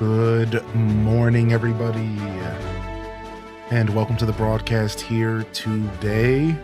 Good morning, everybody, and welcome to the broadcast here today.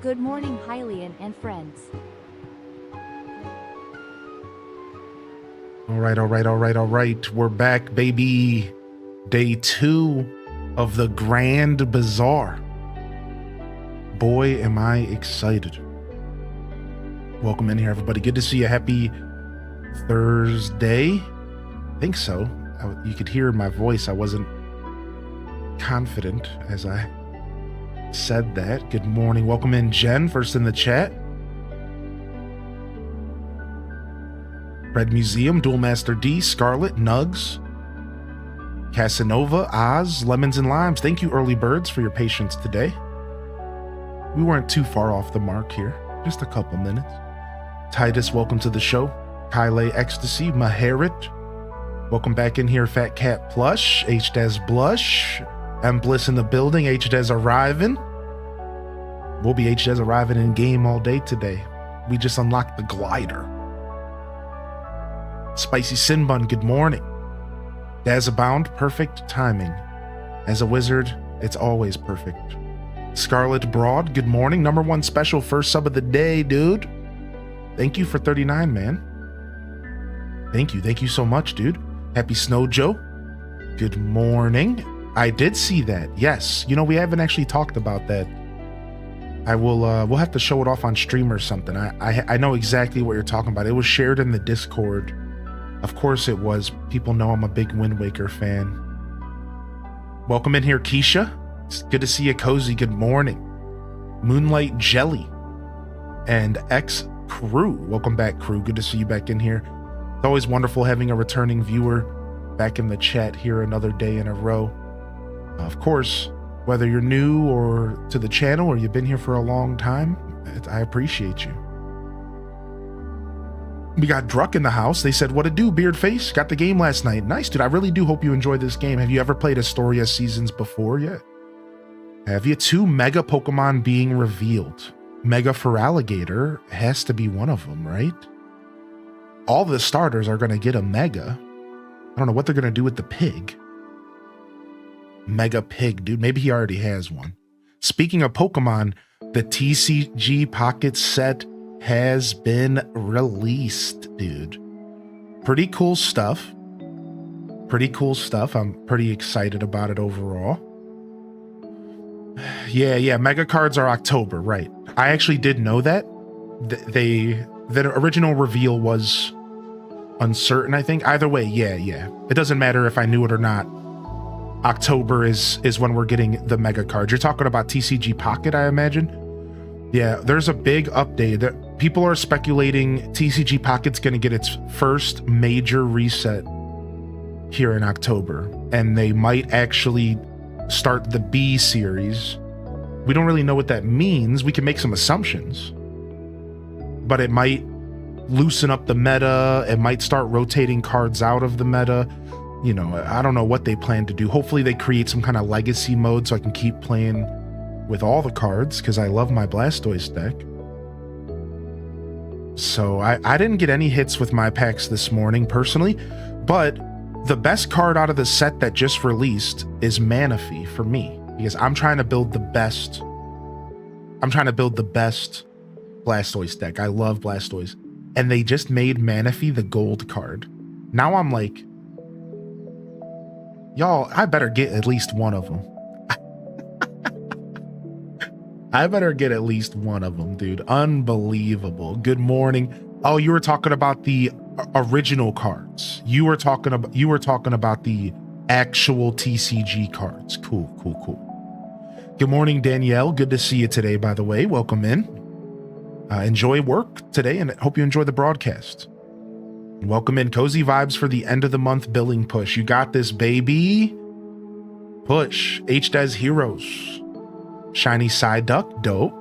Good morning, Hylian and friends. All right. We're back, baby. Day 2 of the Grand Bazaar. Boy, am I excited. Welcome in here, everybody. Good to see you. Happy Thursday. I think so. You could hear my voice. I wasn't confident as I said that. Good morning. Welcome in, Jen, first in the chat. Red Museum, Dual Master D, Scarlet, Nugs, Casanova, Oz, Lemons and Limes. Thank you, early birds, for your patience today. We weren't too far off the mark here. Just a couple minutes. Titus, welcome to the show. Kyle Ecstasy, Maharit. Welcome back in here, Fat Cat Plush, H-Des Blush. M Bliss in the building, H-Des arriving. We'll be H-Des arriving in game all day today. We just unlocked the glider. Spicy Sinbun, good morning. Daz Abound, perfect timing. As a wizard, it's always perfect. Scarlet Broad, good morning. Number 1 special, first sub of the day, dude. Thank you for 39, man. Thank you so much, dude. Happy Snow Joe, good morning. I did see that, yes. You know, we haven't actually talked about that. I will, we'll have to show it off on stream or something. I know exactly what you're talking about. It was shared in the Discord. Of course it was. People know I'm a big Wind Waker fan. Welcome in here, Keisha. It's good to see you, Cozy. Good morning. Moonlight Jelly and X Crew. Welcome back, Crew. Good to see you back in here. It's always wonderful having a returning viewer back in the chat here another day in a row. Of course, whether you're new or to the channel or you've been here for a long time, I appreciate you. We got Druck in the house. They said, what to do, Beardface? Got the game last night. Nice, dude. I really do hope you enjoyed this game. Have you ever played Astoria Seasons before yet? Have you? 2 mega Pokemon being revealed. Mega Feraligatr has to be one of them, right? All the starters are going to get a Mega. I don't know what they're going to do with the pig. Mega Pig, dude. Maybe he already has one. Speaking of Pokemon, the TCG Pocket set has been released, dude. Pretty cool stuff. I'm pretty excited about it overall. Yeah, Mega cards are October, right. I actually did know that. The original reveal was uncertain, I think. Either way, yeah. It doesn't matter if I knew it or not. October is when we're getting the Mega cards. You're talking about TCG Pocket, I imagine? Yeah, there's a big update. People are speculating TCG Pocket's going to get its first major reset here in October. And they might actually start the B series. We don't really know what that means. We can make some assumptions. But it might loosen up the meta. It might start rotating cards out of the meta. You know, I don't know what they plan to do. Hopefully they create some kind of legacy mode so I can keep playing with all the cards because I love my Blastoise deck. So I didn't get any hits with my packs this morning personally, but the best card out of the set that just released is Manaphy for me because I'm trying to build the best Blastoise deck. I love Blastoise. And they just made Manaphy the gold card. Now I'm like, Y'all, I better get at least one of them. I better get at least one of them, dude. Unbelievable. Good morning. Oh, you were talking about the original cards. You were talking about the actual TCG cards. Cool. Good morning, Danielle. Good to see you today, by the way. Welcome in. Enjoy work today, and hope you enjoy the broadcast. Welcome in. Cozy vibes for the end of the month billing push. You got this, baby. Push. HDES Heroes. Shiny Side Duck. Dope.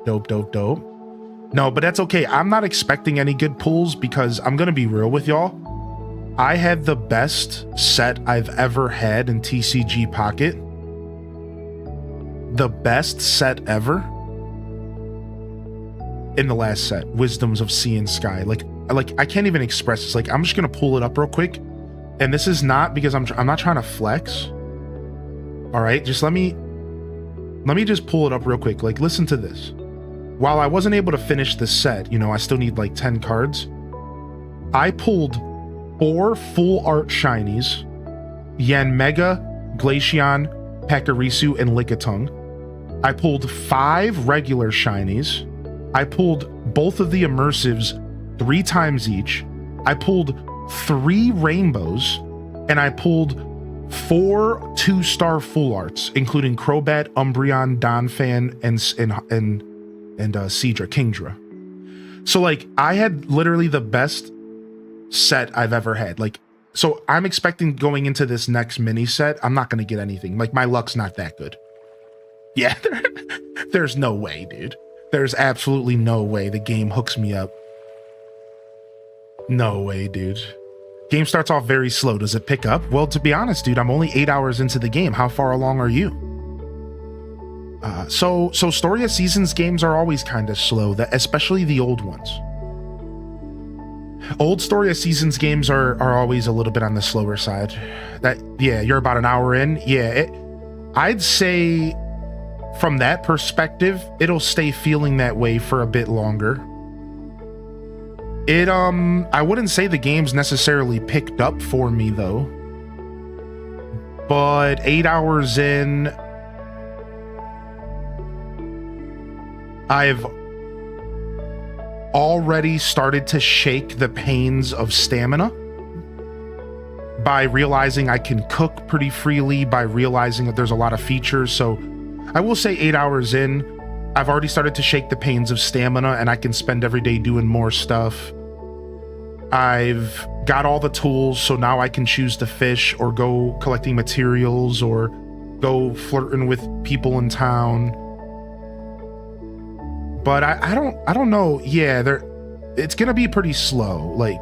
No, but that's okay. I'm not expecting any good pulls because I'm going to be real with y'all. I had the best set I've ever had in TCG Pocket. The best set ever in the last set. Wisdoms of Sea and Sky. Like I can't even express this. Like, I'm just going to pull it up real quick. And this is not because I'm not trying to flex. All right, just let me just pull it up real quick. Like, listen to this. While I wasn't able to finish this set, you know, I still need like 10 cards. I pulled 4 full art shinies, Yanmega, Glaceon, Pekarisu, and Lickitung. I pulled 5 regular shinies. I pulled both of the immersives 3 times each. I pulled 3 rainbows, and I pulled 4 2-star full arts, including Crobat, Umbreon, Donphan, and Seadra, Kingdra. So like, I had literally the best set I've ever had. Like, so I'm expecting going into this next mini set, I'm not going to get anything. Like, my luck's not that good. Yeah, there's no way, dude. There's absolutely no way the game hooks me up. No way, dude. Game starts off very slow. Does it pick up? Well, to be honest, dude, I'm only 8 hours into the game. How far along are you? So Story of Seasons games are always kind of slow, especially the old ones. Old Story of Seasons games are always a little bit on the slower side. Yeah, you're about an hour in. Yeah, I'd say from that perspective, it'll stay feeling that way for a bit longer. I wouldn't say the game's necessarily picked up for me though. But 8 hours in, I've already started to shake the pains of stamina by realizing I can cook pretty freely, by realizing that there's a lot of features. So I will say 8 hours in, I've already started to shake the pains of stamina, and I can spend every day doing more stuff. I've got all the tools, so now I can choose to fish or go collecting materials or go flirting with people in town. But I don't know. Yeah, it's gonna be pretty slow. Like,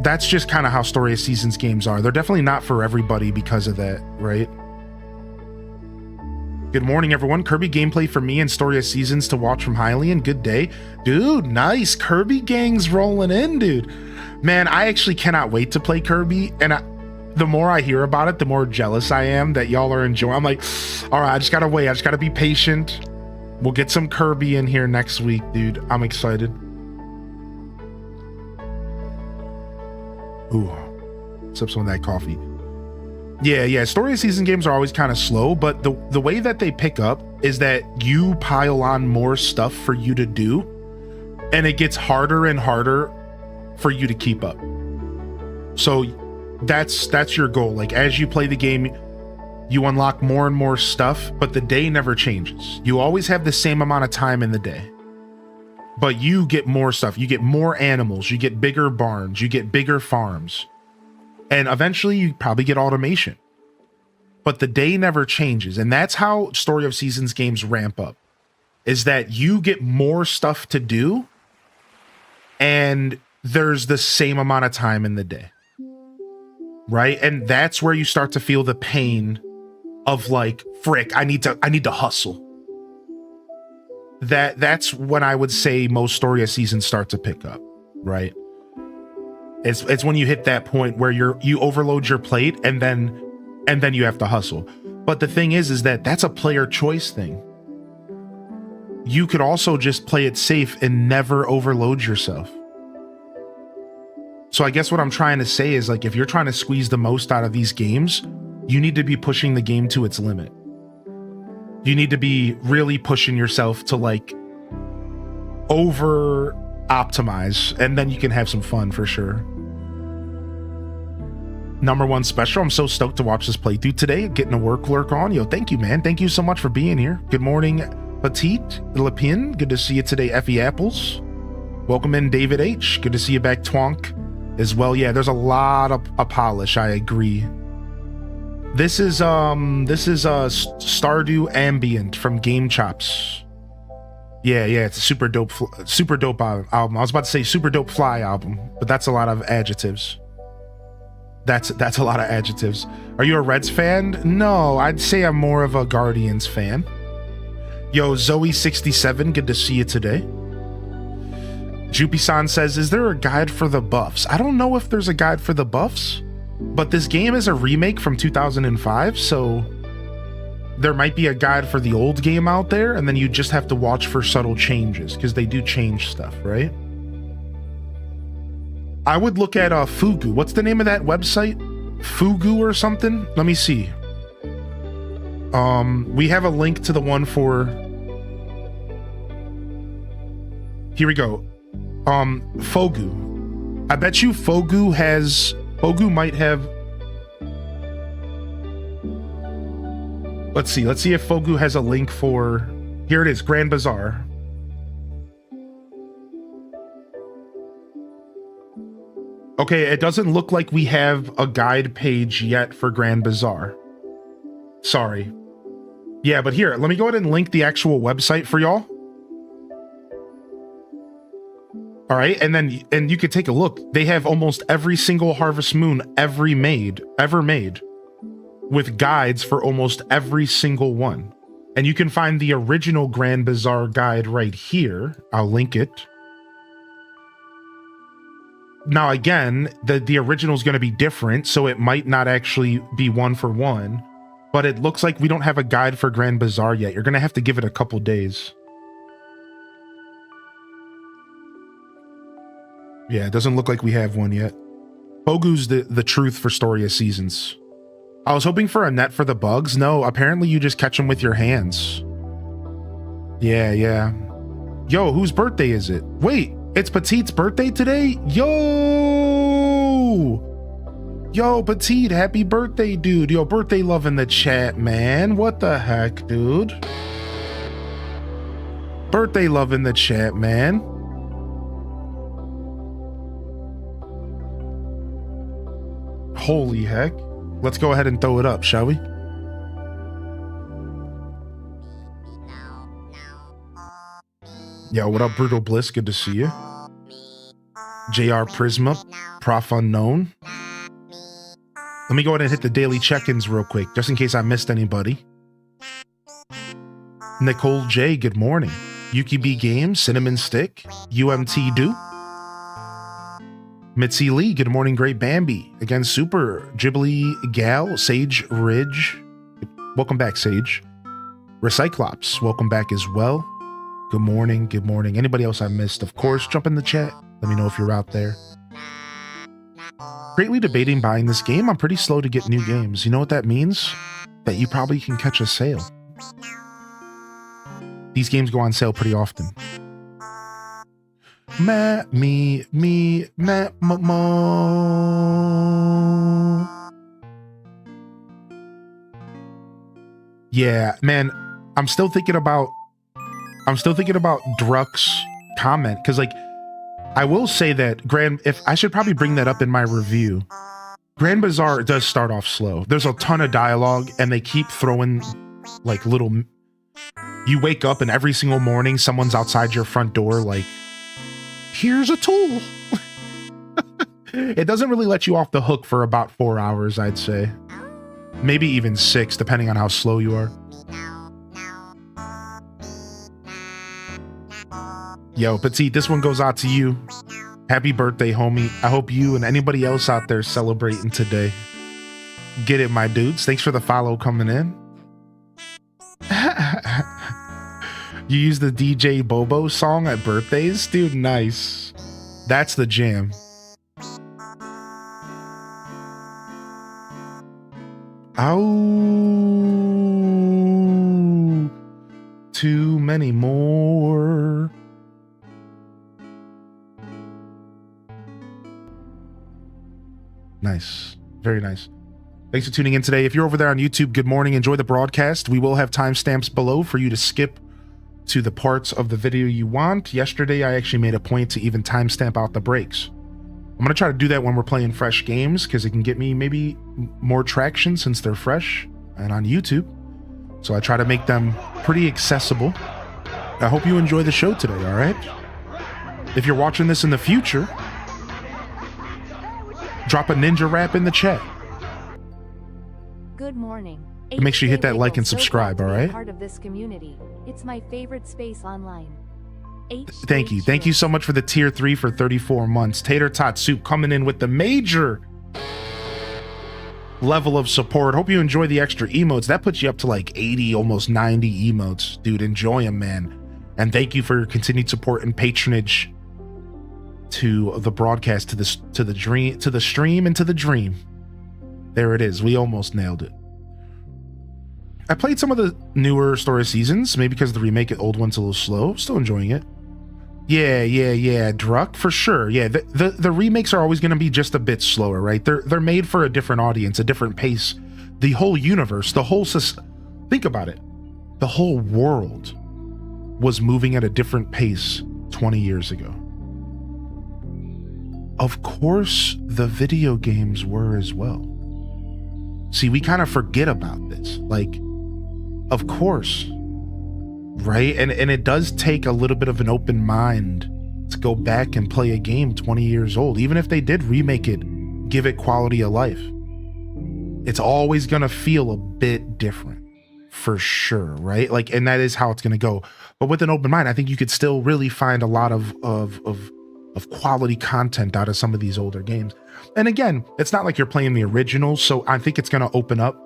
that's just kind of how Story of Seasons games are. They're definitely not for everybody because of that, right? Good morning, everyone. Kirby gameplay for me and Story of Seasons to watch from Hylian. Good day. Dude, nice. Kirby gang's rolling in, dude. Man, I actually cannot wait to play Kirby. And the more I hear about it, the more jealous I am that y'all are enjoying. I'm like, all right, I just gotta wait. I just gotta be patient. We'll get some Kirby in here next week, dude. I'm excited. Ooh, sip some of that coffee. Yeah. Story of Season games are always kind of slow, but the way that they pick up is that you pile on more stuff for you to do, and it gets harder and harder for you to keep up. So that's your goal. Like, as you play the game, you unlock more and more stuff, but the day never changes. You always have the same amount of time in the day, but you get more stuff. You get more animals, you get bigger barns, you get bigger farms. And eventually you probably get automation, but the day never changes. And that's how Story of Seasons games ramp up, is that you get more stuff to do and there's the same amount of time in the day, right? And that's where you start to feel the pain of like, frick, I need to hustle. That's when I would say most Story of Seasons start to pick up, right? It's when you hit that point where you overload your plate and then you have to hustle. But the thing is that that's a player choice thing. You could also just play it safe and never overload yourself. So I guess what I'm trying to say is, like, if you're trying to squeeze the most out of these games, you need to be pushing the game to its limit. You need to be really pushing yourself to, like, over optimize, and then you can have some fun for sure. Number one special, I'm so stoked to watch this playthrough today. Getting a work lurk on. Yo, thank you, man. Thank you so much for being here. Good morning, Petite Lepin. Good to see you today, Effie Apples. Welcome in, David H. Good to see you back, Twonk, as well. Yeah, there's a lot of polish. I agree. This is Stardew Ambient from Game Chops. Yeah, it's a super dope album. I was about to say super dope fly album, but that's a lot of adjectives. That's a lot of adjectives. Are you a Reds fan? No, I'd say I'm more of a Guardians fan. Yo, Zoe67, good to see you today. Jupi-san says, is there a guide for the buffs? I don't know if there's a guide for the buffs, but this game is a remake from 2005, so there might be a guide for the old game out there, and then you just have to watch for subtle changes, because they do change stuff, right? I would look at Fugu. What's the name of that website? Fugu or something? Let me see. We have a link to the one for... Here we go. Fogu. I bet you Fogu might have... Let's see if Fogu has a link for... Here it is, Grand Bazaar. Okay, it doesn't look like we have a guide page yet for Grand Bazaar. Sorry. Yeah, but here, let me go ahead and link the actual website for y'all. All right, and you could take a look. They have almost every single Harvest Moon ever made, with guides for almost every single one. And you can find the original Grand Bazaar guide right here. I'll link it. Now, again, the original is going to be different, so it might not actually be one for one, but it looks like we don't have a guide for Grand Bazaar yet. You're going to have to give it a couple days. Yeah, it doesn't look like we have one yet. Pogu's the truth for Story of Seasons. I was hoping for a net for the bugs. No, apparently you just catch them with your hands. Yeah. Yo, whose birthday is it? Wait. It's Petite's birthday today? Yo, Petite, happy birthday, dude. Yo, birthday love in the chat, man. What the heck, dude? Birthday love in the chat, man. Holy heck. Let's go ahead and throw it up, shall we? Yo, what up, Brutal Bliss? Good to see you. JR Prisma, Prof Unknown. Let me go ahead and hit the daily check-ins real quick, just in case I missed anybody. Nicole J, good morning. Yuki B Games, Cinnamon Stick, UMT Do. Mitzi Lee, good morning, Great Bambi. Again, Super, Ghibli Gal, Sage Ridge. Welcome back, Sage. Recyclops, welcome back as well. Good morning. Anybody else I missed, of course, jump in the chat. Let me know if you're out there. Greatly debating buying this game. I'm pretty slow to get new games. You know what that means? That you probably can catch a sale. These games go on sale pretty often. Yeah, man, I'm still thinking about Druck's comment, because, like, I will say that I should probably bring that up in my review. Grand Bazaar does start off slow. There's a ton of dialogue, and they keep throwing, like, little... You wake up, and every single morning, someone's outside your front door, like, here's a tool. It doesn't really let you off the hook for about 4 hours, I'd say. Maybe even 6, depending on how slow you are. Yo, Petite, this one goes out to you. Happy birthday, homie. I hope you and anybody else out there celebrating today. Get it, my dudes. Thanks for the follow coming in. You use the DJ Bobo song at birthdays? Dude, nice. That's the jam. Oh, too many more. Nice. Very nice. Thanks for tuning in today. If you're over there on YouTube, good morning. Enjoy the broadcast. We will have timestamps below for you to skip to the parts of the video you want. Yesterday, I actually made a point to even timestamp out the breaks. I'm going to try to do that when we're playing fresh games because it can get me maybe more traction since they're fresh and on YouTube. So I try to make them pretty accessible. I hope you enjoy the show today, all right? If you're watching this in the future, drop a ninja rap in the chat. Good morning. Make sure you hit that like and subscribe, all right? Part of this community. It's my favorite space online. Thank you. Thank you so much for the tier 3 for 34 months. Tater Tot Soup coming in with the major level of support. Hope you enjoy the extra emotes. That puts you up to like 80, almost 90 emotes. Dude, enjoy them, man. And thank you for your continued support and patronage to the broadcast, to the stream, and to the dream. There it is. We almost nailed it. I played some of the newer story seasons, maybe because the remake of the old one's a little slow. Still enjoying it. Yeah, Druck, for sure. Yeah, the remakes are always going to be just a bit slower, right? They're made for a different audience, a different pace. The whole universe, think about it. The whole world was moving at a different pace 20 years ago. Of course, the video games were as well. See, we kind of forget about this. Like, of course, right? And it does take a little bit of an open mind to go back and play a game 20 years old. Even if they did remake it, give it quality of life, it's always going to feel a bit different for sure, right? Like, and that is how it's going to go. But with an open mind, I think you could still really find a lot of quality content out of some of these older games. And again, it's not like you're playing the original, so I think it's going to open up,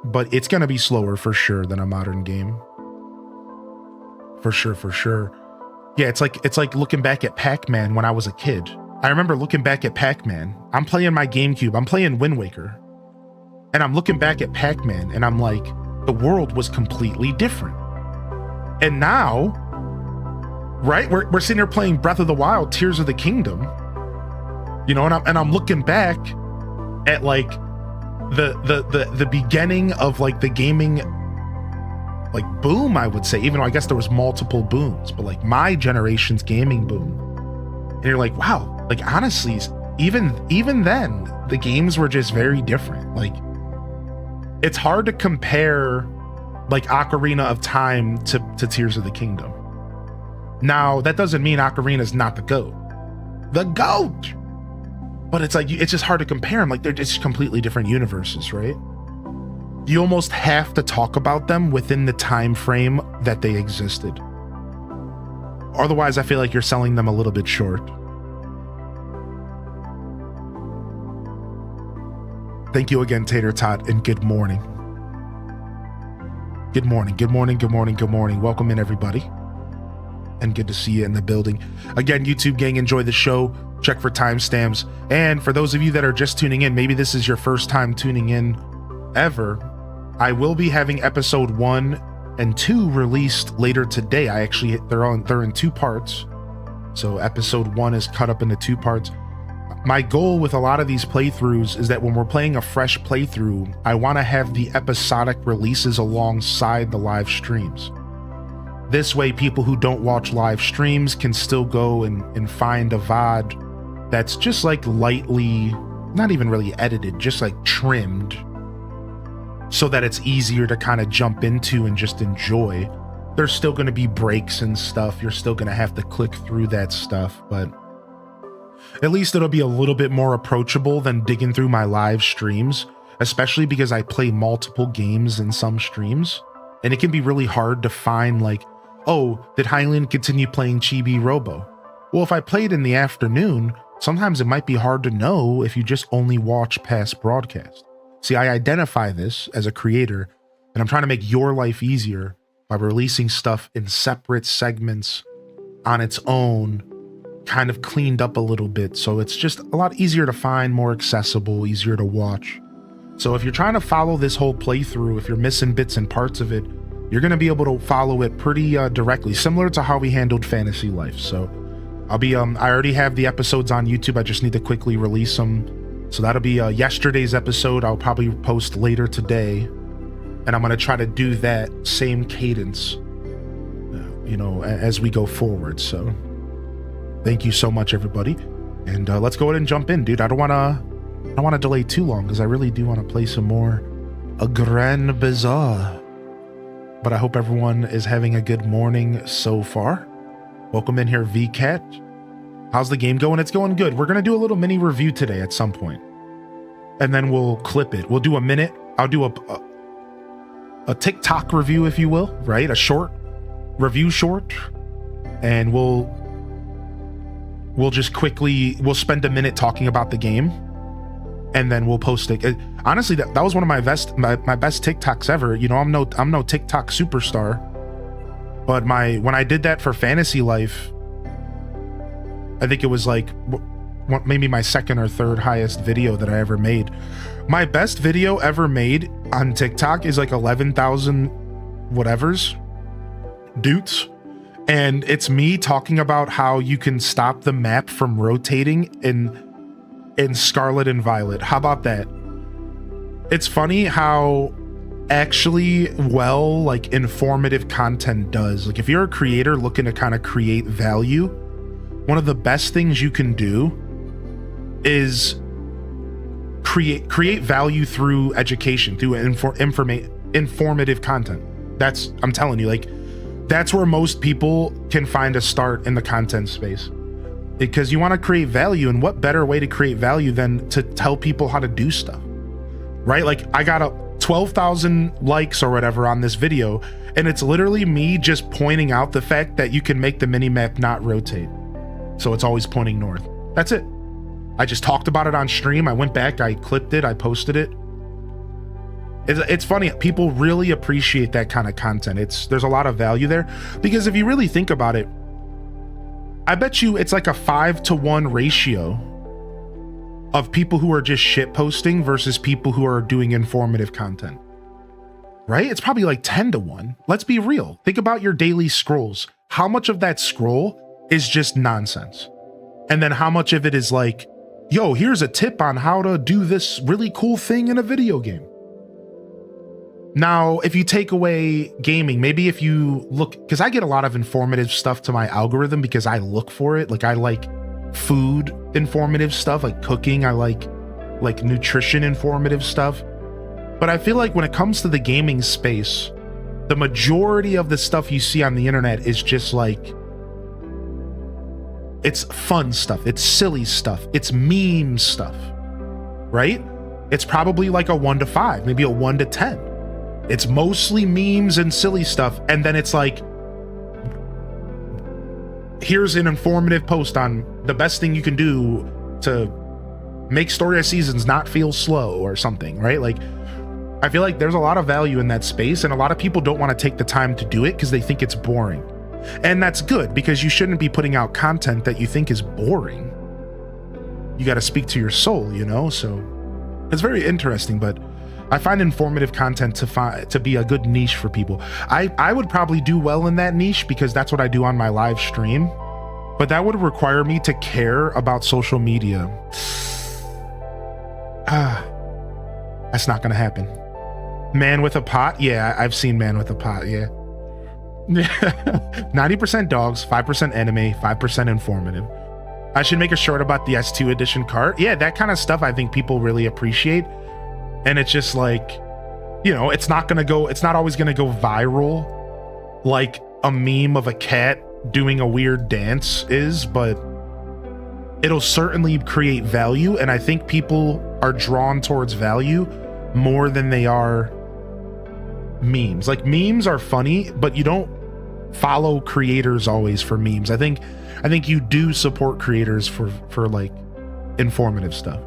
but it's going to be slower for sure than a modern game. For sure. Yeah, it's like looking back at Pac-Man when I was a kid. I remember looking back at Pac-Man. I'm playing my GameCube. I'm playing Wind Waker. And I'm looking back at Pac-Man and I'm like, the world was completely different. And now, right, we're sitting here playing Breath of the Wild, Tears of the Kingdom. You know, and I'm looking back at like the beginning of like the gaming like boom, I would say, even though I guess there was multiple booms, but like my generation's gaming boom. And you're like, wow, like honestly, even then the games were just very different. Like it's hard to compare like Ocarina of Time to Tears of the Kingdom. Now, that doesn't mean Ocarina is not the GOAT. The GOAT! But it's like, it's just hard to compare them. Like, they're just completely different universes, right? You almost have to talk about them within the time frame that they existed. Otherwise, I feel like you're selling them a little bit short. Thank you again, Tater Tot, and good morning. Good morning. Welcome in, everybody. And good to see you in the building. Again, YouTube gang, enjoy the show. Check for timestamps. And for those of you that are just tuning in, maybe this is your first time tuning in ever, I will be having episode 1 and 2 released later today. They're in 2 parts. So episode 1 is cut up into 2 parts. My goal with a lot of these playthroughs is that when we're playing a fresh playthrough, I want to have the episodic releases alongside the live streams. This way, people who don't watch live streams can still go and find a VOD that's just like lightly, not even really edited, just like trimmed, so that it's easier to kind of jump into and just enjoy. There's still going to be breaks and stuff. You're still going to have to click through that stuff, but at least it'll be a little bit more approachable than digging through my live streams, especially because I play multiple games in some streams, and it can be really hard to find like, oh, did Hylian continue playing Chibi Robo? Well, if I played in the afternoon, sometimes it might be hard to know if you just only watch past broadcast. See, I identify this as a creator, and I'm trying to make your life easier by releasing stuff in separate segments on its own, kind of cleaned up a little bit, so it's just a lot easier to find, more accessible, easier to watch. So if you're trying to follow this whole playthrough, if you're missing bits and parts of it, you're going to be able to follow it pretty directly, similar to how we handled Fantasy Life. So I'll be, I already have the episodes on YouTube. I just need to quickly release them. So that'll be yesterday's episode. I'll probably post later today. And I'm going to try to do that same cadence, you know, as we go forward. So thank you so much, everybody. And let's go ahead and jump in, dude. I don't want to delay too long because I really do want to play some more A Grand Bazaar. But I hope everyone is having a good morning so far. Welcome in here, VCat. How's the game going? It's going good. We're going to do a little mini review today at some point. And then we'll clip it. We'll do a minute. I'll do a TikTok review, if you will, right? A short review short. And we'll just quickly, we'll spend a minute talking about the game. And then we'll post it. Honestly, that was one of my best TikToks ever. You know, I'm no TikTok superstar, but when I did that for Fantasy Life, I think it was like maybe my second or third highest video that I ever made. My best video ever made on TikTok is like 11,000 whatevers, dudes, and it's me talking about how you can stop the map from rotating in Scarlet and Violet. How about that? It's funny how actually well, like, informative content does. Like, if you're a creator looking to kind of create value, one of the best things you can do is create value through education, through informative content. I'm telling you, like, that's where most people can find a start in the content space. Because you want to create value, and what better way to create value than to tell people how to do stuff, right? Like, I got 12,000 likes or whatever on this video, and it's literally me just pointing out the fact that you can make the mini map not rotate, so it's always pointing north. That's it. I just talked about it on stream. I went back, I clipped it, I posted it. It's funny. People really appreciate that kind of content. There's a lot of value there, because if you really think about it, I bet you it's like a 5-to-1 ratio of people who are just shit posting versus people who are doing informative content, right? It's probably like 10-to-1. Let's be real. Think about your daily scrolls. How much of that scroll is just nonsense? And then how much of it is like, yo, here's a tip on how to do this really cool thing in a video game. Now, if you take away gaming, maybe if you look, because I get a lot of informative stuff to my algorithm because I look for it. Like, I like food informative stuff, like cooking. I like nutrition informative stuff. But I feel like when it comes to the gaming space, the majority of the stuff you see on the internet is just like, it's fun stuff. It's silly stuff. It's meme stuff, right? It's probably like a 1 to 5, maybe a 1 to 10. It's mostly memes and silly stuff. And then it's like, here's an informative post on the best thing you can do to make Story of Seasons not feel slow or something, right? Like, I feel like there's a lot of value in that space, and a lot of people don't want to take the time to do it because they think it's boring. And that's good, because you shouldn't be putting out content that you think is boring. You got to speak to your soul, you know? So it's very interesting, but I find informative content to be a good niche for people. I would probably do well in that niche because that's what I do on my live stream, but that would require me to care about social media. That's not gonna happen. Man with a Pot? Yeah, I've seen Man with a Pot, yeah. 90% dogs, 5% anime, 5% informative. I should make a short about the S2 edition cart. Yeah, that kind of stuff I think people really appreciate. And it's just like, you know, it's not always gonna go viral like a meme of a cat doing a weird dance is, but it'll certainly create value. And I think people are drawn towards value more than they are memes. Like, memes are funny, but you don't follow creators always for memes. I think you do support creators for like informative stuff.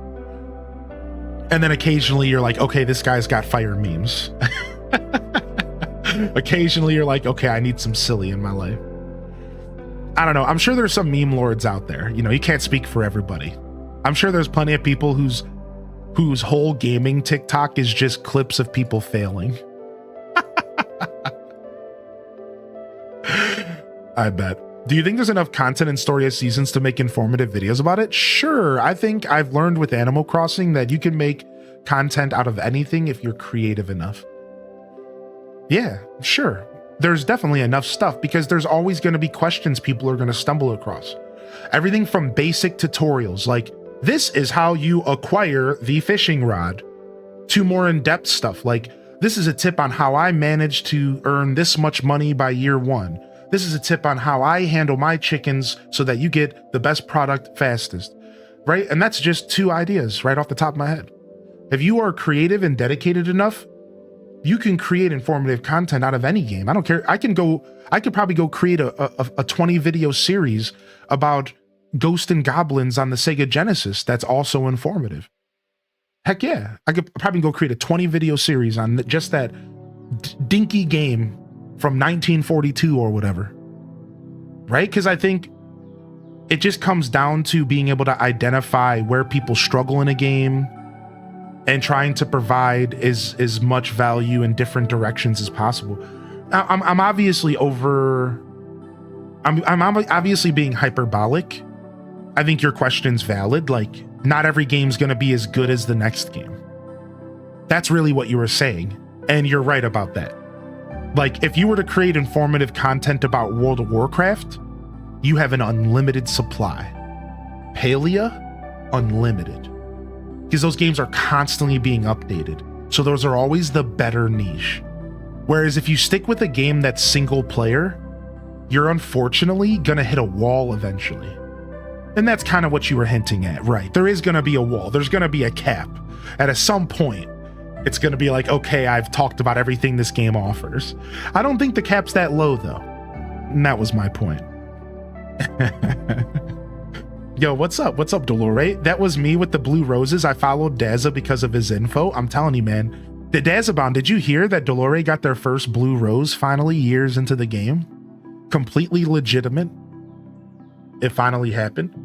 And then occasionally you're like, okay, this guy's got fire memes. Occasionally you're like, okay, I need some silly in my life. I don't know. I'm sure there's some meme lords out there. You know, you can't speak for everybody. I'm sure there's plenty of people whose whose whole gaming TikTok is just clips of people failing. I bet. Do you think there's enough content in Story of Seasons to make informative videos about it? Sure. I think I've learned with Animal Crossing that you can make content out of anything if you're creative enough. Yeah, sure. There's definitely enough stuff because there's always going to be questions people are going to stumble across. Everything from basic tutorials like this is how you acquire the fishing rod to more in-depth stuff like this is a tip on how I managed to earn this much money by year 1. This is a tip on how I handle my chickens so that you get the best product fastest, right? And that's just 2 ideas right off the top of my head. If you are creative and dedicated enough, you can create informative content out of any game. I don't care. I could probably go create a 20 video series about Ghosts and Goblins on the Sega Genesis that's also informative. Heck yeah. I could probably go create a 20 video series on just that dinky game from 1942 or whatever. Right? Because I think it just comes down to being able to identify where people struggle in a game and trying to provide as much value in different directions as possible. I'm obviously I'm obviously being hyperbolic. I think your question's valid. Like, not every game's going to be as good as the next game. That's really what you were saying. And you're right about that. Like, if you were to create informative content about World of Warcraft, you have an unlimited supply. Palia, unlimited. Because those games are constantly being updated. So those are always the better niche. Whereas if you stick with a game that's single player, you're unfortunately going to hit a wall eventually. And that's kind of what you were hinting at, right? There is going to be a wall. There's going to be a cap. And at some point, it's going to be like, okay, I've talked about everything this game offers. I don't think the cap's that low, though. And that was my point. Yo, what's up? What's up, Dolore? That was me with the blue roses. I followed Daza because of his info. I'm telling you, man. The Dazabound, did you hear that Dolore got their first blue rose finally years into the game? Completely legitimate. It finally happened.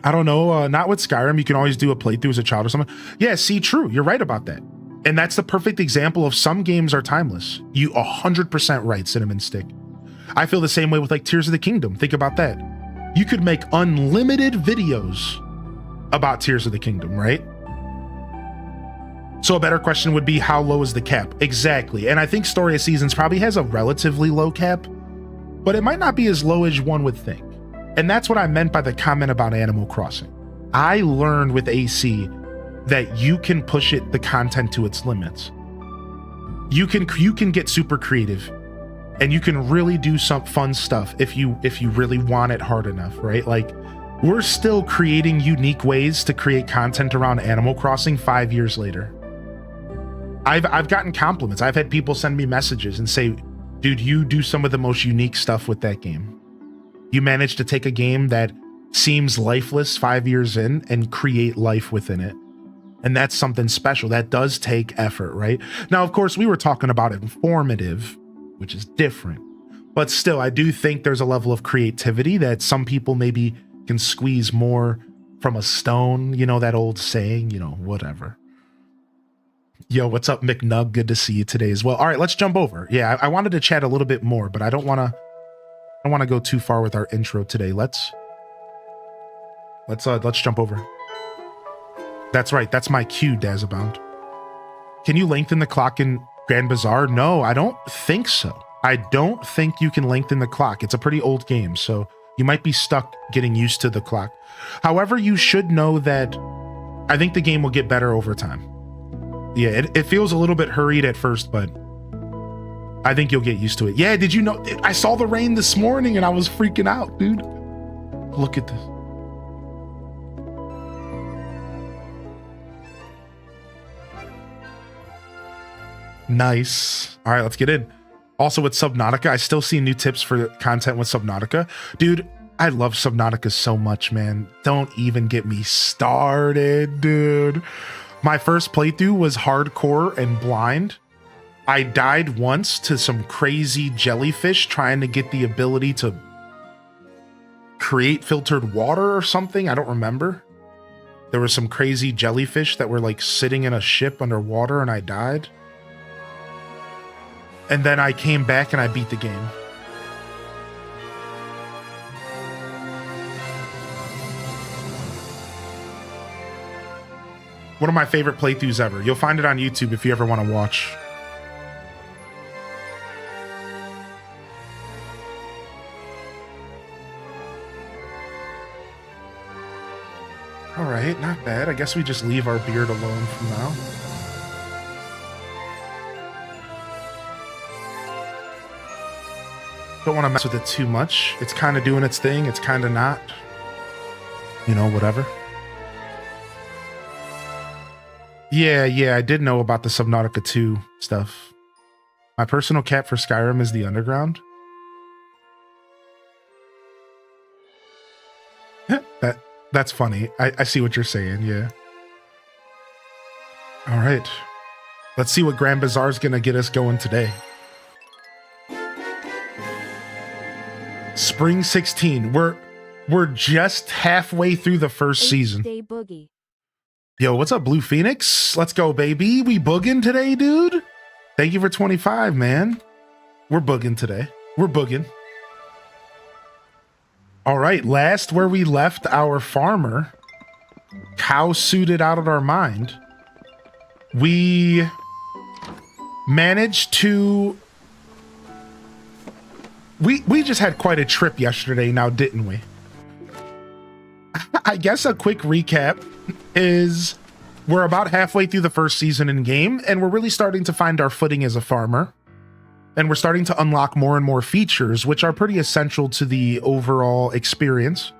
I don't know, not with Skyrim. You can always do a playthrough as a child or something. Yeah, see, true. You're right about that. And that's the perfect example of some games are timeless. You 100% right, Cinnamon Stick. I feel the same way with like Tears of the Kingdom. Think about that. You could make unlimited videos about Tears of the Kingdom, right? So a better question would be, how low is the cap? Exactly. And I think Story of Seasons probably has a relatively low cap, but it might not be as low as one would think. And that's what I meant by the comment about Animal Crossing. I learned with AC that you can push the content to its limits. You can get super creative and you can really do some fun stuff if you really want it hard enough, right? Like, we're still creating unique ways to create content around Animal Crossing 5 years later. I've gotten compliments. I've had people send me messages and say, dude, you do some of the most unique stuff with that game. You managed to take a game that seems lifeless 5 years in and create life within it. And that's something special. That does take effort, right? Now, of course, we were talking about informative, which is different. But still, I do think there's a level of creativity that some people maybe can squeeze more from a stone. You know, that old saying, you know, whatever. Yo, what's up, McNug? Good to see you today as well. All right, let's jump over. Yeah, I wanted to chat a little bit more, but I don't want to go too far with our intro today. Let's jump over. That's right. That's my cue, Dazabound. Can you lengthen the clock in Grand Bazaar? No, I don't think so. I don't think you can lengthen the clock. It's a pretty old game, so you might be stuck getting used to the clock. However, you should know that I think the game will get better over time. Yeah, it feels a little bit hurried at first, but I think you'll get used to it. Yeah, did you know? I saw the rain this morning and I was freaking out, dude. Look at this. Nice. All right, let's get in. Also with Subnautica, I still see new tips for content with Subnautica. Dude, I love Subnautica so much, man. Don't even get me started, dude. My first playthrough was hardcore and blind. I died once to some crazy jellyfish trying to get the ability to create filtered water or something. I don't remember. there were some crazy jellyfish that were like sitting in a ship underwater and I died. And then I came back and I beat the game. One of my favorite playthroughs ever. You'll find it on YouTube if you ever want to watch. All right, not bad. I guess we just leave our beard alone from now. Don't want to mess with it too much. It's kind of doing its thing. It's kind of not. You know, whatever. Yeah, I did know about the Subnautica 2 stuff. My personal cat for Skyrim is the Underground. That's funny. I see what you're saying, yeah. All right. Let's see what Grand Bazaar is going to get us going today. Spring 16. We're just halfway through the first season. Day boogie. Yo, what's up, Blue Phoenix? Let's go, baby. We booging today, dude. Thank you for 25, man. We're booging today. We're booging. All right, last where we left our farmer, cow-suited out of our mind, we managed to... We just had quite a trip yesterday now, didn't we? I guess a quick recap is we're about halfway through the first season in game, and we're really starting to find our footing as a farmer. And we're starting to unlock more and more features, which are pretty essential to the overall experience.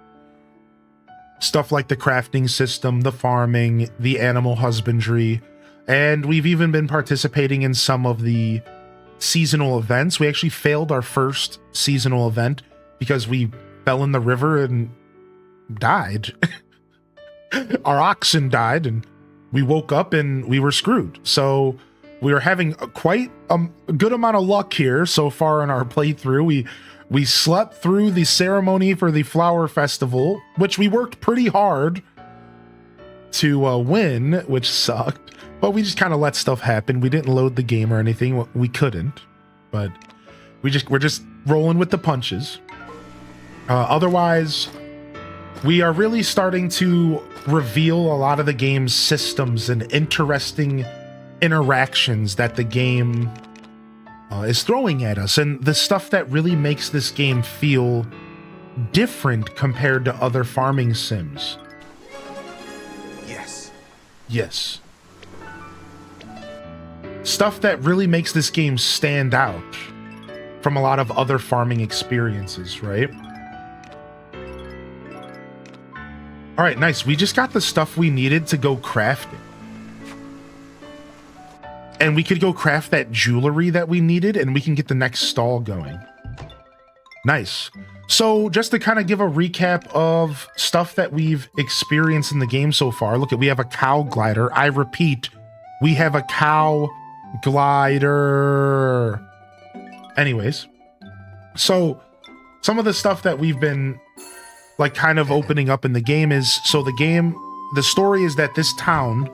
Stuff like the crafting system, the farming, the animal husbandry, and we've even been participating in some of the seasonal events. We actually failed our first seasonal event because we fell in the river and died. Our oxen died and we woke up and we were screwed. So we are having quite a good amount of luck here so far in our playthrough. We slept through the ceremony for the flower festival, which we worked pretty hard to win, which sucked. But we just kind of let stuff happen. We didn't load the game or anything. We couldn't, but we're just rolling with the punches. Otherwise, we are really starting to reveal a lot of the game's systems and interesting interactions that the game is throwing at us, and the stuff that really makes this game feel different compared to other farming sims. Yes. Stuff that really makes this game stand out from a lot of other farming experiences, right? All right, nice. We just got the stuff we needed to go crafting. And we could go craft that jewelry that we needed, and we can get the next stall going. Nice. So just to kind of give a recap of stuff that we've experienced in the game so far. Look, we have a cow glider. I repeat, we have a cow glider. Anyways, so some of the stuff that we've been like kind of opening up in the game is, so the story is that this town,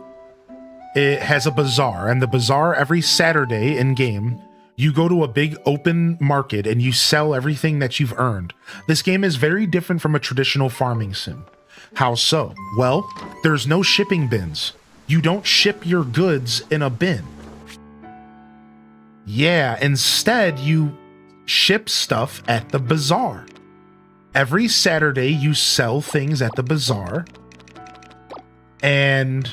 it has a bazaar, and the bazaar every Saturday in game, you go to a big open market and you sell everything that you've earned. This game is very different from a traditional farming sim. How so? Well, there's no shipping bins. You don't ship your goods in a bin. Yeah, instead you ship stuff at the bazaar. Every Saturday you sell things at the bazaar, and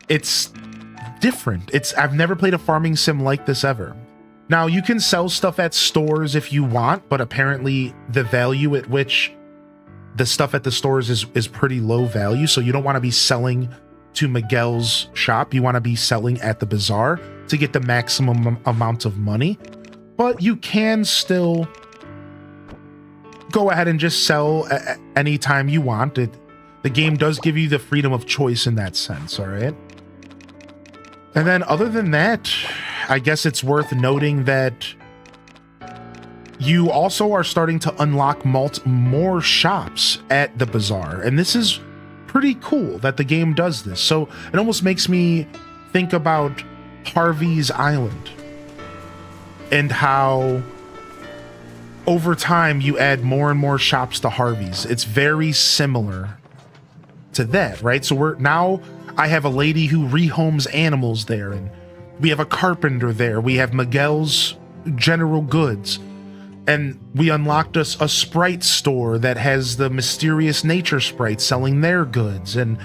it's different. I've never played a farming sim like this ever. Now, you can sell stuff at stores if you want, but apparently the value at which the stuff at the stores is pretty low value, so you don't want to be selling to Miguel's shop. You want to be selling at the bazaar to get the maximum amount of money, but you can still go ahead and just sell anytime you want. The game does give you the freedom of choice in that sense, all right? And then other than that, I guess it's worth noting that you also are starting to unlock more shops at the bazaar. And this is pretty cool that the game does this. So it almost makes me think about Harvey's Island and how over time you add more and more shops to Harvey's. It's very similar to that, right? So I have a lady who rehomes animals there, and we have a carpenter there. We have Miguel's General Goods, and we unlocked a sprite store that has the mysterious nature sprites selling their goods, and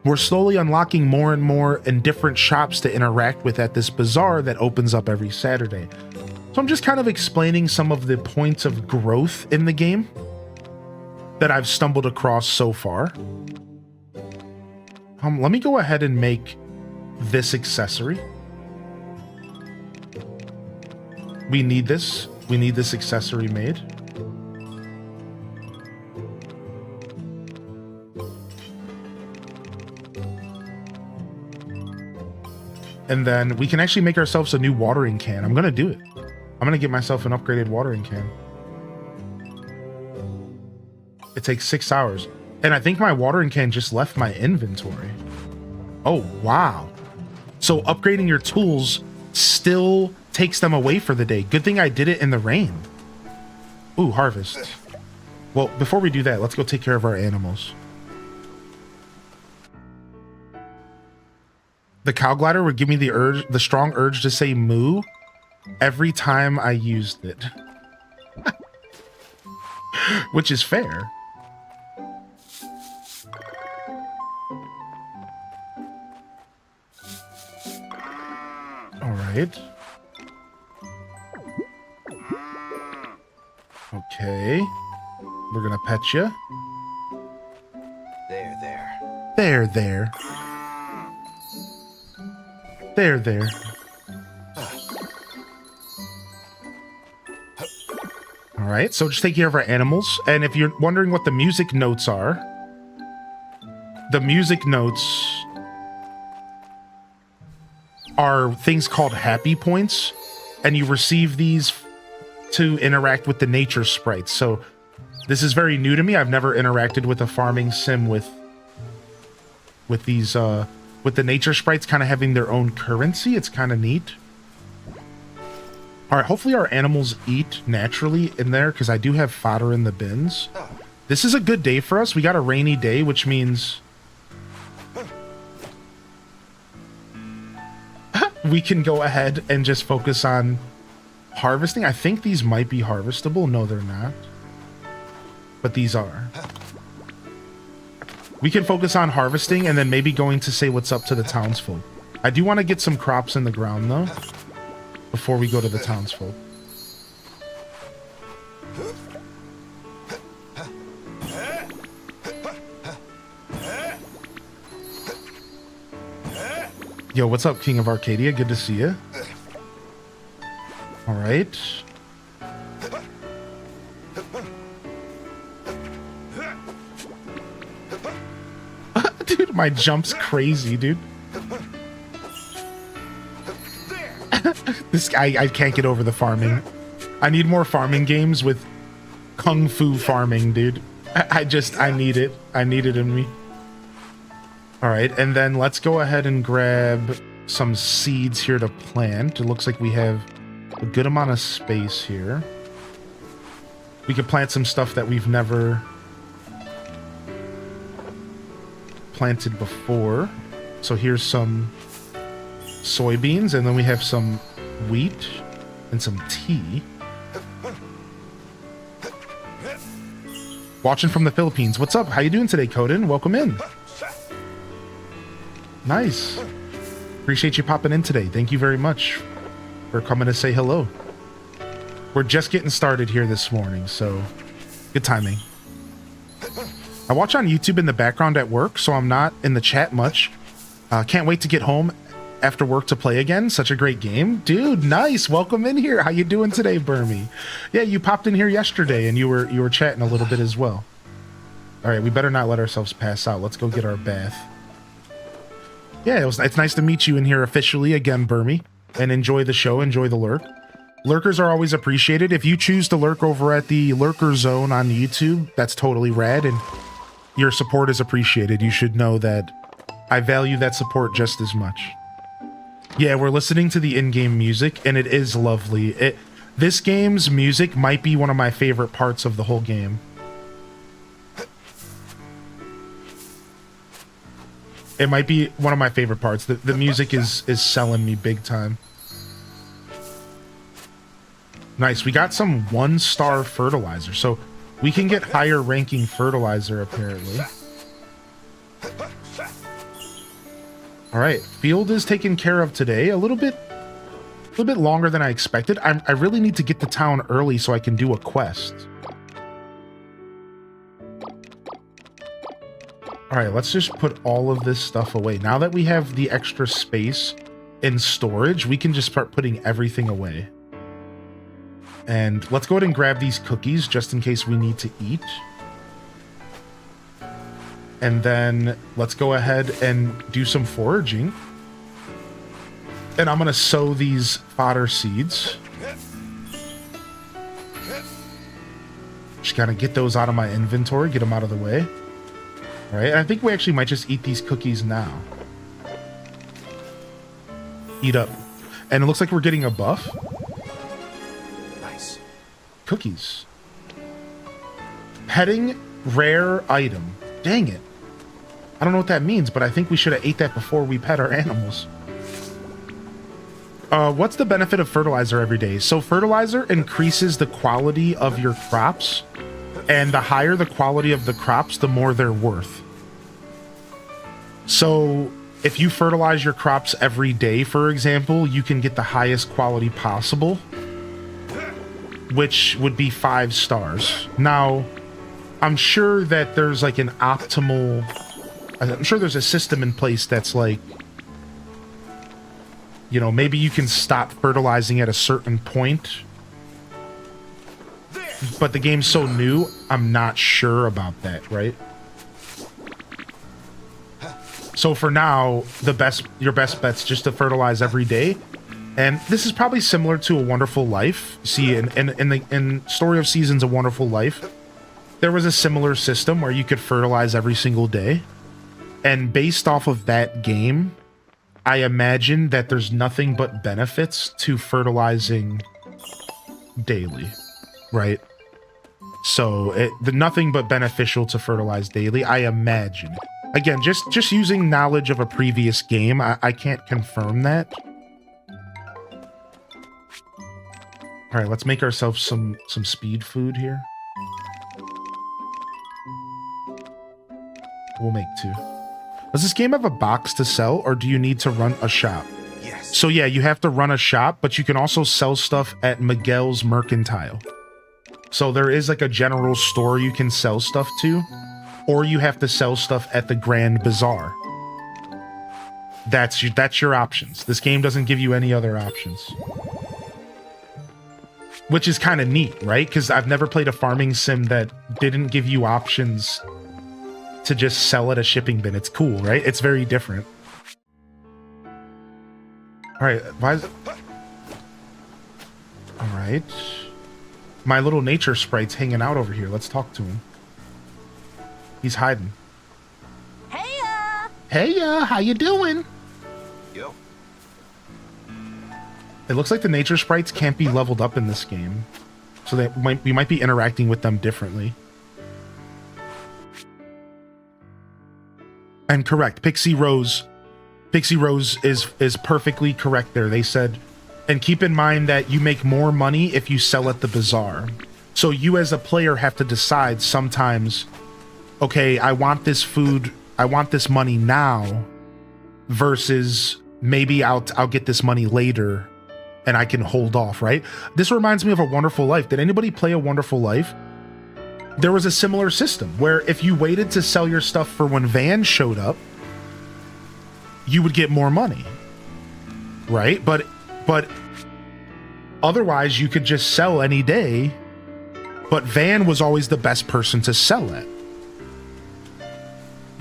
we're slowly unlocking more and more and different shops to interact with at this bazaar that opens up every Saturday. So I'm just kind of explaining some of the points of growth in the game that I've stumbled across so far. Let me go ahead and make this accessory. We need this. We need this accessory made. And then we can actually make ourselves a new watering can. I'm going to do it. I'm going to get myself an upgraded watering can. It takes 6 hours. And I think my watering can just left my inventory. Oh, wow. So upgrading your tools still takes them away for the day. Good thing I did it in the rain. Ooh, harvest. Well, before we do that, let's go take care of our animals. The cow glider would give me the strong urge to say moo every time I used it. Which is fair. All right. Okay. We're gonna pet you. There. There. There. All right, so just take care of our animals. And if you're wondering what the music notes are, the music notes are things called happy points, and you receive these to interact with the nature sprites. So this is very new to me. I've never interacted with a farming sim with these with the nature sprites kind of having their own currency. It's kind of neat. All right, hopefully our animals eat naturally in there, because I do have fodder in the bins. This is a good day for us. We got a rainy day, which means we can go ahead and just focus on harvesting. I think these might be harvestable. No, they're not. But these are. We can focus on harvesting and then maybe going to say what's up to the townsfolk. I do want to get some crops in the ground, though, before we go to the townsfolk. Yo, what's up, King of Arcadia? Good to see you. All right. Dude, my jump's crazy, dude. This guy, I can't get over the farming. I need more farming games with kung fu farming, dude. I need it. I need it in me. All right, and then let's go ahead and grab some seeds here to plant. It looks like we have a good amount of space here. We could plant some stuff that we've never planted before. So here's some soybeans, and then we have some wheat and some tea. Watching from the Philippines. What's up? How you doing today, Coden? Welcome in. Nice. Appreciate you popping in today. Thank you very much for coming to say hello. We're just getting started here this morning, so good timing. I watch on YouTube in the background at work, so I'm not in the chat much. Can't wait to get home after work to play again. Such a great game. Dude, nice. Welcome in here. How you doing today, Burmy? Yeah, you popped in here yesterday and you were chatting a little bit as well. All right, we better not let ourselves pass out. Let's go get our bath. Yeah, it's nice to meet you in here officially again, Burmy. And enjoy the show, enjoy the lurk. Lurkers are always appreciated. If you choose to lurk over at the Lurker Zone on YouTube, that's totally rad. And your support is appreciated. You should know that I value that support just as much. Yeah, we're listening to the in-game music, and it is lovely. This game's music might be one of my favorite parts of the whole game. It might be one of my favorite parts. The music is selling me big time. Nice. We got some 1-star fertilizer, so we can get higher ranking fertilizer apparently. All right, field is taken care of today. A little bit longer than I expected. I really need to get to town early so I can do a quest. All right, let's just put all of this stuff away. Now that we have the extra space in storage, we can just start putting everything away. And let's go ahead and grab these cookies just in case we need to eat. And then let's go ahead and do some foraging. And I'm going to sow these fodder seeds. Just got to get those out of my inventory, get them out of the way. All right, I think we actually might just eat these cookies now. Eat up. And it looks like we're getting a buff. Nice. Cookies. Petting rare item. Dang it. I don't know what that means, but I think we should have ate that before we pet our animals. What's the benefit of fertilizer every day? So fertilizer increases the quality of your crops, and the higher the quality of the crops, the more they're worth. So if you fertilize your crops every day, for example, you can get the highest quality possible, which would be 5 stars. Now, I'm sure that there's like an optimal... I'm sure there's a system in place that's like, you know, maybe you can stop fertilizing at a certain point. But the game's so new, I'm not sure about that, right? So for now, your best bet's just to fertilize every day. And this is probably similar to A Wonderful Life. See, in Story of Seasons, A Wonderful Life, there was a similar system where you could fertilize every single day. And based off of that game, I imagine that there's nothing but benefits to fertilizing daily, right? So nothing but beneficial to fertilize daily, I imagine. Again, just using knowledge of a previous game, I can't confirm that. All right, let's make ourselves some speed food here. We'll make 2. Does this game have a box to sell, or do you need to run a shop? Yes. So yeah, you have to run a shop, but you can also sell stuff at Miguel's Mercantile. So there is like a general store you can sell stuff to, or you have to sell stuff at the Grand Bazaar. That's your options. This game doesn't give you any other options. Which is kind of neat, right? Because I've never played a farming sim that didn't give you options to just sell at a shipping bin. It's cool, right? It's very different. All right, why is it... All right. My little nature sprite's hanging out over here. Let's talk to him. He's hiding. Heya! Heya, how you doing? Yo. It looks like the nature sprites can't be leveled up in this game. So we might be interacting with them differently. And correct, Pixie Rose is perfectly correct there. They said, and keep in mind that you make more money if you sell at the bazaar. So you as a player have to decide sometimes, okay, I want this food, I want this money now, versus maybe I'll get this money later and I can hold off, right? This reminds me of A Wonderful Life. Did anybody play A Wonderful Life? There was a similar system where if you waited to sell your stuff for when Van showed up, you would get more money, right? But otherwise you could just sell any day, but Van was always the best person to sell at,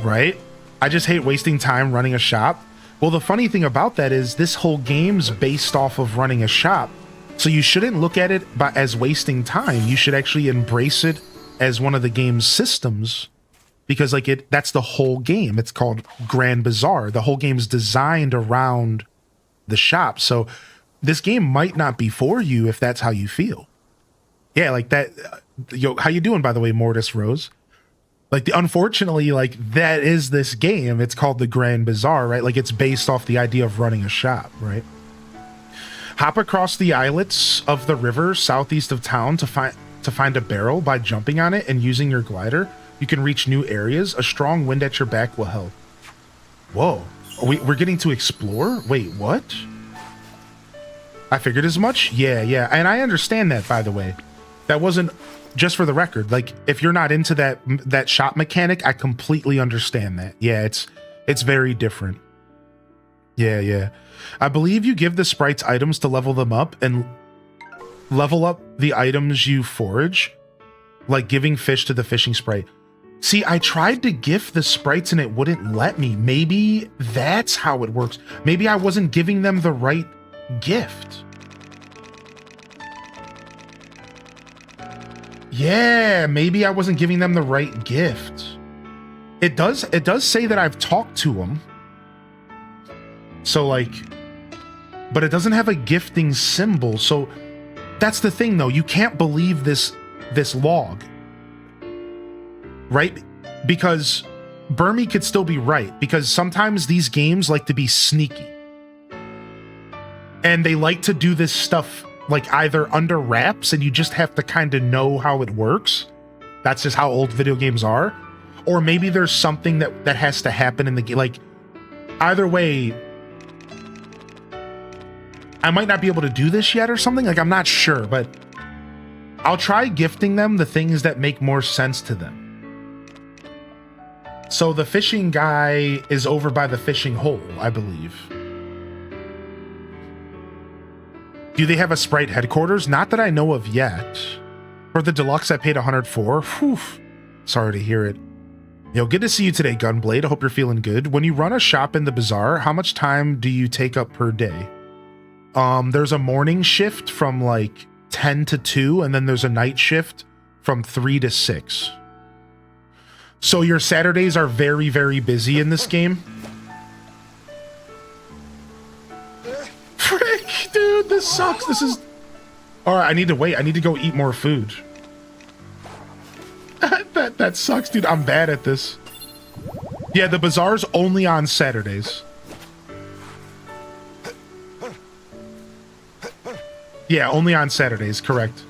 right? I just hate wasting time running a shop. Well, the funny thing about that is this whole game's based off of running a shop, so you shouldn't look at it as wasting time. You should actually embrace it as one of the game's systems because like that's the whole game. It's called Grand Bazaar. The whole game is designed around the shop. So this game might not be for you if that's how you feel. Yeah, like that. Yo, how you doing, by the way, Mortis Rose? Like, unfortunately, like, that is this game. It's called the Grand Bazaar, right? Like, it's based off the idea of running a shop, right? Hop across the islets of the river southeast of town to find a barrel. By jumping on it and using your glider, you can reach new areas. A strong wind at your back will help. Whoa. We're getting to explore? Wait, what? I figured as much? Yeah. And I understand that, by the way. That wasn't... Just for the record, like, if you're not into that shop mechanic, I completely understand that. Yeah, it's very different. Yeah. I believe you give the sprites items to level them up and level up the items you forage, like giving fish to the fishing sprite. See, I tried to gift the sprites and it wouldn't let me. Maybe that's how it works. Maybe I wasn't giving them the right gift. Yeah, maybe I wasn't giving them the right gift. It does say that I've talked to them. So like, but it doesn't have a gifting symbol. So that's the thing though. You can't believe this log. Right? Because Burmy could still be right, because sometimes these games like to be sneaky. And they like to do this stuff like either under wraps and you just have to kind of know how it works. That's just how old video games are. Or maybe there's something that has to happen in the game. Like, either way, I might not be able to do this yet or something. Like, I'm not sure, but I'll try gifting them the things that make more sense to them. So the fishing guy is over by the fishing hole, I believe. Do they have a sprite headquarters? Not that I know of yet. For the deluxe, I paid 104. Whew. Sorry to hear it. Yo, good to see you today, Gunblade. I hope you're feeling good. When you run a shop in the bazaar, how much time do you take up per day? There's a morning shift from like 10 to 2, and then there's a night shift from 3 to 6. So your Saturdays are very, very busy in this game. Frick, dude, this sucks. This is... Alright, I need to wait. I need to go eat more food. That sucks, dude. I'm bad at this. Yeah, the bazaar's only on Saturdays. Yeah, only on Saturdays, correct.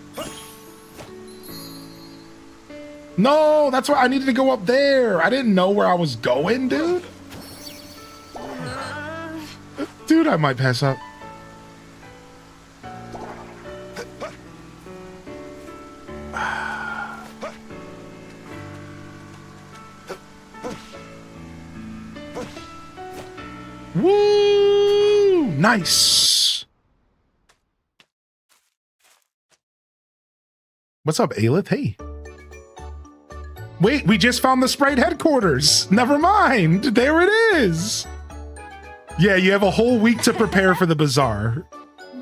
No, that's why I needed to go up there. I didn't know where I was going, dude. Dude, I might pass out. Woo! Nice. What's up, Aelith? Hey. Wait, we just found the sprite headquarters. Never mind. There it is. Yeah, you have a whole week to prepare for the bazaar.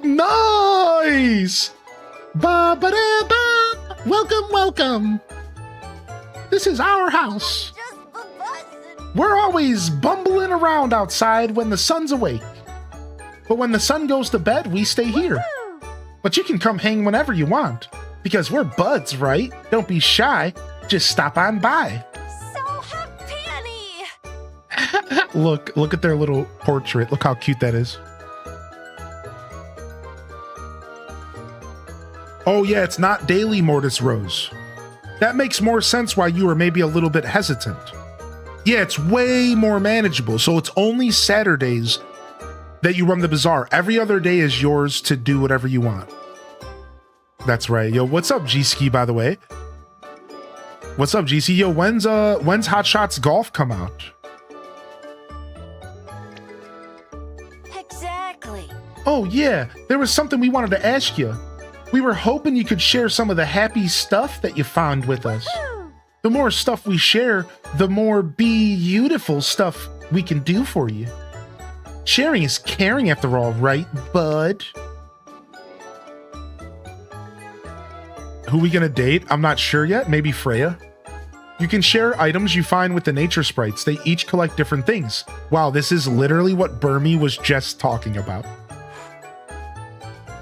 Nice. Ba-ba-da-ba. Welcome, welcome. This is our house. We're always bumbling around outside when the sun's awake. But when the sun goes to bed, we stay here. But you can come hang whenever you want. Because we're buds, right? Don't be shy. Just stop on by. So happy. Look at their little portrait. Look how cute that is. Oh yeah, it's not daily, Mortis Rose. That makes more sense why you were maybe a little bit hesitant. Yeah, it's way more manageable. So it's only Saturdays that you run the bazaar. Every other day is yours to do whatever you want. That's right. Yo, what's up, G-Ski, by the way? What's up, GC? Yo, when's Hot Shots Golf come out? Exactly. Oh yeah, there was something we wanted to ask you. We were hoping you could share some of the happy stuff that you found with us. The more stuff we share, the more beautiful stuff we can do for you. Sharing is caring after all, right, bud? Who we gonna date? I'm not sure yet. Maybe Freya. You can share items you find with the nature sprites. They each collect different things. Wow, this is literally what Burmy was just talking about.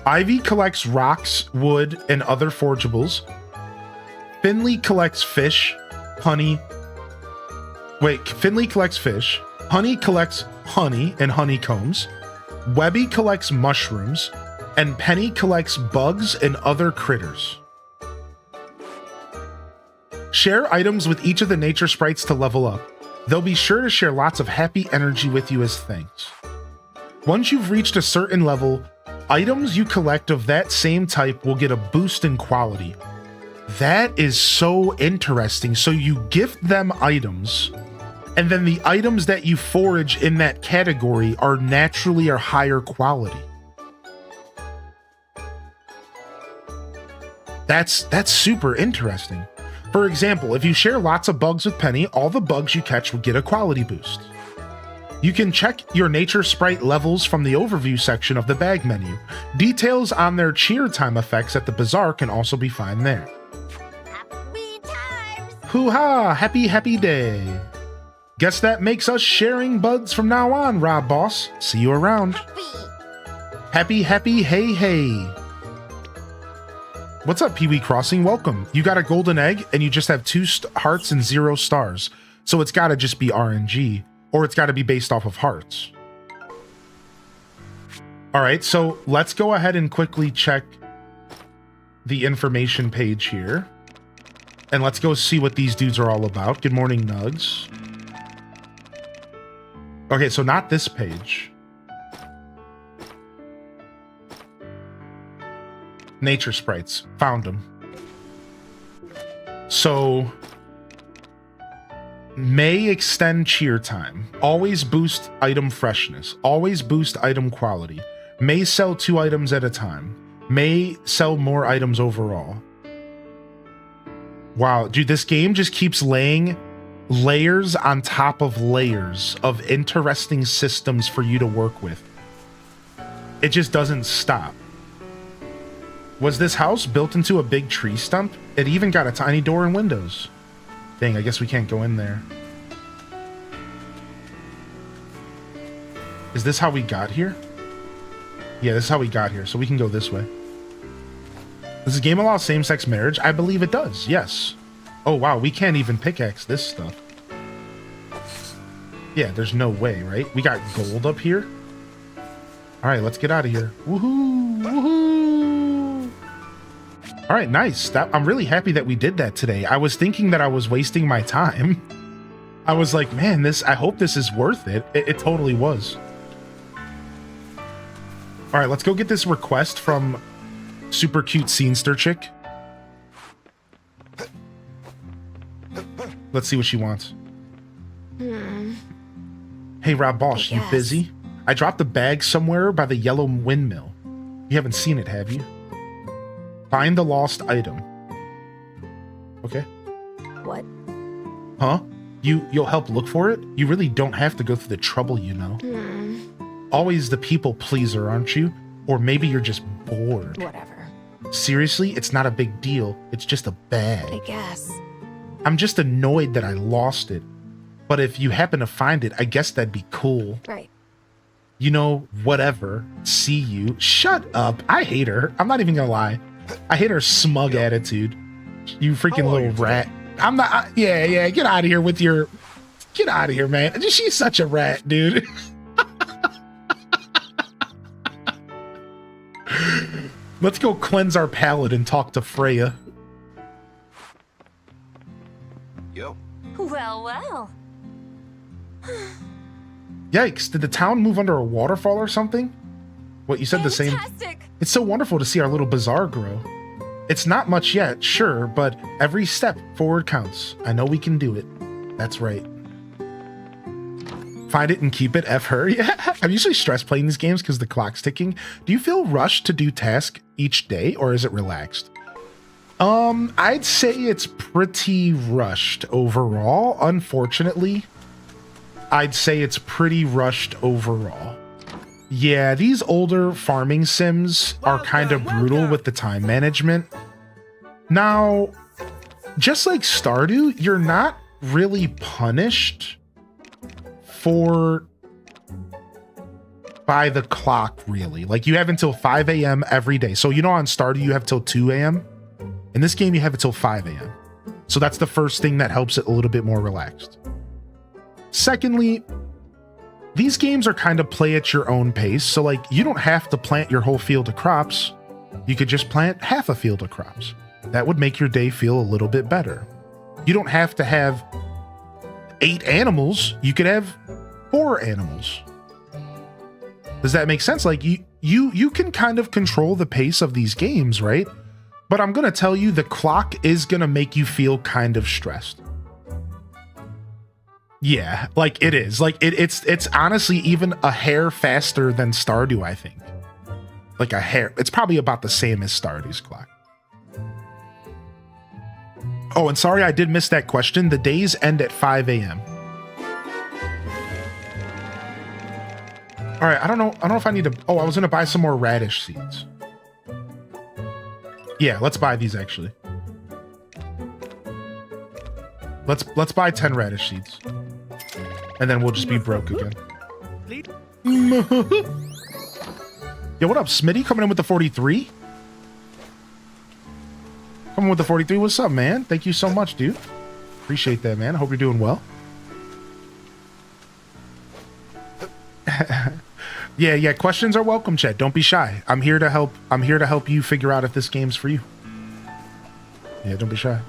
Ivy collects rocks, wood, and other forgeables. Finley collects fish, honey. Wait, Finley collects fish. Honey collects honey and honeycombs. Webby collects mushrooms. And Penny collects bugs and other critters. Share items with each of the nature sprites to level up. They'll be sure to share lots of happy energy with you as thanks. Once you've reached a certain level, items you collect of that same type will get a boost in quality. That is so interesting. So you gift them items, and then the items that you forage in that category are naturally or higher quality. That's super interesting. For example, if you share lots of bugs with Penny, all the bugs you catch will get a quality boost. You can check your nature sprite levels from the overview section of the bag menu. Details on their cheer time effects at the Bazaar can also be found there. Happy times! Hoo-ha! Happy day! Guess that makes us sharing buds from now on, Rob Boss. See you around. Happy, hey. What's up, Pee-wee Crossing? Welcome. You got a golden egg, and you just have 2 hearts and 0 stars. So it's got to just be RNG, or it's got to be based off of hearts. All right, so let's go ahead and quickly check the information page here. And let's go see what these dudes are all about. Good morning, Nugs. Okay, so not this page. Nature sprites. Found them. So, may extend cheer time. Always boost item freshness. Always boost item quality. May sell 2 items at a time. May sell more items overall. Wow, dude, this game just keeps laying layers on top of layers of interesting systems for you to work with. It just doesn't stop. Was this house built into a big tree stump? It even got a tiny door and windows. Dang, I guess we can't go in there. Is this how we got here? Yeah, this is how we got here, so we can go this way. Does the game allow same-sex marriage? I believe it does, yes. Oh, wow, we can't even pickaxe this stuff. Yeah, there's no way, right? We got gold up here. All right, let's get out of here. Woohoo! Woohoo! All right, nice. I'm really happy that we did that today. I was thinking that I was wasting my time. I was like, man, I hope this is worth it. It totally was. All right, let's go get this request from super cute scenester chick. Let's see what she wants. Hey, Rob Bosch, you busy? I dropped a bag somewhere by the yellow windmill. You haven't seen it, have you? Find the lost item. Okay. What? Huh? You'll help look for it? You really don't have to go through the trouble, you know. Always the people pleaser, aren't you? Or maybe you're just bored. Whatever. Seriously, it's not a big deal. It's just a bag. I guess. I'm just annoyed that I lost it. But if you happen to find it, I guess that'd be cool. Right. You know, whatever. See you. Shut up. I hate her. I'm not even gonna lie. I hate her smug attitude. You freaking little rat. I'm not. Yeah. Get out of here with your. Get out of here, man. She's such a rat, dude. Let's go cleanse our palate and talk to Freya. Yo. Well. Yikes, did the town move under a waterfall or something? What, you said the same? Fantastic. It's so wonderful to see our little bazaar grow. It's not much yet, sure, but every step forward counts. I know we can do it. That's right. Find it and keep it, F her. Yeah, I'm usually stressed playing these games because the clock's ticking. Do you feel rushed to do tasks each day, or is it relaxed? I'd say it's pretty rushed overall. Unfortunately, I'd say it's pretty rushed overall. Yeah, these older farming sims are kind of brutal with the time management. Now, just like Stardew, you're not really punished by the clock, really. Like, you have until 5 a.m. every day. So, you know, on Stardew, you have till 2 a.m. In this game, you have until 5 a.m. So that's the first thing that helps it a little bit more relaxed. Secondly, these games are kind of play at your own pace. So, like, you don't have to plant your whole field of crops. You could just plant half a field of crops. That would make your day feel a little bit better. You don't have to have 8 animals. You could have 4 animals. Does that make sense? Like, you can kind of control the pace of these games, right? But I'm going to tell you, the clock is going to make you feel kind of stressed. Yeah, like it is. Like it's honestly even a hair faster than Stardew, I think. Like a hair. It's probably about the same as Stardew's clock. Oh, and sorry I did miss that question. The days end at 5 a.m. All right, I don't know if I need to... Oh, I was going to buy some more radish seeds. Yeah, let's buy these, actually. Let's buy 10 radish seeds. And then we'll just be broke again. Yo, what up, Smitty? Coming in with the 43? Coming with the 43. What's up, man? Thank you so much, dude. Appreciate that, man. I hope you're doing well. Yeah, questions are welcome, chat. Don't be shy. I'm here to help. I'm here to help you figure out if this game's for you. Yeah, don't be shy.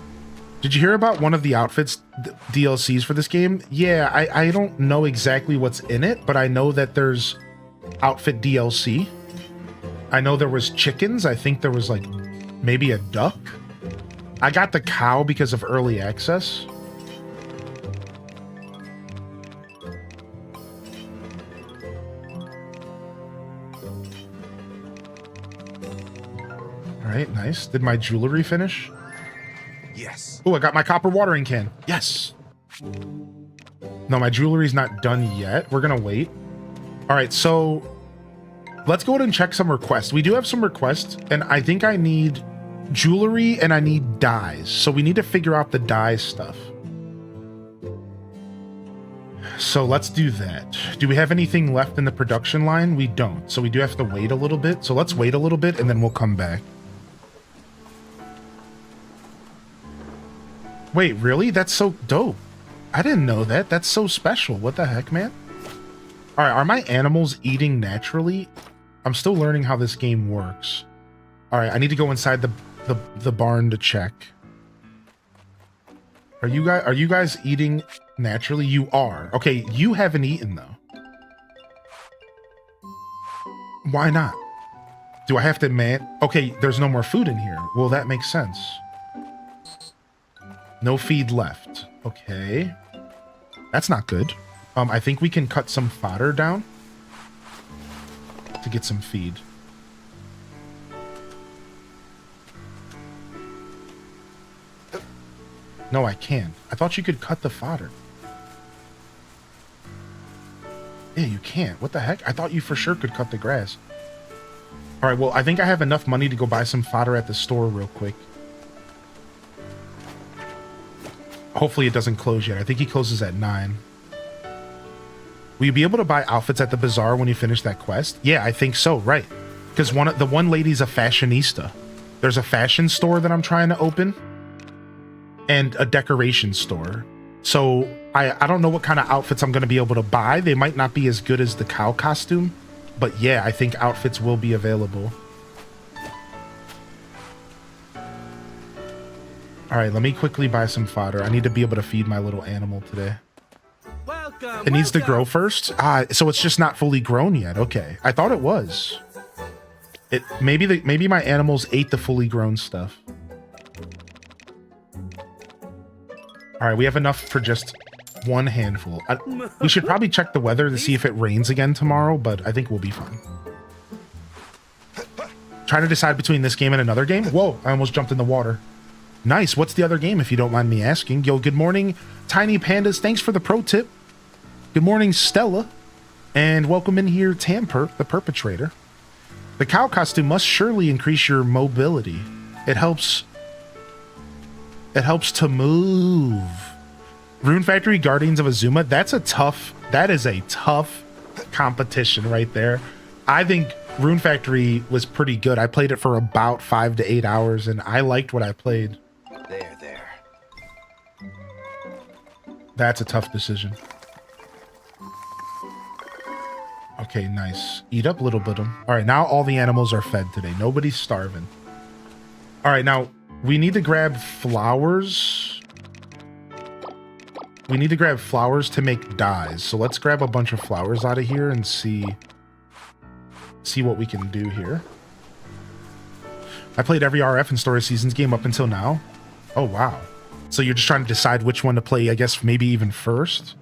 Did you hear about one of the outfits DLCs for this game? Yeah, I don't know exactly what's in it, but I know that there's outfit DLC. I know there was chickens. I think there was like maybe a duck. I got the cow because of early access. All right, nice. Did my jewelry finish? Yes. Oh, I got my copper watering can. Yes. No, my jewelry's not done yet. We're gonna wait. All right, so let's go ahead and check some requests. We do have some requests, and I think I need jewelry and I need dyes. So we need to figure out the dye stuff. So let's do that. Do we have anything left in the production line? We don't. So we do have to wait a little bit. So let's wait a little bit and then we'll come back. Wait, really? That's so dope. I didn't know that. That's so special. What the heck, man? All right, are my animals eating naturally? I'm still learning how this game works. All right, I need to go inside the barn to check. Are you guys eating naturally? You are. Okay, you haven't eaten though. Why not? Do I have to man? Okay, there's no more food in here. Well, that makes sense. No feed left. Okay. That's not good. I think we can cut some fodder down to get some feed. No, I can't. I thought you could cut the fodder. Yeah, you can't. What the heck? I thought you for sure could cut the grass. All right, well, I think I have enough money to go buy some fodder at the store real quick. Hopefully it doesn't close yet. I think he closes at 9. Will you be able to buy outfits at the bazaar when you finish that quest? Yeah, I think so, right. Because the one lady's a fashionista. There's a fashion store that I'm trying to open. And a decoration store. So I don't know what kind of outfits I'm going to be able to buy. They might not be as good as the cow costume. But yeah, I think outfits will be available. All right, let me quickly buy some fodder. I need to be able to feed my little animal today. It needs to grow first? So it's just not fully grown yet. Okay. I thought it was. Maybe my animals ate the fully grown stuff. All right, we have enough for just one handful. We should probably check the weather to see if it rains again tomorrow, but I think we'll be fine. Trying to decide between this game and another game? Whoa, I almost jumped in the water. Nice. What's the other game, if you don't mind me asking? Yo, good morning, Tiny Pandas. Thanks for the pro tip. Good morning, Stella. And welcome in here, Tamper, the perpetrator. The cow costume must surely increase your mobility. It helps It helps to move. Rune Factory, Guardians of Azuma. That is a tough competition right there. I think Rune Factory was pretty good. I played it for about 5 to 8 hours, and I liked what I played. There. That's a tough decision. Okay, nice. Eat up, little bit. All right, now all the animals are fed today. Nobody's starving. All right, now we need to grab flowers. We need to grab flowers to make dyes. So let's grab a bunch of flowers out of here and see what we can do here. I played every RF and Story Seasons game up until now. Oh, wow. So you're just trying to decide which one to play, I guess, maybe even first?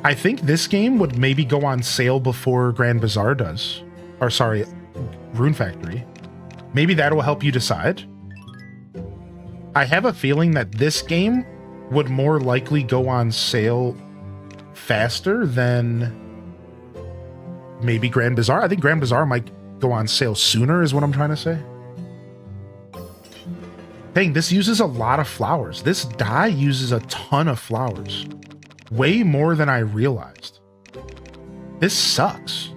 I think this game would maybe go on sale before Grand Bazaar does. Or sorry, Rune Factory. Maybe that will help you decide. I have a feeling that this game would more likely go on sale faster than maybe Grand Bazaar. I think Grand Bazaar might go on sale sooner is what I'm trying to say. Dang, this uses a lot of flowers. This dye uses a ton of flowers. Way more than I realized. This sucks.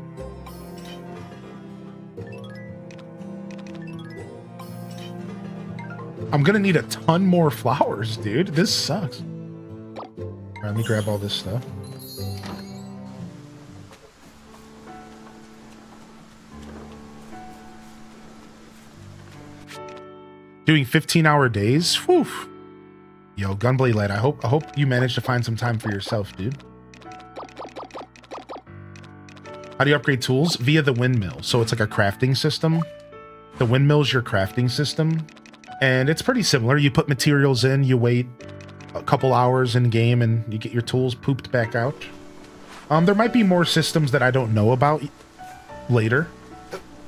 I'm gonna need a ton more flowers, dude. This sucks. All right, let me grab all this stuff. Doing 15-hour days? Whew. Yo, Gunblade Lad, I hope you managed to find some time for yourself, dude. How do you upgrade tools? Via the windmill. So it's like a crafting system. The windmill's your crafting system. And it's pretty similar. You put materials in, you wait a couple hours in game, and you get your tools pooped back out. There might be more systems that I don't know about later.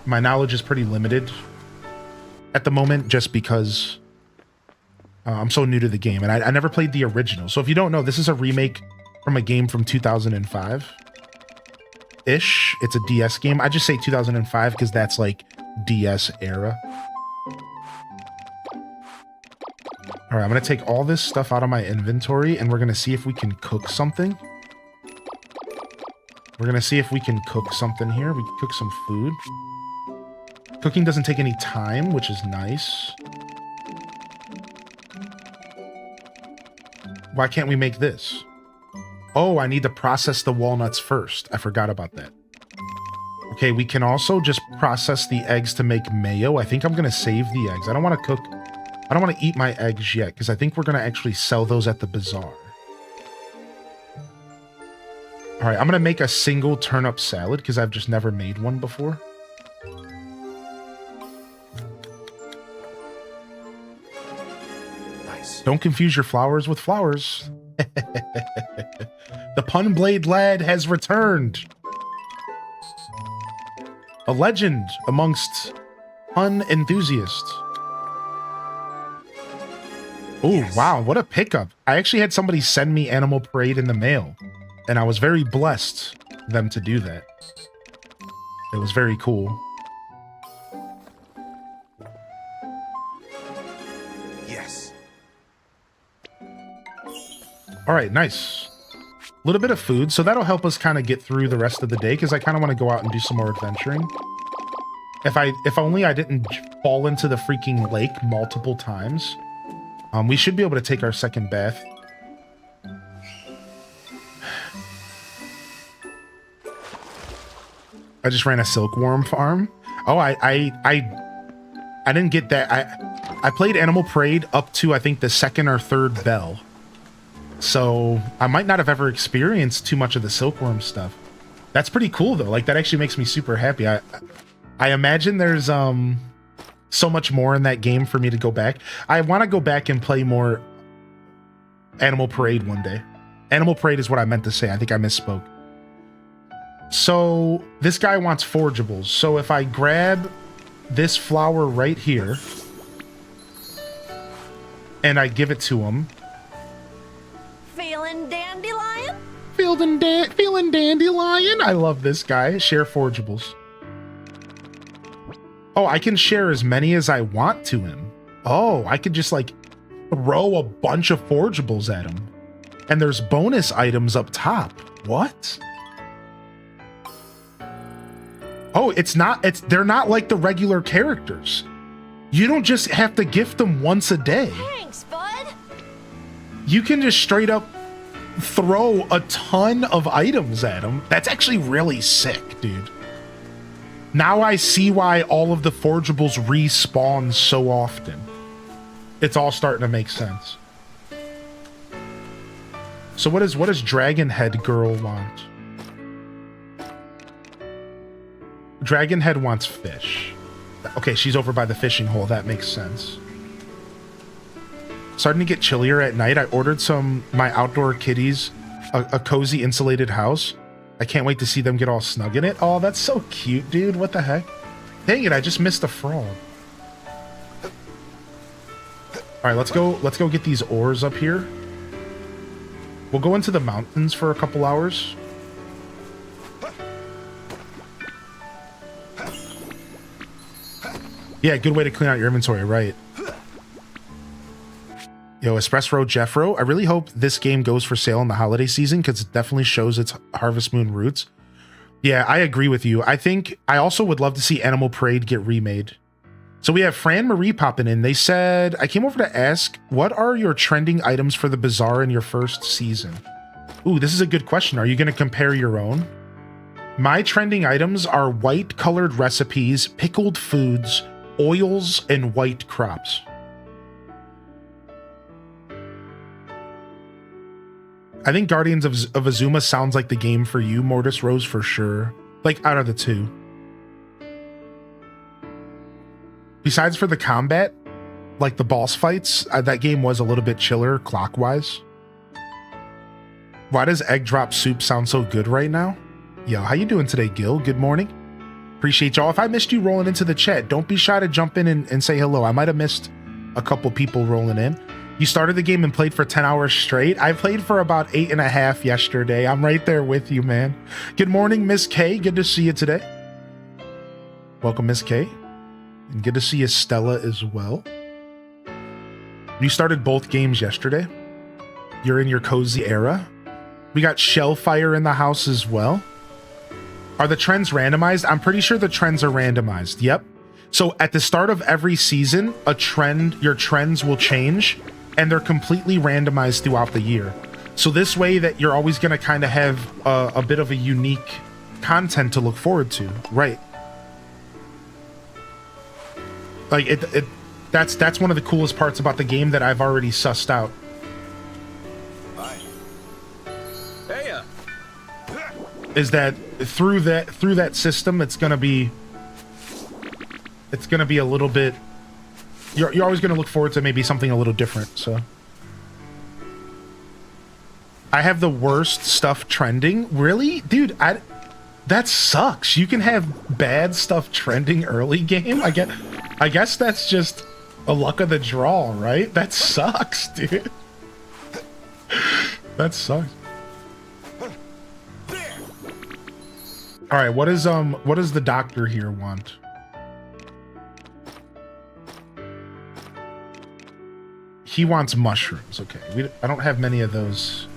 My knowledge is pretty limited at the moment just because I'm so new to the game, and I never played the original. So if you don't know, this is a remake from a game from 2005-ish. It's a DS game. I just say 2005 because that's like DS era. All right, I'm going to take all this stuff out of my inventory, and we're going to see if we can cook something. We're going to see if we can cook something here. We can cook some food. Cooking doesn't take any time, which is nice. Why can't we make this? Oh, I need to process the walnuts first. I forgot about that. Okay, we can also just process the eggs to make mayo. I think I'm going to save the eggs. I don't want to cook. I don't want to eat my eggs yet because I think we're going to actually sell those at the bazaar. All right, I'm going to make a single turnip salad because I've just never made one before. Nice. Don't confuse your flowers with flowers. The Pun Blade Lad has returned. A legend amongst pun enthusiasts. Oh, yes. Wow, what a pickup. I actually had somebody send me Animal Parade in the mail, and I was very blessed them to do that. It was very cool. Yes. All right, nice. A little bit of food, so that'll help us kind of get through the rest of the day, because I kind of want to go out and do some more adventuring. If only I didn't fall into the freaking lake multiple times. We should be able to take our second bath. I just ran a silkworm farm. Oh, I didn't get that. I played Animal Parade up to I think the second or third bell. So I might not have ever experienced too much of the silkworm stuff. That's pretty cool though. Like that actually makes me super happy. I imagine there's so much more in that game for me to go back. I want to go back and play more Animal Parade one day. Animal Parade is what I meant to say. I think I misspoke. So this guy wants forageables. So if I grab this flower right here and I give it to him. Feeling dandelion? Feeling dandelion. I love this guy. Share forageables. Oh, I can share as many as I want to him. Oh, I could just like throw a bunch of forgeables at them. And there's bonus items up top. What? Oh, they're not like the regular characters. You don't just have to gift them once a day. Thanks, bud. You can just straight up throw a ton of items at them. That's actually really sick, dude. Now I see why all of the forgeables respawn so often. It's all starting to make sense. So what does Dragon Head Girl want? Dragon Head wants fish. Okay, she's over by the fishing hole. That makes sense. Starting to get chillier at night. I ordered my outdoor kitties a cozy insulated house. I can't wait to see them get all snug in it. Oh, that's so cute, dude. What the heck? Dang it, I just missed a frog. All right, let's go get these ores up here. We'll go into the mountains for a couple hours. Yeah, good way to clean out your inventory, right? Yo, Espresso Jeffro, I really hope this game goes for sale in the holiday season because it definitely shows its Harvest Moon roots. Yeah, I agree with you. I also would love to see Animal Parade get remade. So we have Fran Marie popping in. They said, I came over to ask, what are your trending items for the Bazaar in your first season? Ooh, this is a good question. Are you going to compare your own? My trending items are white colored recipes, pickled foods, oils, and white crops. I think Guardians of Azuma sounds like the game for you, Mortis Rose, for sure. Like, out of the two. Besides for the combat, like the boss fights, that game was a little bit chiller clockwise. Why does egg drop soup sound so good right now? Yo, how you doing today, Gil? Good morning. Appreciate y'all. If I missed you rolling into the chat, don't be shy to jump in and say hello. I might have missed a couple people rolling in. You started the game and played for 10 hours straight. I played for about 8.5 yesterday. I'm right there with you, man. Good morning, Miss K. Good to see you today. Welcome, Miss K. And good to see you, Stella, as well. You started both games yesterday. You're in your cozy era. We got Shellfire in the house as well. Are the trends randomized? I'm pretty sure the trends are randomized. Yep. So at the start of every season, your trends will change, and they're completely randomized throughout the year. So this way that you're always going to kind of have a bit of a unique content to look forward to. Right. Like that's one of the coolest parts about the game that I've already sussed out. Is that through that system, it's gonna be a little bit. You're always gonna look forward to maybe something a little different. So I have the worst stuff trending. Really, dude? That sucks. You can have bad stuff trending early game. I guess that's just a luck of the draw, right? That sucks, dude. That sucks. All right, what does the doctor here want? He wants mushrooms. Okay, I don't have many of those.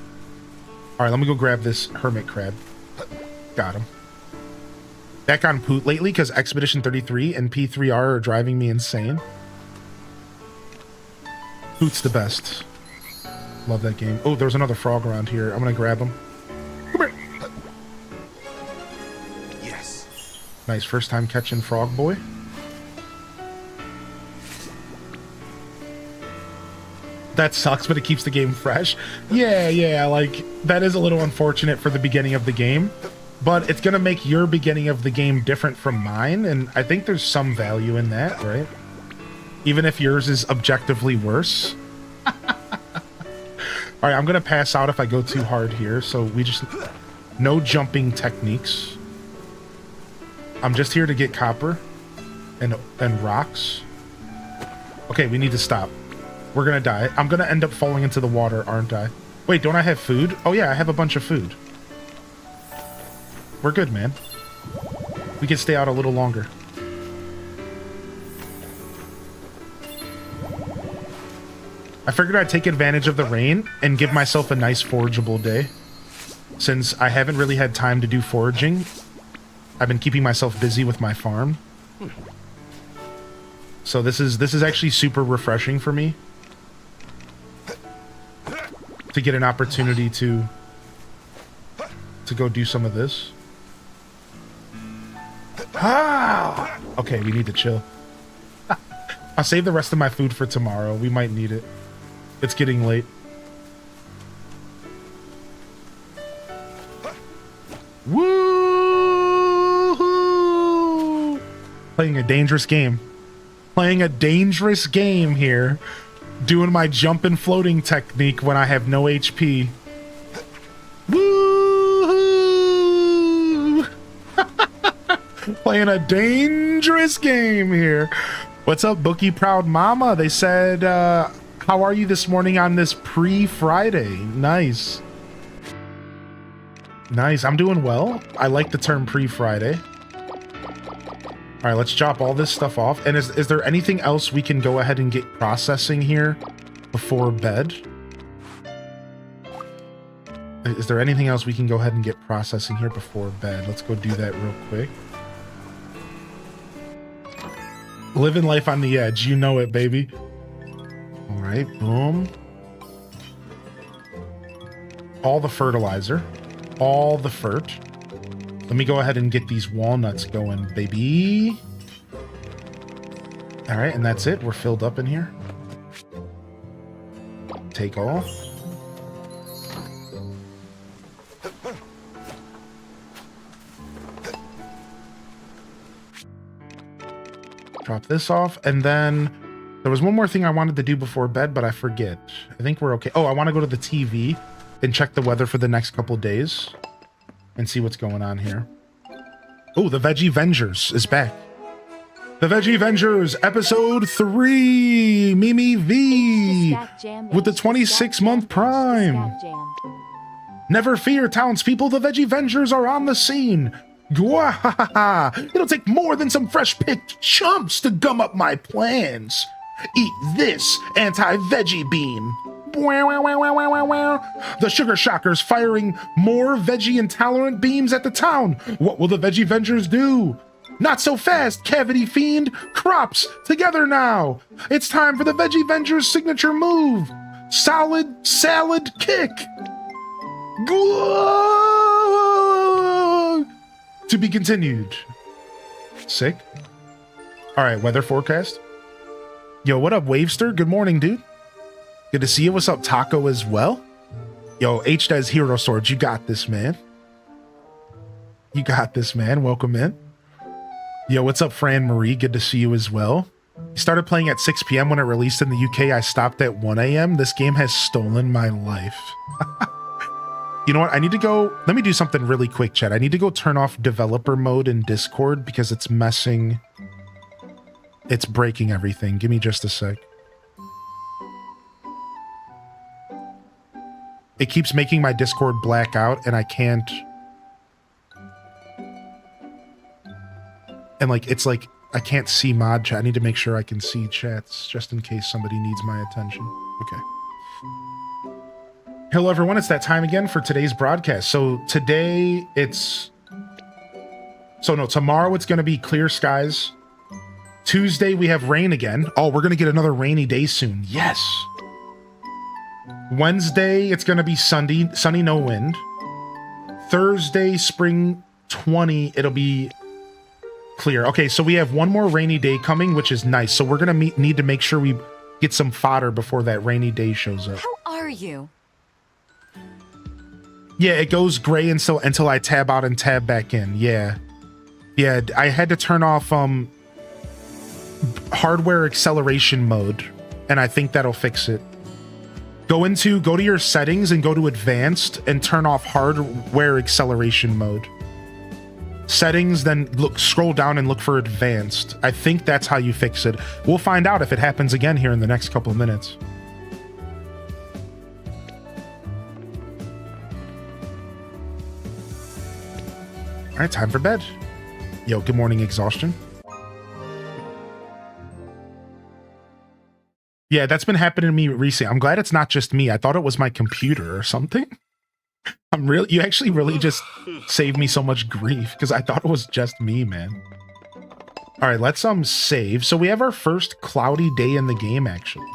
All right, let me go grab this hermit crab. Got him. Back on Poot lately because Expedition 33 and P3R are driving me insane. Poot's the best. Love that game. Oh, there's another frog around here. I'm gonna grab him. Come here. Yes. Nice, first time catching frog boy. That sucks, but it keeps the game fresh. Yeah, like, that is a little unfortunate for the beginning of the game, but it's gonna make your beginning of the game different from mine, and I think there's some value in that, right? Even if yours is objectively worse. All right, I'm gonna pass out if I go too hard here, so we just... No jumping techniques. I'm just here to get copper and rocks. Okay, we need to stop. We're gonna die. I'm gonna end up falling into the water, aren't I? Wait, don't I have food? Oh yeah, I have a bunch of food. We're good, man. We can stay out a little longer. I figured I'd take advantage of the rain and give myself a nice forageable day. Since I haven't really had time to do foraging, I've been keeping myself busy with my farm. So this is actually super refreshing for me to get an opportunity to go do some of this. Ah! Okay, we need to chill. I'll save the rest of my food for tomorrow. We might need it. It's getting late. Woo! Playing a dangerous game. Playing a dangerous game here. Doing my jump and floating technique when I have no HP. Woo! Playing a dangerous game here. What's up, Bookie Proud Mama? They said, how are you this morning on this pre-Friday? Nice. Nice. I'm doing well. I like the term pre-Friday. All right, let's chop all this stuff off. And is there anything else we can go ahead and get processing here before bed? Is there anything else we can go ahead and get processing here before bed? Let's go do that real quick. Living life on the edge. You know it, baby. All right, boom. All the fertilizer. All the fert. Let me go ahead and get these walnuts going, baby. All right, and that's it. We're filled up in here. Take all. Drop this off, and then there was one more thing I wanted to do before bed, but I forget. I think we're okay. Oh, I want to go to the TV and check the weather for the next couple days and see what's going on here. Oh, the Veggie Vengers is back. The Veggie Vengers, episode 3, Mimi V, with the 26-month Prime. Never fear, townspeople, the Veggie Vengers are on the scene. Gwahaha! It'll take more than some fresh-picked chumps to gum up my plans. Eat this anti-veggie beam. The Sugar Shockers firing more veggie-intolerant beams at the town. What will the Veggie Vengers do? Not so fast, Cavity Fiend. Crops, together now. It's time for the Veggie Vengers' signature move. Solid Salad Kick. To be continued. Sick. All right, weather forecast. Yo, what up, Wavester? Good morning, dude. Good to see you. What's up, Taco, as well? Yo, H-Does Hero Swords, you got this, man. You got this, man. Welcome in. Yo, what's up, Fran Marie? Good to see you as well. You started playing at 6 p.m. when it released in the UK. I stopped at 1 a.m. This game has stolen my life. You know what? I need to go... Let me do something really quick, chat. I need to go turn off developer mode in Discord because it's messing... It's breaking everything. Give me just a sec. It keeps making my Discord black out, and I can't... And, like, it's like, I can't see mod chat. I need to make sure I can see chats, just in case somebody needs my attention. Okay. Hello, everyone. It's that time again for today's broadcast. So, today, it's... So, no, tomorrow it's going to be clear skies. Tuesday, we have rain again. Oh, we're going to get another rainy day soon. Yes! Wednesday, it's going to be sunny, no wind. Thursday, spring 20, it'll be clear. Okay, so we have one more rainy day coming, which is nice. So we're going to need to make sure we get some fodder before that rainy day shows up. How are you? Yeah, it goes gray until I tab out and tab back in. Yeah. Yeah, I had to turn off hardware acceleration mode, and I think that'll fix it. Go to your settings and go to advanced and turn off hardware acceleration mode. Settings, then scroll down and look for advanced. I think that's how you fix it. We'll find out if it happens again here in the next couple of minutes. All right, time for bed. Yo, good morning, exhaustion. Yeah, that's been happening to me recently. I'm glad it's not just me. I thought it was my computer or something. You actually really just saved me so much grief because I thought it was just me, man. All right, let's save. So we have our first cloudy day in the game, actually.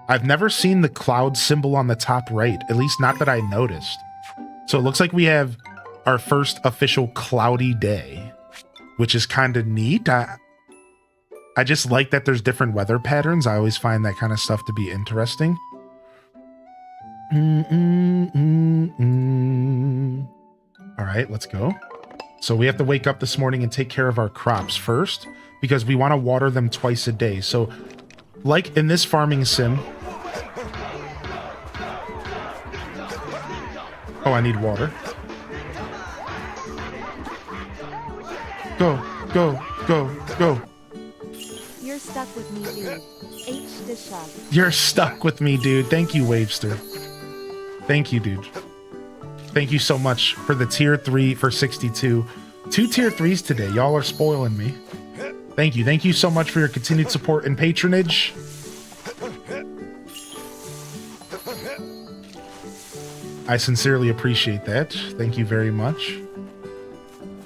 I've never seen the cloud symbol on the top right, at least not that I noticed. So it looks like we have our first official cloudy day, which is kind of neat. I just like that there's different weather patterns. I always find that kind of stuff to be interesting. All right, let's go. So we have to wake up this morning and take care of our crops first because we want to water them twice a day. So like in this farming sim. Oh, I need water. Go, go, go, go. You're stuck with me, dude. H the shove. You're stuck with me, dude. Thank you, Wavester. Thank you, dude. Thank you so much for the tier 3 for 62. 2 tier 3s today. Y'all are spoiling me. Thank you. Thank you so much for your continued support and patronage. I sincerely appreciate that. Thank you very much.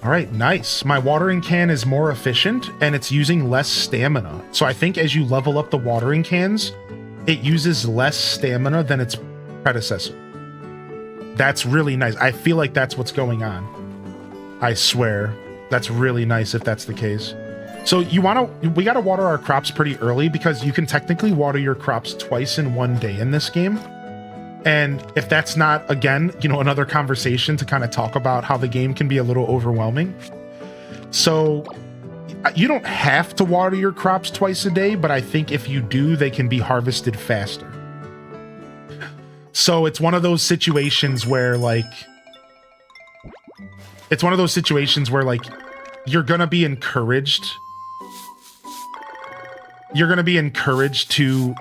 All right, nice. My watering can is more efficient and it's using less stamina. So I think as you level up the watering cans, it uses less stamina than its predecessor. That's really nice. I feel like that's what's going on. I swear. That's really nice if that's the case. So we gotta water our crops pretty early because you can technically water your crops twice in one day in this game. And if that's not, again, another conversation to kind of talk about how the game can be a little overwhelming. So you don't have to water your crops twice a day, but I think if you do, they can be harvested faster. So it's one of those situations where you're going to be encouraged. You're going to be encouraged to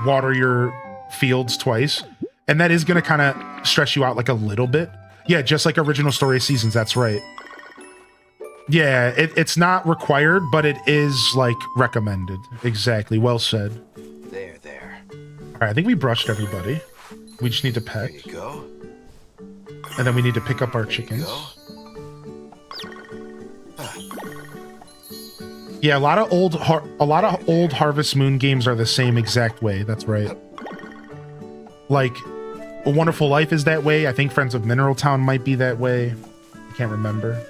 water your fields twice. And that is going to kind of stress you out like a little bit. Yeah, just like original story seasons. That's right. Yeah, it's not required, but it is like recommended. Exactly. Well said. There. All right, I think we brushed everybody. We just need to pet. There you go. And then we need to pick up our chickens. Yeah, a lot of old Harvest Moon games are the same exact way. That's right. Like A Wonderful Life is that way. I think Friends of Mineral Town might be that way. I can't remember.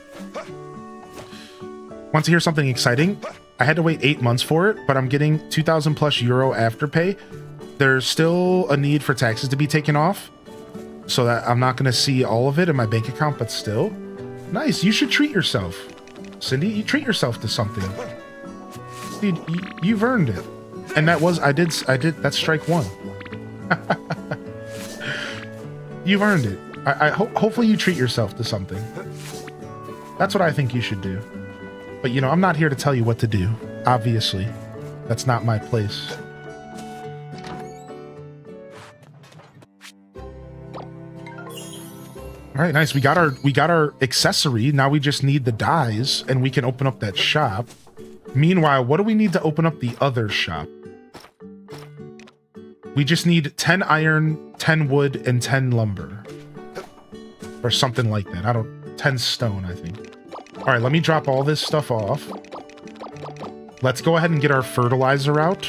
Want to hear something exciting? I had to wait 8 months for it, but I'm getting 2,000 plus euro afterpay. There's still a need for taxes to be taken off, so that I'm not going to see all of it in my bank account, but still. Nice. You should treat yourself. Cindy, you treat yourself to something. Dude, you've earned it. And that was, I did, that's strike one. You've earned it. Hopefully you treat yourself to something. That's what I think you should do. But, I'm not here to tell you what to do. Obviously. That's not my place. All right, nice. We got our accessory. Now we just need the dyes, and we can open up that shop. Meanwhile, what do we need to open up the other shop? We just need 10 iron, 10 wood, and 10 lumber. Or something like that. 10 stone, I think. All right, let me drop all this stuff off. Let's go ahead and get our fertilizer out.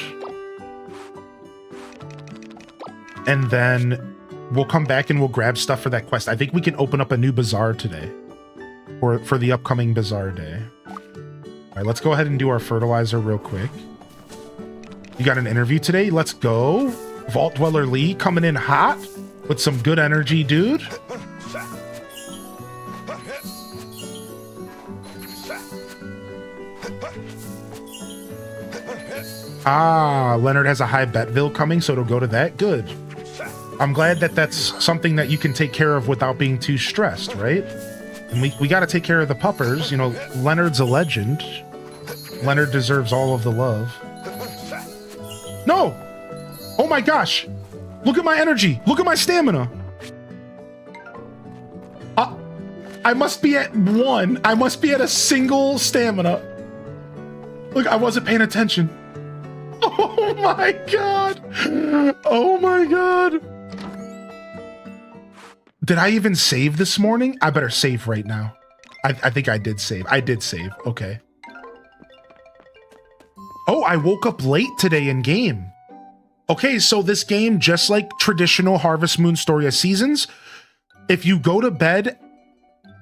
And then we'll come back and we'll grab stuff for that quest. I think we can open up a new bazaar today. For the upcoming bazaar day. All right, let's go ahead and do our fertilizer real quick. You got an interview today? Let's go. Vault Dweller Lee coming in hot with some good energy, dude. Ah, Leonard has a high Betville coming, so it'll go to that. Good. I'm glad that that's something that you can take care of without being too stressed, right? And we got to take care of the puppers. Leonard's a legend. Leonard deserves all of the love. No! Oh my gosh! Look at my energy! Look at my stamina! I must be at 1. I must be at a single stamina. Look, I wasn't paying attention. Oh my god. Oh my god. Did I even save this morning? I better save right now. I think I did save. I did save. Okay. Oh, I woke up late today in game. Okay, so this game, just like traditional Harvest Moon Story Seasons, if you go to bed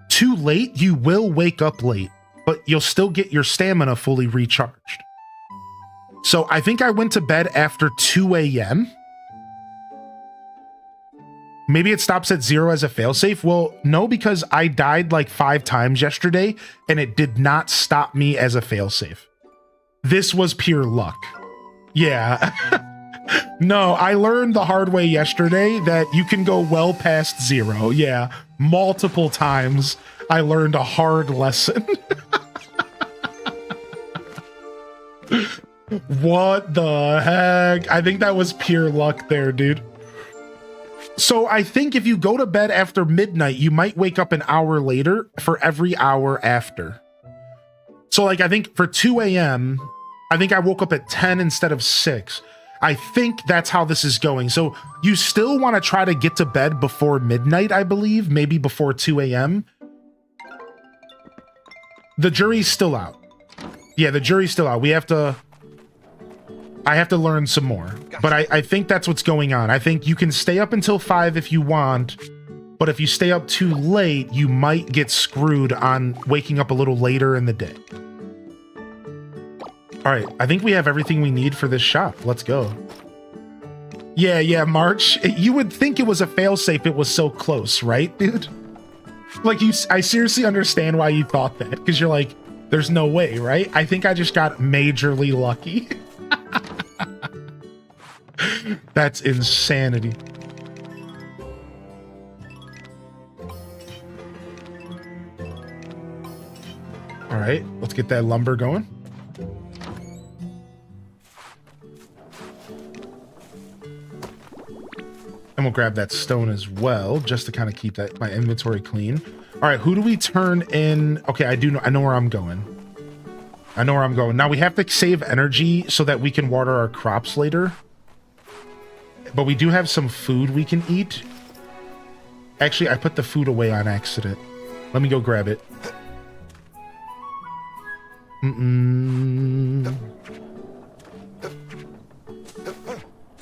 too late, you will wake up late, but you'll still get your stamina fully recharged. So I think I went to bed after 2 a.m. Maybe it stops at 0 as a failsafe. Well, no, because I died like 5 times yesterday and it did not stop me as a failsafe. This was pure luck. Yeah. No, I learned the hard way yesterday that you can go well past 0. Yeah, multiple times I learned a hard lesson. What the heck? I think that was pure luck there, dude. So I think if you go to bed after midnight, you might wake up an hour later for every hour after. So like, I think for 2 a.m., I think I woke up at 10 instead of 6. I think that's how this is going. So you still want to try to get to bed before midnight, I believe, maybe before 2 a.m. The jury's still out. Yeah, the jury's still out. I have to learn some more, but I think that's what's going on. I think you can stay up until 5 if you want, but if you stay up too late, you might get screwed on waking up a little later in the day. All right, I think we have everything we need for this shop. Let's go. Yeah, March. You would think it was a failsafe. It was so close, right, dude? Like, I seriously understand why you thought that, because you're like, there's no way, right? I think I just got majorly lucky. That's insanity. All right, let's get that lumber going. And we'll grab that stone as well, just to kind of keep my inventory clean. All right, who do we turn in? Okay, I know where I'm going. I know where I'm going. Now we have to save energy so that we can water our crops later. But we do have some food we can eat. Actually, I put the food away on accident. Let me go grab it. The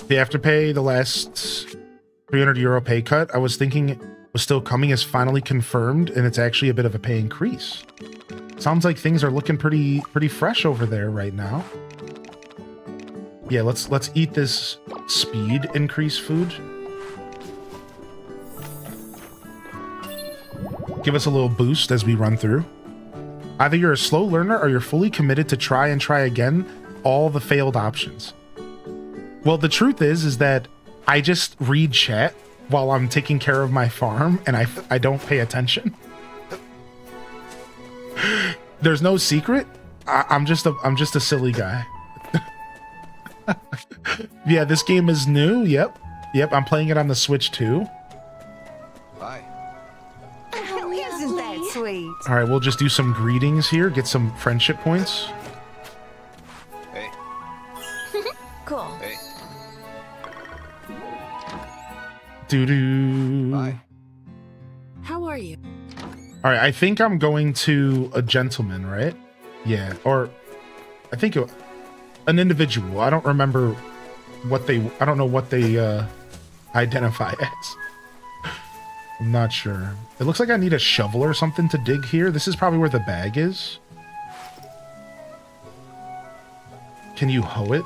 afterpay, the last 300 euro pay cut, I was thinking it was still coming, is finally confirmed, and it's actually a bit of a pay increase. Sounds like things are looking pretty fresh over there right now. Yeah, let's eat this speed increase food. Give us a little boost as we run through. Either you're a slow learner or you're fully committed to try and try again all the failed options. Well, the truth is that I just read chat while I'm taking care of my farm and I don't pay attention. There's no secret. I'm just a silly guy. Yeah, this game is new. Yep. I'm playing it on the Switch too. Bye. Oh, isn't that sweet? All right, we'll just do some greetings here, get some friendship points. Hey. Cool. Hey. Doo-doo. Bye. How are you? All right, I think I'm going to a gentleman, right? Yeah, or I think an individual. I don't remember I don't know what they identify as. I'm not sure. It looks like I need a shovel or something to dig here. This is probably where the bag is. Can you hoe it?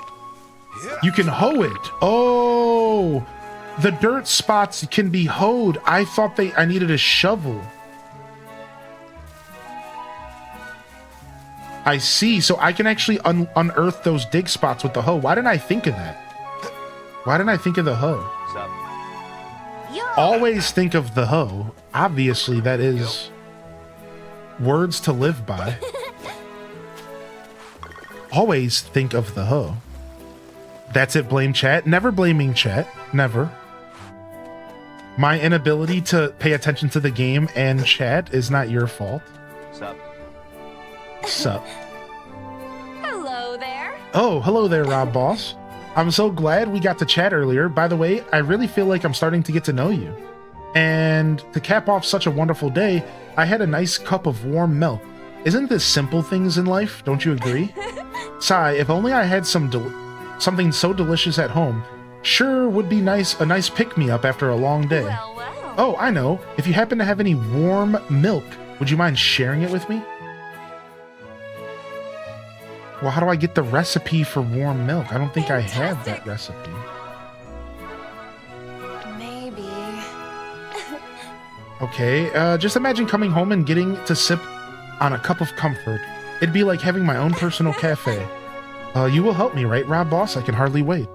You can hoe it. Oh, the dirt spots can be hoed. I thought I needed a shovel. I see. So I can actually unearth those dig spots with the hoe. Why didn't I think of that? Why didn't I think of the hoe? What's up? Always think of the hoe. Obviously, that is words to live by. Always think of the hoe. That's it. Blame chat. Never blaming chat. Never. My inability to pay attention to the game and chat is not your fault. What's up? Sup. Hello there. Oh, hello there, Rob Boss. I'm so glad we got to chat earlier. By the way, I really feel like I'm starting to get to know you. And to cap off such a wonderful day, I had a nice cup of warm milk. Isn't this simple things in life? Don't you agree? Sigh, if only I had something so delicious at home. Sure would be nice, a nice pick-me-up after a long day. Well, well. Oh, I know. If you happen to have any warm milk, would you mind sharing it with me? Well, how do I get the recipe for warm milk? I don't think I have that recipe. Maybe. Okay, just imagine coming home and getting to sip on a cup of comfort. It'd be like having my own personal cafe. You will help me, right, Rob Boss? I can hardly wait.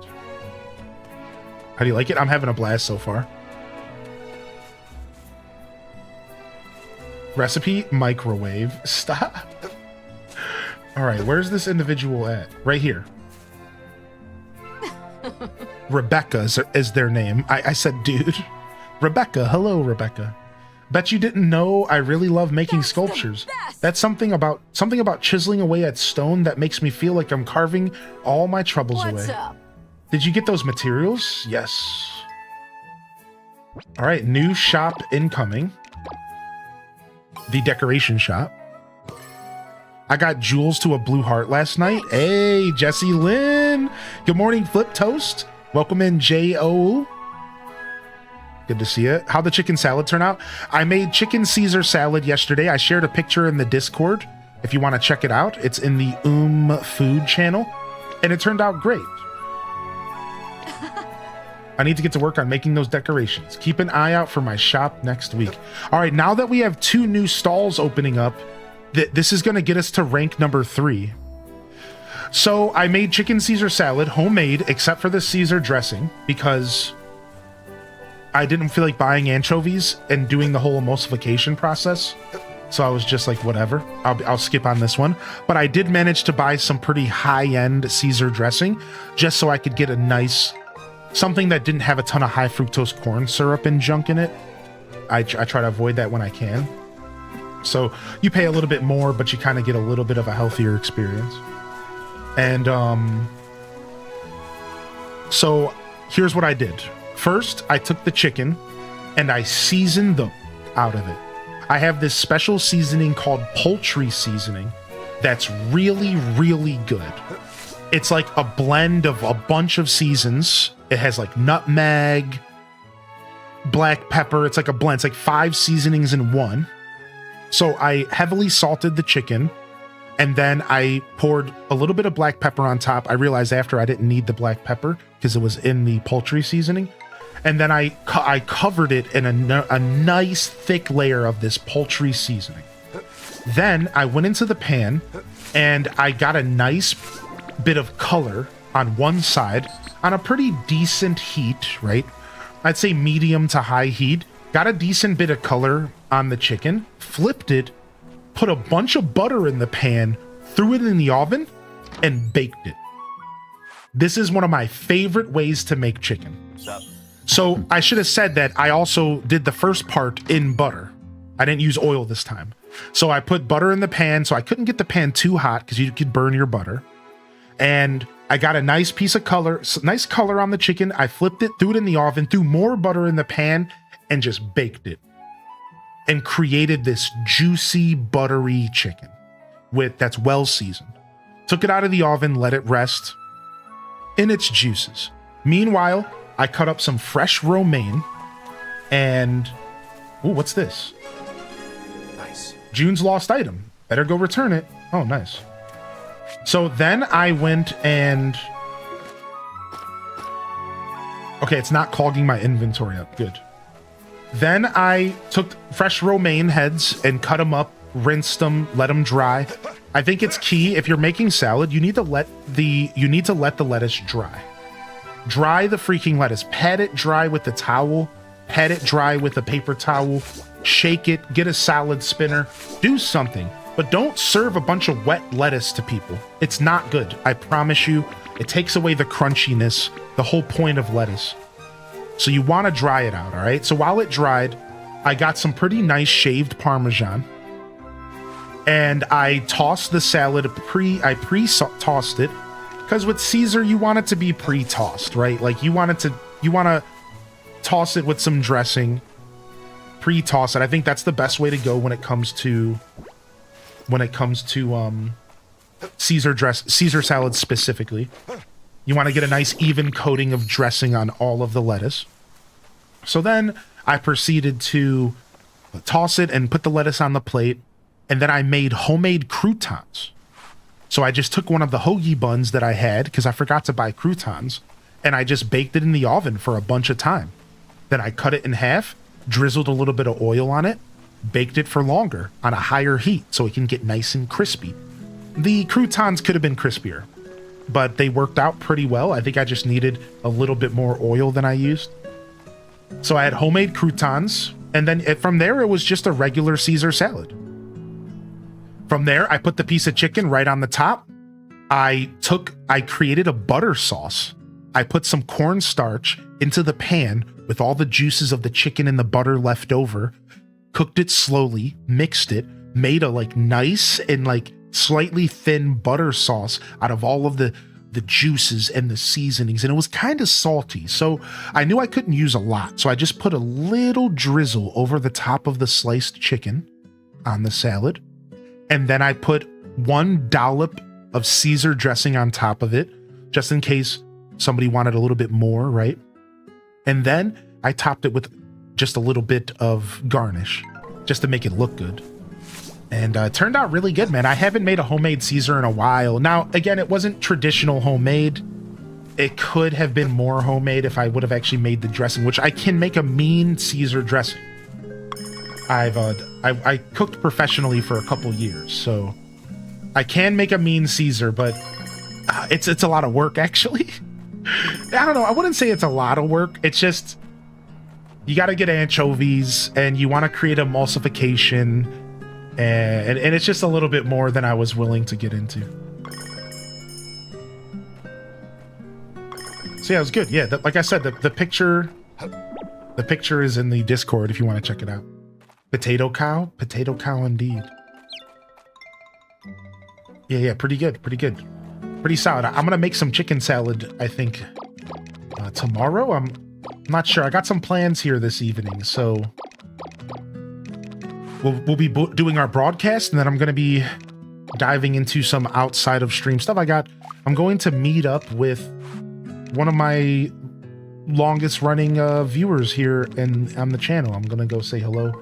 How do you like it? I'm having a blast so far. Recipe, microwave. Stop. All right, where's this individual at? Right here. Rebecca is their name. I said dude. Rebecca. Hello, Rebecca. Bet you didn't know I really love making sculptures. That's something about chiseling away at stone that makes me feel like I'm carving all my troubles away. What's up? Did you get those materials? Yes. All right, new shop incoming. The decoration shop. I got jewels to a blue heart last night. Hey, Jesse Lynn. Good morning, Flip Toast. Welcome in, J.O. Good to see you. How'd the chicken salad turn out? I made chicken Caesar salad yesterday. I shared a picture in the Discord. If you want to check it out, it's in the Food channel. And it turned out great. I need to get to work on making those decorations. Keep an eye out for my shop next week. All right, now that we have 2 new stalls opening up, this is going to get us to rank number 3. So I made chicken Caesar salad, homemade, except for the Caesar dressing, because I didn't feel like buying anchovies and doing the whole emulsification process. So I was just like, whatever, I'll skip on this one. But I did manage to buy some pretty high-end Caesar dressing, just so I could get a nice, something that didn't have a ton of high fructose corn syrup and junk in it. I try to avoid that when I can. So you pay a little bit more, but you kind of get a little bit of a healthier experience. And so here's what I did. First, I took the chicken and I seasoned the out of it. I have this special seasoning called poultry seasoning that's really, really good. It's like a blend of a bunch of seasons. It has like nutmeg, black pepper. It's like a blend. It's like 5 seasonings in one. So I heavily salted the chicken, and then I poured a little bit of black pepper on top. I realized after I didn't need the black pepper because it was in the poultry seasoning. And then I covered it in a nice thick layer of this poultry seasoning. Then I went into the pan and I got a nice bit of color on one side on a pretty decent heat, right? I'd say medium to high heat. Got a decent bit of color on the chicken, flipped it, put a bunch of butter in the pan, threw it in the oven, and baked it. This is one of my favorite ways to make chicken. So I should have said that I also did the first part in butter. I didn't use oil this time. So I put butter in the pan, so I couldn't get the pan too hot because you could burn your butter. And I got a nice piece of color, nice color on the chicken. I flipped it, threw it in the oven, threw more butter in the pan, and just baked it. And created this juicy, buttery chicken that's well seasoned. Took it out of the oven, let it rest in its juices. Meanwhile, I cut up some fresh romaine and... Ooh, what's this? Nice. June's lost item. Better go return it. Oh, nice. So then I went and... Okay, it's not clogging my inventory up. Good. Then I took fresh romaine heads and cut them up, rinsed them, let them dry. I think it's key if you're making salad, you need to let the lettuce dry. Dry the freaking lettuce. Pat it dry with the towel. Pat it dry with a paper towel. Shake it. Get a salad spinner. Do something. But don't serve a bunch of wet lettuce to people. It's not good. I promise you. It takes away the crunchiness, the whole point of lettuce. So you want to dry it out, all right? So while it dried, I got some pretty nice shaved Parmesan. And I tossed the salad, I pre-tossed it Because with Caesar, you want it to be pre-tossed, right? Like you want to toss it with some dressing, pre-toss it. I think that's the best way to go when it comes to Caesar salad specifically. You want to get a nice even coating of dressing on all of the lettuce. So then I proceeded to toss it and put the lettuce on the plate, and then I made homemade croutons. So I just took one of the hoagie buns that I had, because I forgot to buy croutons, and I just baked it in the oven for a bunch of time. Then I cut it in half, drizzled a little bit of oil on it, baked it for longer on a higher heat so it can get nice and crispy. The croutons could have been crispier, but they worked out pretty well. I think I just needed a little bit more oil than I used. So I had homemade croutons, and then from there it was just a regular Caesar salad. From there, I put the piece of chicken right on the top. I created a butter sauce. I put some cornstarch into the pan with all the juices of the chicken and the butter left over, cooked it slowly, mixed it, made a nice and slightly thin butter sauce out of all of the juices and the seasonings, and it was kind of salty, so I knew I couldn't use a lot, so I just put a little drizzle over the top of the sliced chicken on the salad, and then I put 1 dollop of Caesar dressing on top of it, just in case somebody wanted a little bit more, right? And then I topped it with just a little bit of garnish, just to make it look good. And it turned out really good, man. I haven't made a homemade Caesar in a while. Now, again, it wasn't traditional homemade. It could have been more homemade if I would have actually made the dressing, which I can make a mean Caesar dressing. I cooked professionally for a couple years, so I can make a mean Caesar, but it's a lot of work, actually. I don't know. I wouldn't say it's a lot of work. It's just you got to get anchovies, and you want to create emulsification. And it's just a little bit more than I was willing to get into. So yeah, it was good. Yeah, like I said, the picture is in the Discord if you want to check it out. Potato cow indeed. Yeah, pretty good, pretty solid. I'm gonna make some chicken salad, I think, tomorrow. I'm not sure. I got some plans here this evening, so. We'll be doing our broadcast, and then I'm going to be diving into some outside of stream stuff. I'm going to meet up with one of my longest running viewers here on the channel. I'm going to go say hello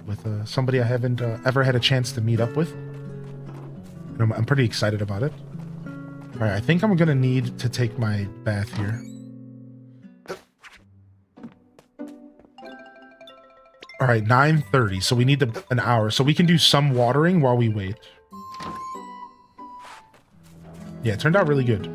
with somebody I haven't ever had a chance to meet up with. And I'm pretty excited about it. All right, I think I'm going to need to take my bath here. All right, 9:30, so we need an hour. So we can do some watering while we wait. Yeah, it turned out really good.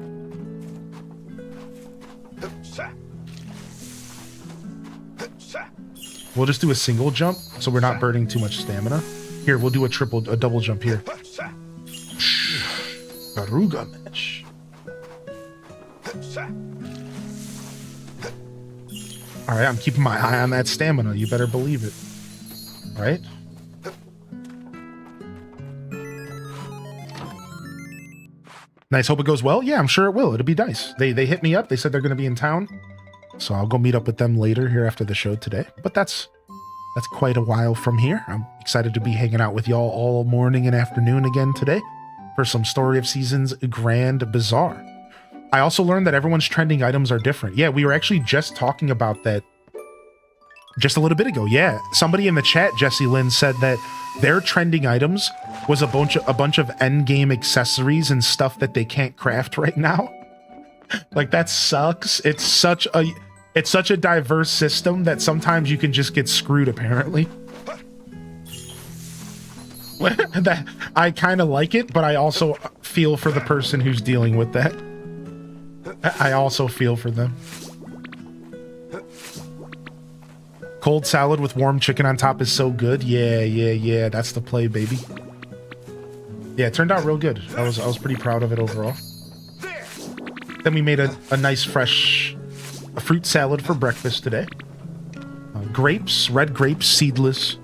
We'll just do a single jump, so we're not burning too much stamina. Here, we'll do a double jump here. Garuga mesh. All right, I'm keeping my eye on that stamina. You better believe it. All right. Nice. Hope it goes well. Yeah, I'm sure it will. It'll be nice. They hit me up. They said they're going to be in town, so I'll go meet up with them later here after the show today. But that's quite a while from here. I'm excited to be hanging out with y'all all morning and afternoon again today for some Story of Seasons Grand Bazaar. I also learned that everyone's trending items are different. Yeah, we were actually just talking about that just a little bit ago. Yeah, somebody in the chat, Jesse Lynn, said that their trending items was a bunch of endgame accessories and stuff that they can't craft right now. Like, that sucks. It's such a diverse system that sometimes you can just get screwed, apparently. That I kind of like it, but I also feel for the person who's dealing with that. I also feel for them. Cold salad with warm chicken on top is so good. Yeah. That's the play, baby. Yeah, it turned out real good. I was pretty proud of it overall. Then we made a nice fresh fruit salad for breakfast today. Grapes, red grapes, seedless.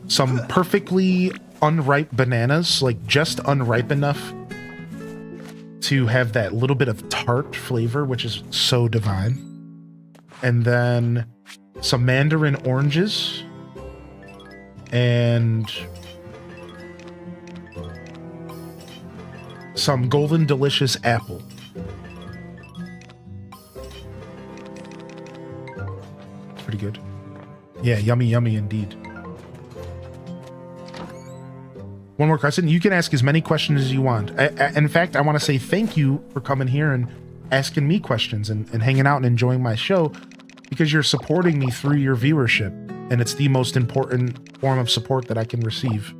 Some perfectly unripe bananas, like just unripe enough to have that little bit of tart flavor, which is so divine. And then some mandarin oranges and some golden delicious apple. It's pretty good. Yeah, yummy, yummy indeed. One more question. You can ask as many questions as you want. In fact, I want to say thank you for coming here and asking me questions and hanging out and enjoying my show, because you're supporting me through your viewership, and it's the most important form of support that I can receive.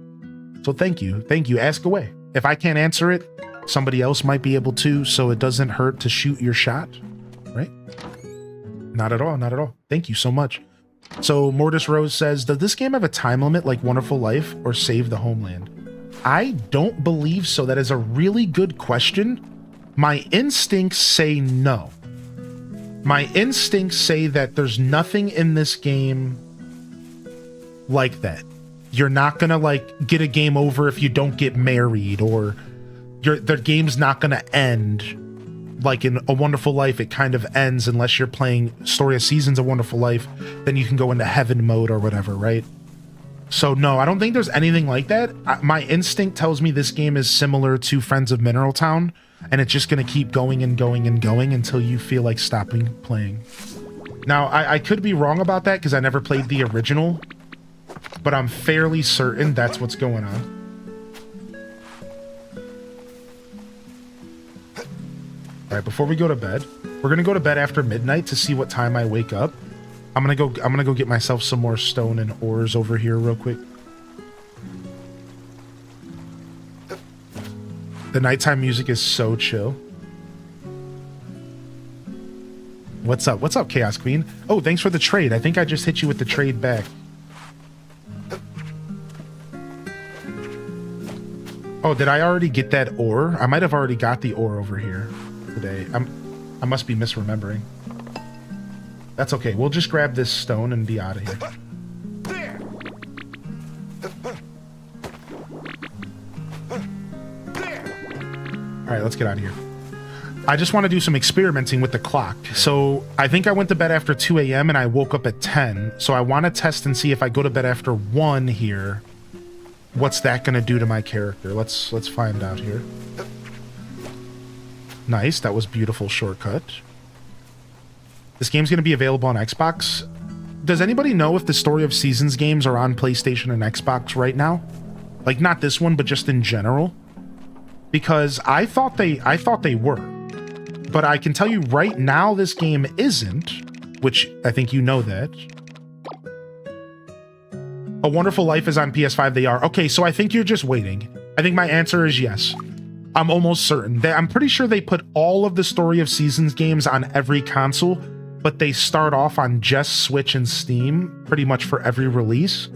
So thank you. Thank you. Ask away. If I can't answer it, somebody else might be able to, so it doesn't hurt to shoot your shot, right? Not at all. Not at all. Thank you so much. So Mortis Rose says, does this game have a time limit like Wonderful Life or Save the Homeland? I don't believe so. That is a really good question. My instincts say no. My instincts say that there's nothing in this game like that. You're not gonna like get a game over if you don't get married, or the game's not gonna end like in A Wonderful Life. It kind of ends unless you're playing Story of Seasons of Wonderful Life. Then you can go into heaven mode or whatever, right? So no, I don't think there's anything like that. My instinct tells me this game is similar to Friends of Mineral Town, and it's just going to keep going and going and going until you feel like stopping playing. Now, I could be wrong about that because I never played the original, but I'm fairly certain that's what's going on. All right, before we go to bed, we're going to go to bed after midnight to see what time I wake up. I'm gonna go get myself some more stone and ores over here real quick. The nighttime music is so chill. What's up? What's up, Chaos Queen? Oh, thanks for the trade. I think I just hit you with the trade back. Oh, did I already get that ore? I might have already got the ore over here today. I must be misremembering. That's okay. We'll just grab this stone and be out of here. All right, let's get out of here. I just want to do some experimenting with the clock. So I think I went to bed after 2 a.m. and I woke up at 10. So I want to test and see if I go to bed after 1 here, what's that going to do to my character? Let's find out here. Nice. That was beautiful shortcut. This game's going to be available on Xbox. Does anybody know if the Story of Seasons games are on PlayStation and Xbox right now? Like, not this one, but just in general? Because I thought they were. But I can tell you right now this game isn't, which I think you know that. A Wonderful Life is on PS5. They are. Okay, so I think you're just waiting. I think my answer is yes. I'm almost certain. I'm pretty sure they put all of the Story of Seasons games on every console, but they start off on just Switch and Steam pretty much for every release.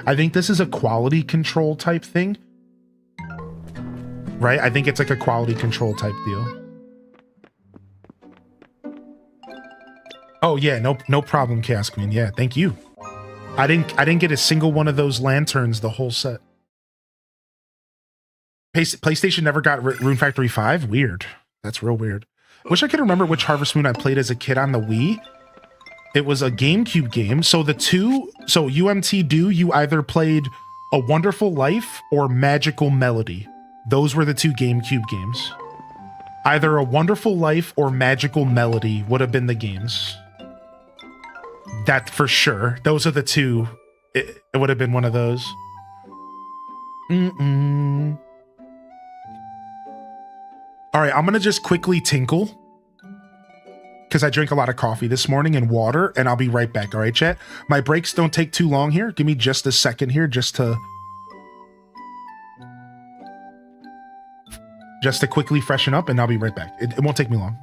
I think this is a quality control type thing. Right? I think it's like a quality control type deal. Oh yeah, no problem, Chaos Queen. Yeah, thank you. I didn't get a single one of those lanterns the whole set. PlayStation never got Rune Factory 5? Weird. That's real weird. Wish I could remember which Harvest Moon I played as a kid on the Wii. It was a GameCube game. So UMT Do, you either played A Wonderful Life or Magical Melody. Those were the two GameCube games. Either A Wonderful Life or Magical Melody would have been the games. That for sure. Those are the two. It would have been one of those. All right, I'm going to just quickly tinkle because I drank a lot of coffee this morning and water, and I'll be right back. All right, chat? My breaks don't take too long here. Give me just a second here just to quickly freshen up, and I'll be right back. It won't take me long.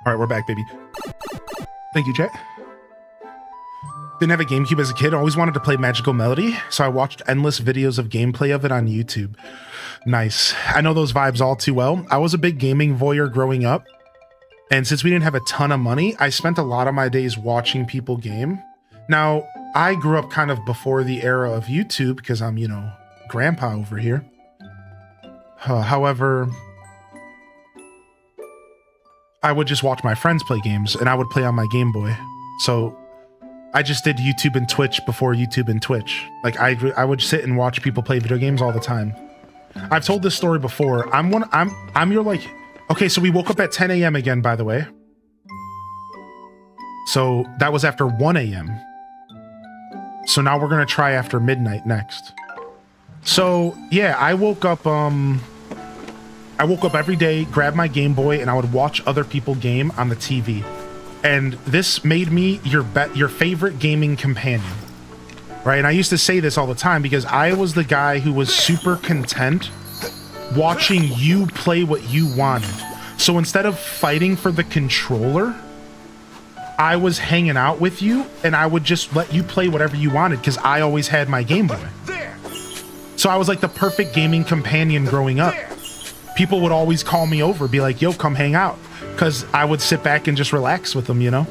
All right, we're back, baby. Thank you, chat. Didn't have a GameCube as a kid. Always wanted to play Magical Melody, so I watched endless videos of gameplay of it on YouTube. Nice. I know those vibes all too well. I was a big gaming voyeur growing up, and since we didn't have a ton of money, I spent a lot of my days watching people game. Now, I grew up kind of before the era of YouTube because I'm, you know, grandpa over here. However, I would just watch my friends play games, and I would play on my Game Boy. So I just did YouTube and Twitch before YouTube and Twitch. Like I would sit and watch people play video games all the time. I've told this story before. I'm your like, okay, so we woke up at 10 a.m. again, by the way. So that was after 1 a.m. So now we're gonna try after midnight next. So yeah, I woke up every day, grabbed my Game Boy, and I would watch other people game on the TV. And this made me your favorite gaming companion, right? And I used to say this all the time because I was the guy who was super content watching you play what you wanted. So instead of fighting for the controller, I was hanging out with you and I would just let you play whatever you wanted because I always had my Game Boy. So I was like the perfect gaming companion growing up. People would always call me over, be like, yo, come hang out. Because I would sit back and just relax with them, you know?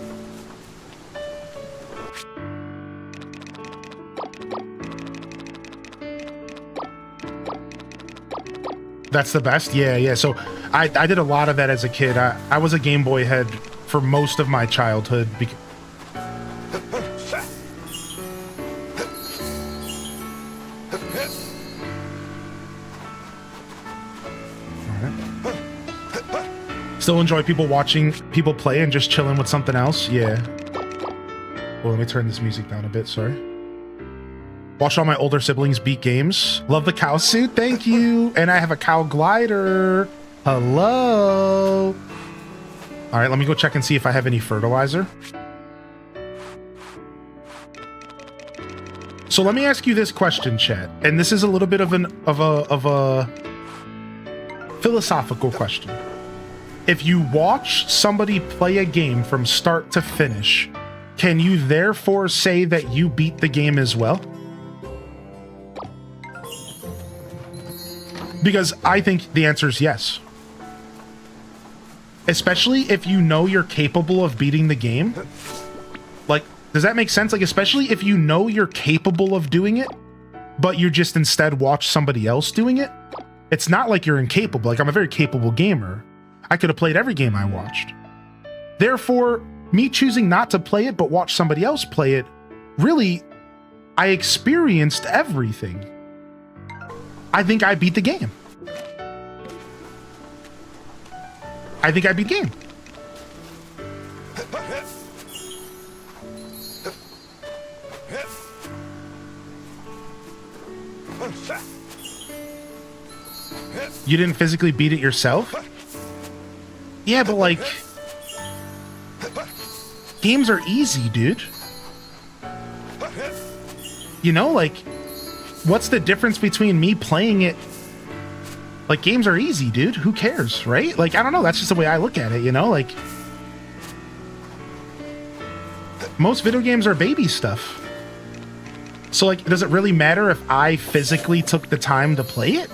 That's the best? Yeah. So I did a lot of that as a kid. I was a Game Boy head for most of my childhood. Still enjoy people watching people play and just chilling with something else. Yeah. Well, let me turn this music down a bit. Sorry. Watch all my older siblings beat games. Love the cow suit. Thank you. And I have a cow glider. Hello. All right, let me go check and see if I have any fertilizer. So let me ask you this question, chat. And this is a little bit of a philosophical question. If you watch somebody play a game from start to finish, can you therefore say that you beat the game as well? Because I think the answer is yes. Especially if you know you're capable of beating the game. Like, does that make sense? Like, especially if you know you're capable of doing it, but you just instead watch somebody else doing it. It's not like you're incapable. Like, I'm a very capable gamer. I could have played every game I watched. Therefore, me choosing not to play it but watch somebody else play it, really, I experienced everything. I think I beat the game. I think I beat the game. You didn't physically beat it yourself? Yeah, but like, games are easy, dude. You know, like, what's the difference between me playing it? Like, games are easy, dude. Who cares, right? Like, I don't know. That's just the way I look at it, you know? Like, most video games are baby stuff. So, like, does it really matter if I physically took the time to play it?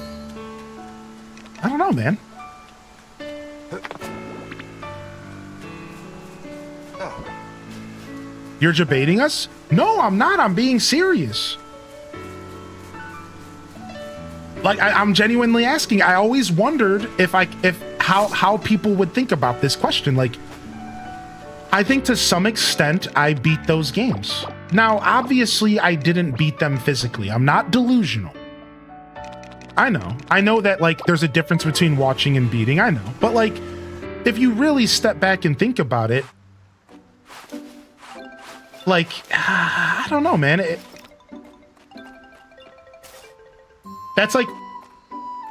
I don't know, man. You're debating us? No, I'm not. I'm being serious. Like, I'm genuinely asking. I always wondered how people would think about this question. Like, I think to some extent I beat those games. Now, obviously, I didn't beat them physically. I'm not delusional. I know that, like, there's a difference between watching and beating. I know. But, like, if you really step back and think about it, like, I don't know, man. That's like,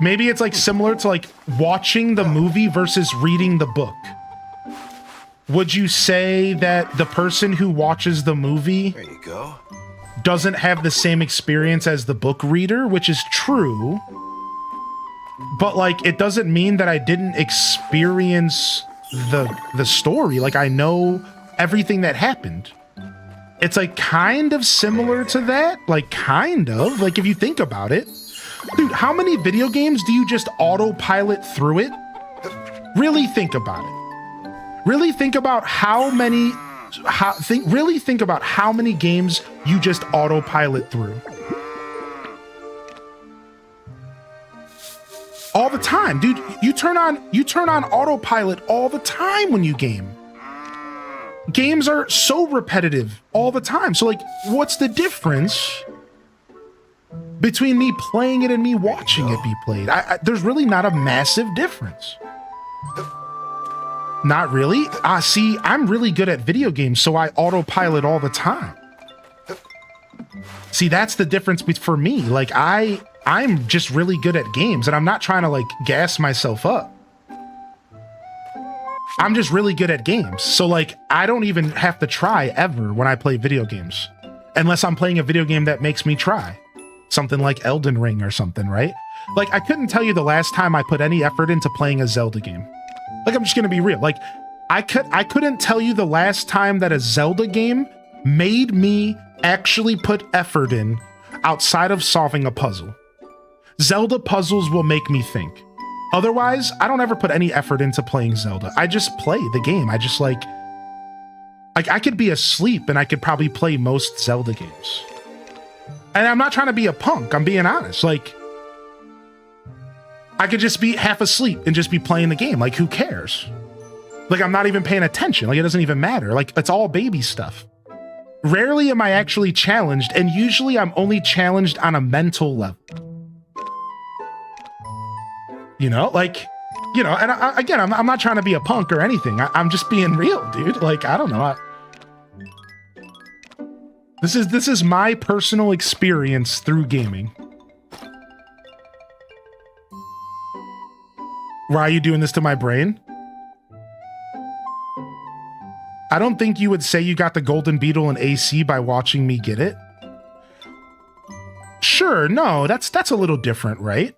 maybe it's like similar to like watching the movie versus reading the book. Would you say that the person who watches the movie There you go. doesn't have the same experience as the book reader, which is true, but like, it doesn't mean that I didn't experience the story. Like, I know everything that happened. It's like kind of similar to that. Like, kind of. Like, if you think about it. Dude, how many video games do you just autopilot through it? Really think about it. Really think about how many really think about how many games you just autopilot through. All the time, dude. You turn on autopilot all the time when you game. Games are so repetitive all the time. So like, what's the difference between me playing it and me watching it be played? There's really not a massive difference. Not really. See, I'm really good at video games, so I autopilot all the time. See, that's the difference for me. Like, I'm just really good at games, and I'm not trying to like gas myself up. I'm just really good at games. So like, I don't even have to try ever when I play video games, unless I'm playing a video game that makes me try. Something like Elden Ring or something, right? Like, I couldn't tell you the last time I put any effort into playing a Zelda game. Like, I'm just gonna be real. Like, I couldn't tell you the last time that a Zelda game made me actually put effort in outside of solving a puzzle. Zelda puzzles will make me think. Otherwise, I don't ever put any effort into playing Zelda. I just play the game. I just like I could be asleep and I could probably play most Zelda games. And I'm not trying to be a punk. I'm being honest. Like, I could just be half asleep and just be playing the game. Like, who cares? Like, I'm not even paying attention. Like, it doesn't even matter. Like, it's all baby stuff. Rarely am I actually challenged, and usually I'm only challenged on a mental level. You know, like, you know, and again, I'm not trying to be a punk or anything. I'm just being real, dude. Like, I don't know. This is my personal experience through gaming. Why are you doing this to my brain? I don't think you would say you got the Golden Beetle and AC by watching me get it. Sure, no, that's a little different, right?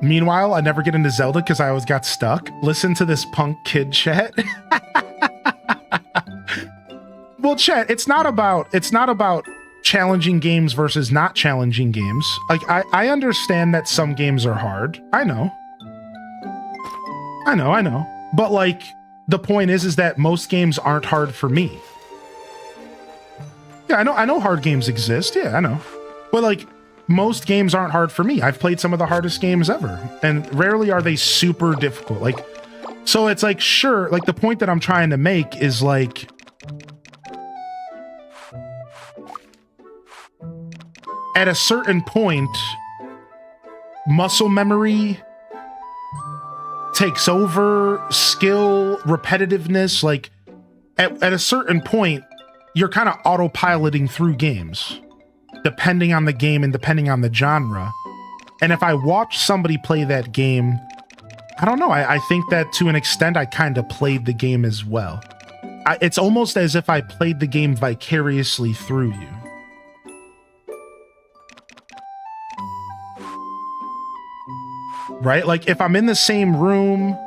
Meanwhile, I never get into Zelda because I always got stuck. Listen to this punk kid chat. Well, chat, it's not about challenging games versus not challenging games. Like, I understand that some games are hard. I know. But like, the point is that most games aren't hard for me. Yeah, I know hard games exist. Yeah, I know. But like, most games aren't hard for me. I've played some of the hardest games ever, and rarely are they super difficult. Like, so it's like, sure, like the point that I'm trying to make is like, at a certain point, muscle memory takes over, skill, repetitiveness. Like, at a certain point, you're kind of autopiloting through games, depending on the game and depending on the genre. And if I watch somebody play that game, I don't know, I think that to an extent I kind of played the game as well. It's almost as if I played the game vicariously through you. Right? Like, if I'm in the same room,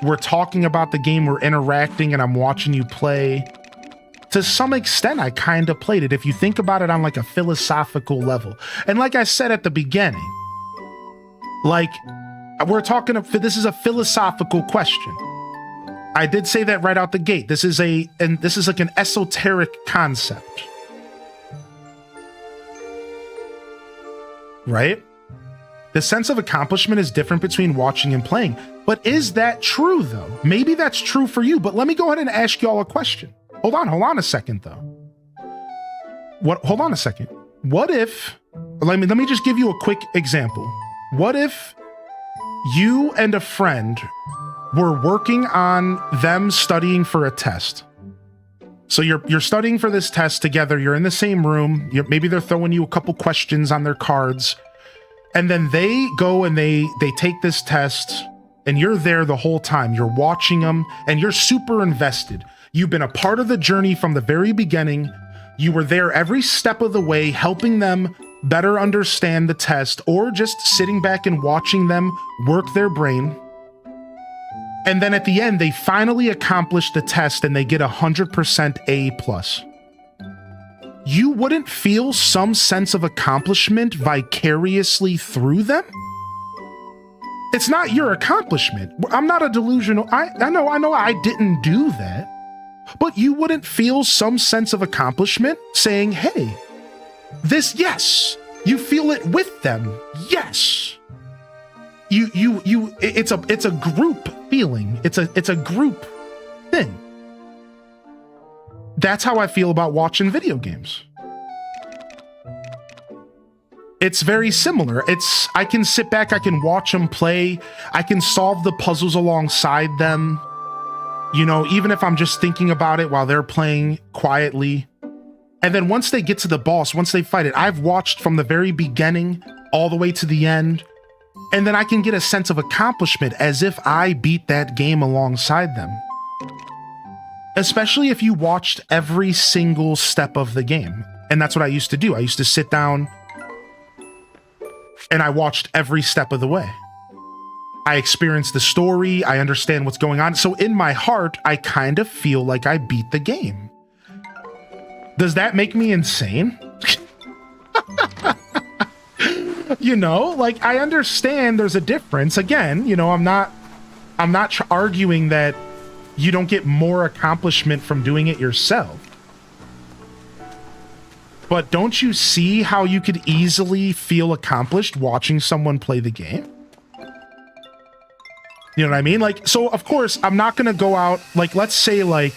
we're talking about the game, we're interacting, and I'm watching you play, to some extent, I kind of played it, if you think about it on like a philosophical level. And like I said at the beginning, like, we're talking, this is a philosophical question. I did say that right out the gate. This is like an esoteric concept. Right? The sense of accomplishment is different between watching and playing. But is that true, though? Maybe that's true for you, but let me go ahead and ask y'all a question. Hold on a second, though. Hold on a second. What if, let me just give you a quick example. What if you and a friend were working on them studying for a test? So you're studying for this test together. You're in the same room. Maybe they're throwing you a couple questions on their cards. And then they go and they take this test, and you're there the whole time. You're watching them, and you're super invested. You've been a part of the journey from the very beginning. You were there every step of the way, helping them better understand the test, or just sitting back and watching them work their brain. And then at the end, they finally accomplish the test and they get 100% A plus. You wouldn't feel some sense of accomplishment vicariously through them? It's not your accomplishment. I'm not a delusional. I know I didn't do that. But you wouldn't feel some sense of accomplishment saying, hey, this, yes. You feel it with them. Yes. It's a group feeling. It's a group thing. That's how I feel about watching video games. It's very similar. I can sit back, I can watch them play, I can solve the puzzles alongside them. You know, even if I'm just thinking about it while they're playing quietly. And then once they get to the boss, once they fight it, I've watched from the very beginning all the way to the end. And then I can get a sense of accomplishment as if I beat that game alongside them. Especially if you watched every single step of the game. And that's what I used to do. I used to sit down and I watched every step of the way. I experienced the story. I understand what's going on. So in my heart, I kind of feel like I beat the game. Does that make me insane? You know, like, I understand there's a difference. Again, you know, I'm not arguing that you don't get more accomplishment from doing it yourself. But don't you see how you could easily feel accomplished watching someone play the game? You know what I mean? Like, so of course, I'm not going to go out, like, let's say, like,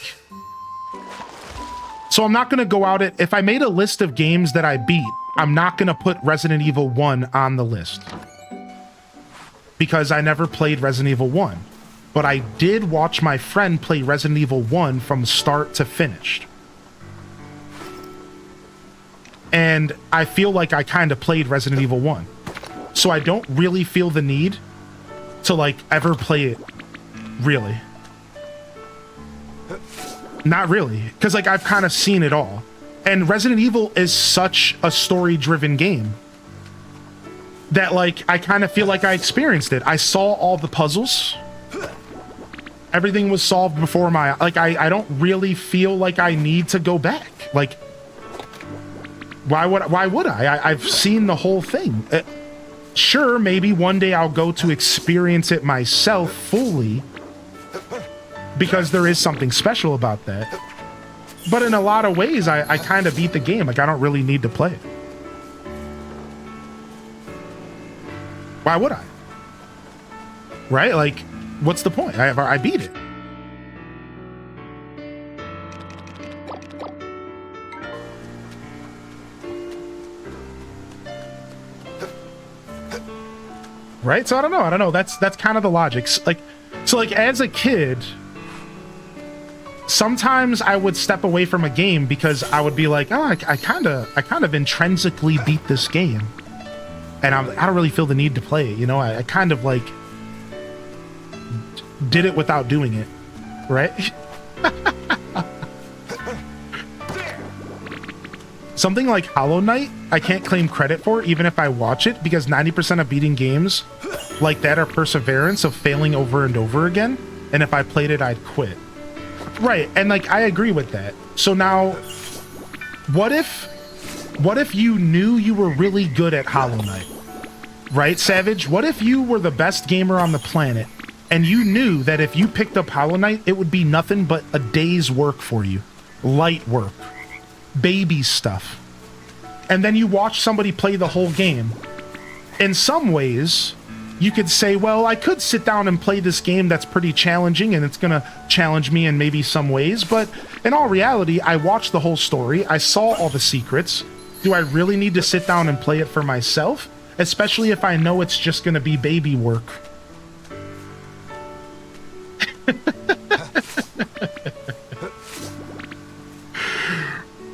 so I'm not going to go out if I made a list of games that I beat, I'm not going to put Resident Evil 1 on the list. Because I never played Resident Evil 1. But I did watch my friend play Resident Evil 1 from start to finish. And I feel like I kind of played Resident Evil 1. So I don't really feel the need to, like, ever play it, really. Not really, because, like, I've kind of seen it all. And Resident Evil is such a story-driven game that, like, I kind of feel like I experienced it. I saw all the puzzles. Everything was solved before my... Like, I don't really feel like I need to go back. Like, why would I? I've seen the whole thing. Sure, maybe one day I'll go to experience it myself fully, because there is something special about that. But in a lot of ways, I kind of beat the game. Like, I don't really need to play it. Why would I? Right? Like, what's the point? I beat it. Right? So I don't know. That's kind of the logic. Like, so like as a kid, sometimes I would step away from a game because I would be like, oh, I kind of intrinsically beat this game, and I don't really feel the need to play it. You know, I kind of like did it without doing it, right? Something like Hollow Knight, I can't claim credit for, even if I watch it, because 90% of beating games like that are perseverance of failing over and over again, and if I played it, I'd quit. Right, and like, I agree with that. So now, what if you knew you were really good at Hollow Knight? Right, Savage? What if you were the best gamer on the planet, and you knew that if you picked up Hollow Knight, it would be nothing but a day's work for you? Light work. Baby stuff. And then you watch somebody play the whole game. In some ways, you could say, well, I could sit down and play this game that's pretty challenging, and it's gonna challenge me in maybe some ways, but in all reality, I watched the whole story, I saw all the secrets. Do I really need to sit down and play it for myself? Especially if I know it's just gonna be baby work.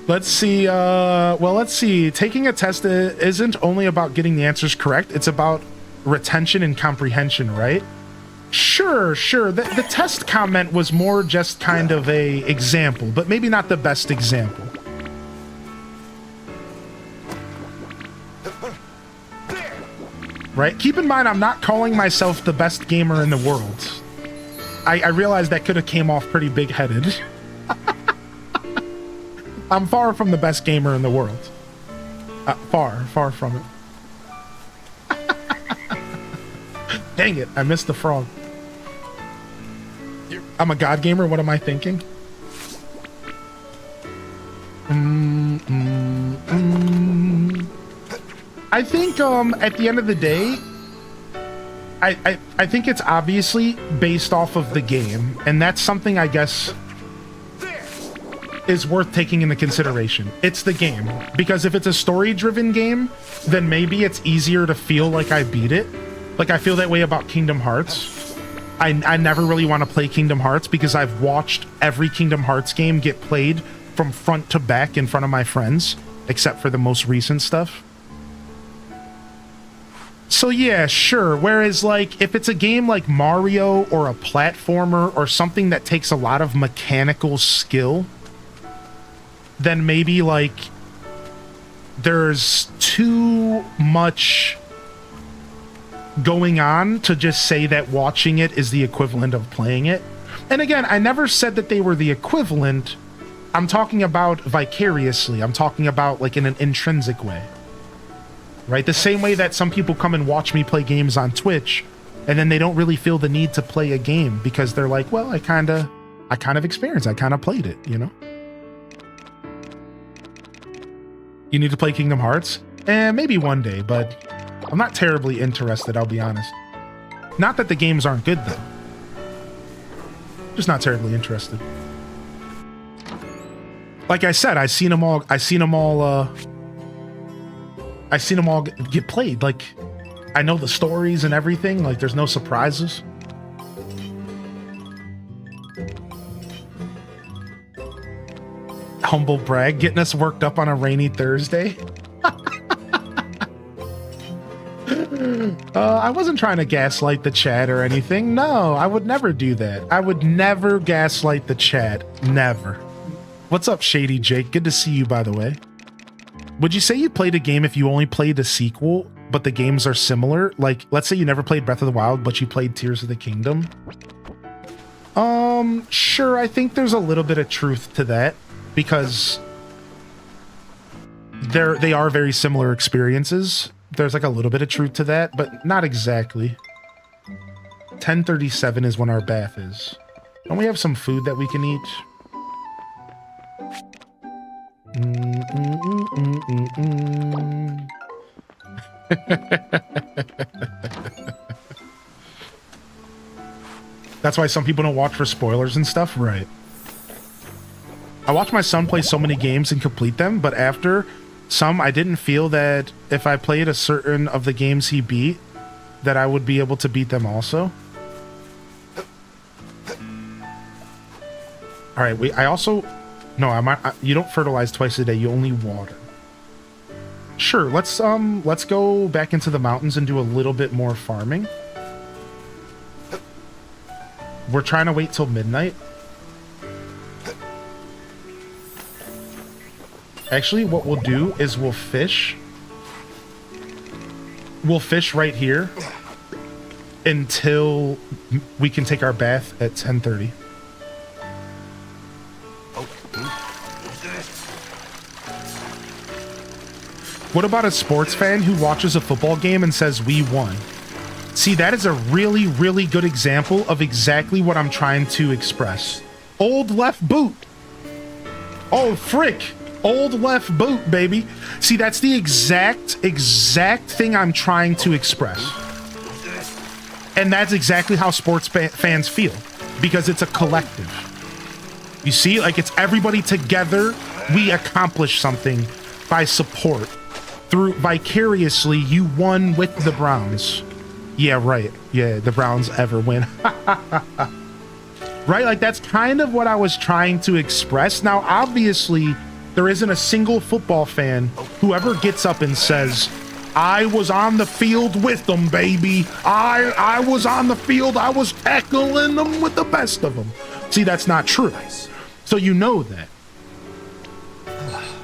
Let's see, let's see. Taking a test isn't only about getting the answers correct, it's about retention and comprehension, right? Sure. The test comment was more just kind of a example, but maybe not the best example. right? Keep in mind, I'm not calling myself the best gamer in the world. I realized that could have came off pretty big-headed. I'm far from the best gamer in the world. Far from it. Dang it, I missed the frog. I'm a god gamer, what am I thinking? I think at the end of the day, I think it's obviously based off of the game, and that's something I guess is worth taking into consideration. It's the game, because if it's a story-driven game, then maybe it's easier to feel like I beat it. Like, I feel that way about Kingdom Hearts. I never really want to play Kingdom Hearts because I've watched every Kingdom Hearts game get played from front to back in front of my friends, except for the most recent stuff. So yeah, sure. Whereas, like, if it's a game like Mario or a platformer or something that takes a lot of mechanical skill, then maybe, like, there's too much going on to just say that watching it is the equivalent of playing it. And again, I never said that they were the equivalent. I'm talking about vicariously. I'm talking about, like, in an intrinsic way. Right? The same way that some people come and watch me play games on Twitch, and then they don't really feel the need to play a game because they're like, well, I kind of experienced, I kind of played it, you know? You need to play Kingdom Hearts? Maybe one day, but I'm not terribly interested, I'll be honest. Not that the games aren't good, though. Just not terribly interested. Like I said, I've seen them all get played. Like, I know the stories and everything. Like, there's no surprises. Humble brag, getting us worked up on a rainy Thursday. I wasn't trying to gaslight the chat or anything. No, I would never do that. I would never gaslight the chat. Never. What's up, Shady Jake? Good to see you, by the way. Would you say you played a game if you only played the sequel, but the games are similar? Like, let's say you never played Breath of the Wild, but you played Tears of the Kingdom. Sure, I think there's a little bit of truth to that, because they are very similar experiences. There's like a little bit of truth to that, but not exactly. 10:37 is when our bath is. Don't we have some food that we can eat? That's why some people don't watch for spoilers and stuff, right? I watch my son play so many games and complete them, but after some, I didn't feel that if I played a certain of the games he beat, that I would be able to beat them also. All right, wait, I also... No, you don't fertilize twice a day, you only water. Sure, let's go back into the mountains and do a little bit more farming. We're trying to wait till midnight. Actually, what we'll do is we'll fish. We'll fish right here until we can take our bath at 10:30. What about a sports fan who watches a football game and says, we won? See, that is a really, really good example of exactly what I'm trying to express. Old left boot. Oh, frick. Old left boot, baby. See, that's the exact thing I'm trying to express. And that's exactly how sports fans feel, because it's a collective. You see, like, it's everybody together. We accomplish something by support. Through vicariously, you won with the Browns. Yeah, right. Yeah, the Browns ever win. Right? Like, that's kind of what I was trying to express. Now, obviously, there isn't a single football fan who ever gets up and says, I was on the field with them, baby. I was on the field. I was tackling them with the best of them. See, that's not true. So you know that.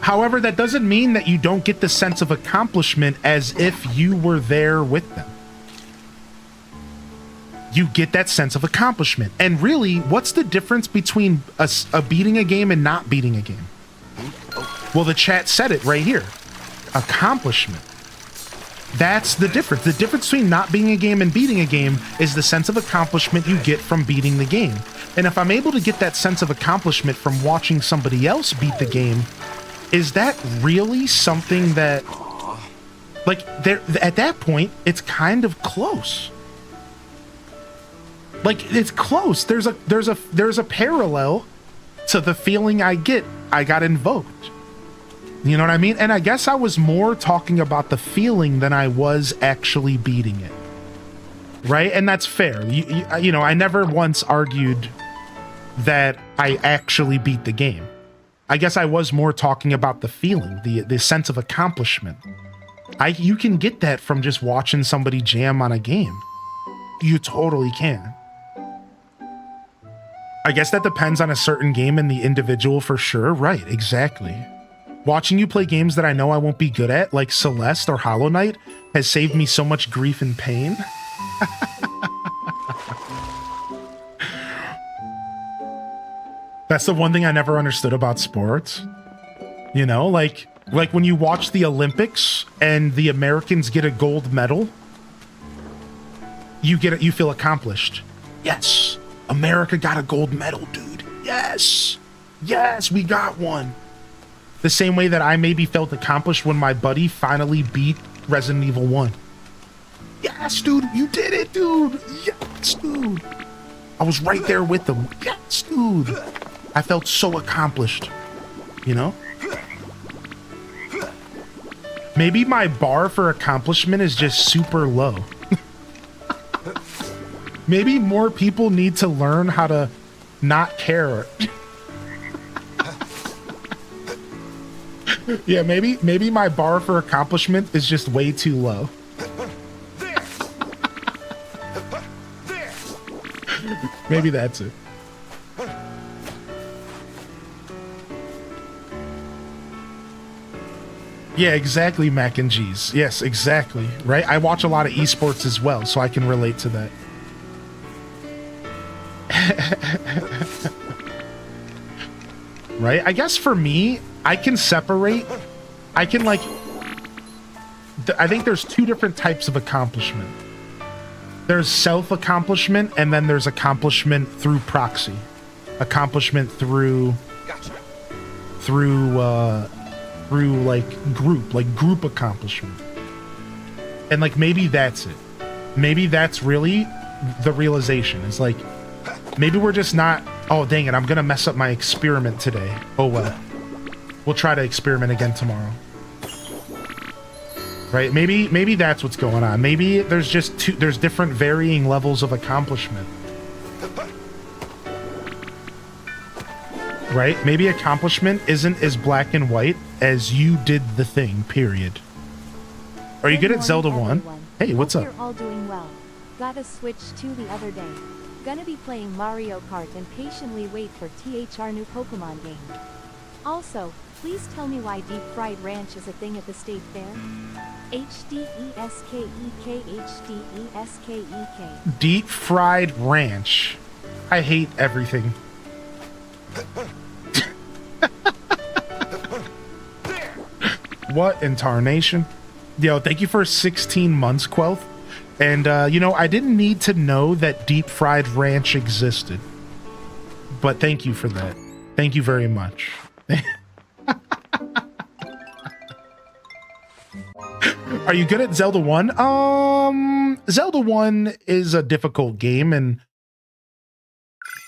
However, that doesn't mean that you don't get the sense of accomplishment as if you were there with them. you get that sense of accomplishment. And really, what's the difference between a beating a game and not beating a game? Well, the chat said it right here. Accomplishment. That's the difference. The difference between not beating a game and beating a game is the sense of accomplishment you get from beating the game. And if I'm able to get that sense of accomplishment from watching somebody else beat the game, is that really something that, like, there at that point, it's kind of close. Like, it's close. There's a parallel to the feeling I got invoked. You know what I mean? And I guess I was more talking about the feeling than I was actually beating it. Right? And that's fair. You know, I never once argued that I actually beat the game. I guess I was more talking about the feeling, the sense of accomplishment. You can get that from just watching somebody jam on a game. You totally can. I guess that depends on a certain game and the individual for sure. Right, exactly. Watching you play games that I know I won't be good at, like Celeste or Hollow Knight, has saved me so much grief and pain. That's the one thing I never understood about sports. You know, like when you watch the Olympics and the Americans get a gold medal, you feel accomplished. Yes, America got a gold medal, dude. Yes, we got one. The same way that I maybe felt accomplished when my buddy finally beat Resident Evil 1. Yes, dude, you did it, dude. Yes, dude. I was right there with them. Yes, dude. I felt so accomplished, you know? Maybe my bar for accomplishment is just super low. Maybe more people need to learn how to not care. Yeah, maybe my bar for accomplishment is just way too low. Maybe that's it. Yeah, exactly, Mac and G's. Yes, exactly. Right? I watch a lot of esports as well, so I can relate to that. Right? I guess for me, I can separate. I can, like, I think there's two different types of accomplishment. There's self-accomplishment, and then there's accomplishment through proxy. Accomplishment through like group accomplishment. And like maybe that's it. Maybe that's really the realization. It's like maybe we're just not, oh dang it, I'm gonna mess up my experiment today. Oh well. We'll try to experiment again tomorrow. Right? Maybe that's what's going on. Maybe there's just there's different varying levels of accomplishment. Right? Maybe accomplishment isn't as black and white as you did the thing, period. Are you good at Zelda 1? Hey, what's up? You're all doing well. Got a Switch 2 the other day. Gonna be playing Mario Kart and patiently wait for THR new Pokemon game. Also, please tell me why deep fried ranch is a thing at the state fair. HDESKEK. Deep fried ranch. I hate everything. What in tarnation? Yo, thank you for 16 months, Quelth. And, you know, I didn't need to know that deep fried ranch existed. But thank you for that. Thank you very much. Are you good at Zelda 1? Zelda 1 is a difficult game, and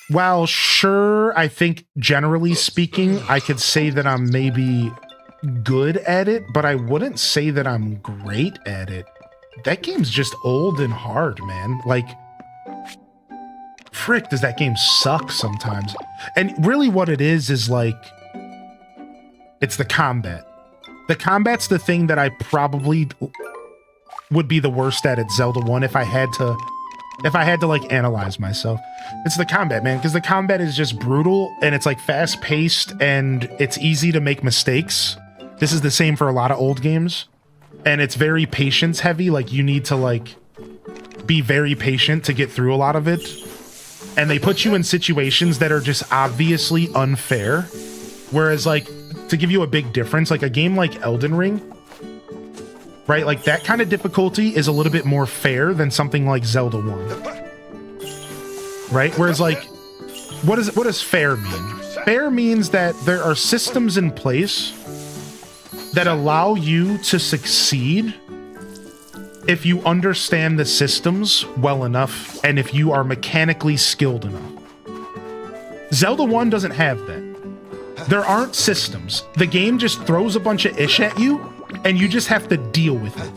while sure, I think generally speaking, I could say that I'm maybe good at it, but I wouldn't say that I'm great at it. That game's just old and hard, man. Like, frick, does that game suck sometimes. And really what it is like, it's the combat. The combat's the thing that I probably would be the worst at Zelda 1 if I had to like analyze myself. It's the combat, man, because the combat is just brutal and it's like fast paced and it's easy to make mistakes. This is the same for a lot of old games, and it's very patience heavy. Like you need to like be very patient to get through a lot of it. And they put you in situations that are just obviously unfair. Whereas, like, to give you a big difference, like a game like Elden Ring, right? Like that kind of difficulty is a little bit more fair than something like Zelda 1. Right? Whereas, like, what does fair mean? Fair means that there are systems in place that allow you to succeed if you understand the systems well enough and if you are mechanically skilled enough. Zelda 1 doesn't have that. There aren't systems. The game just throws a bunch of ish at you and you just have to deal with it.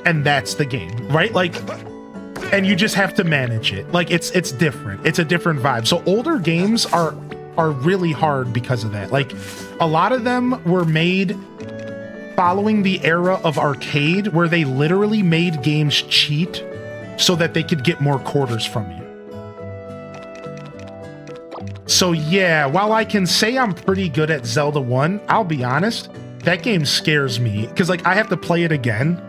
And that's the game, right? Like, and you just have to manage it. Like, it's different. It's a different vibe. So older games are really hard because of that. Like, a lot of them were made following the era of arcade where they literally made games cheat so that they could get more quarters from you. So yeah, while I can say I'm pretty good at Zelda 1, I'll be honest, that game scares me because, like, I have to play it again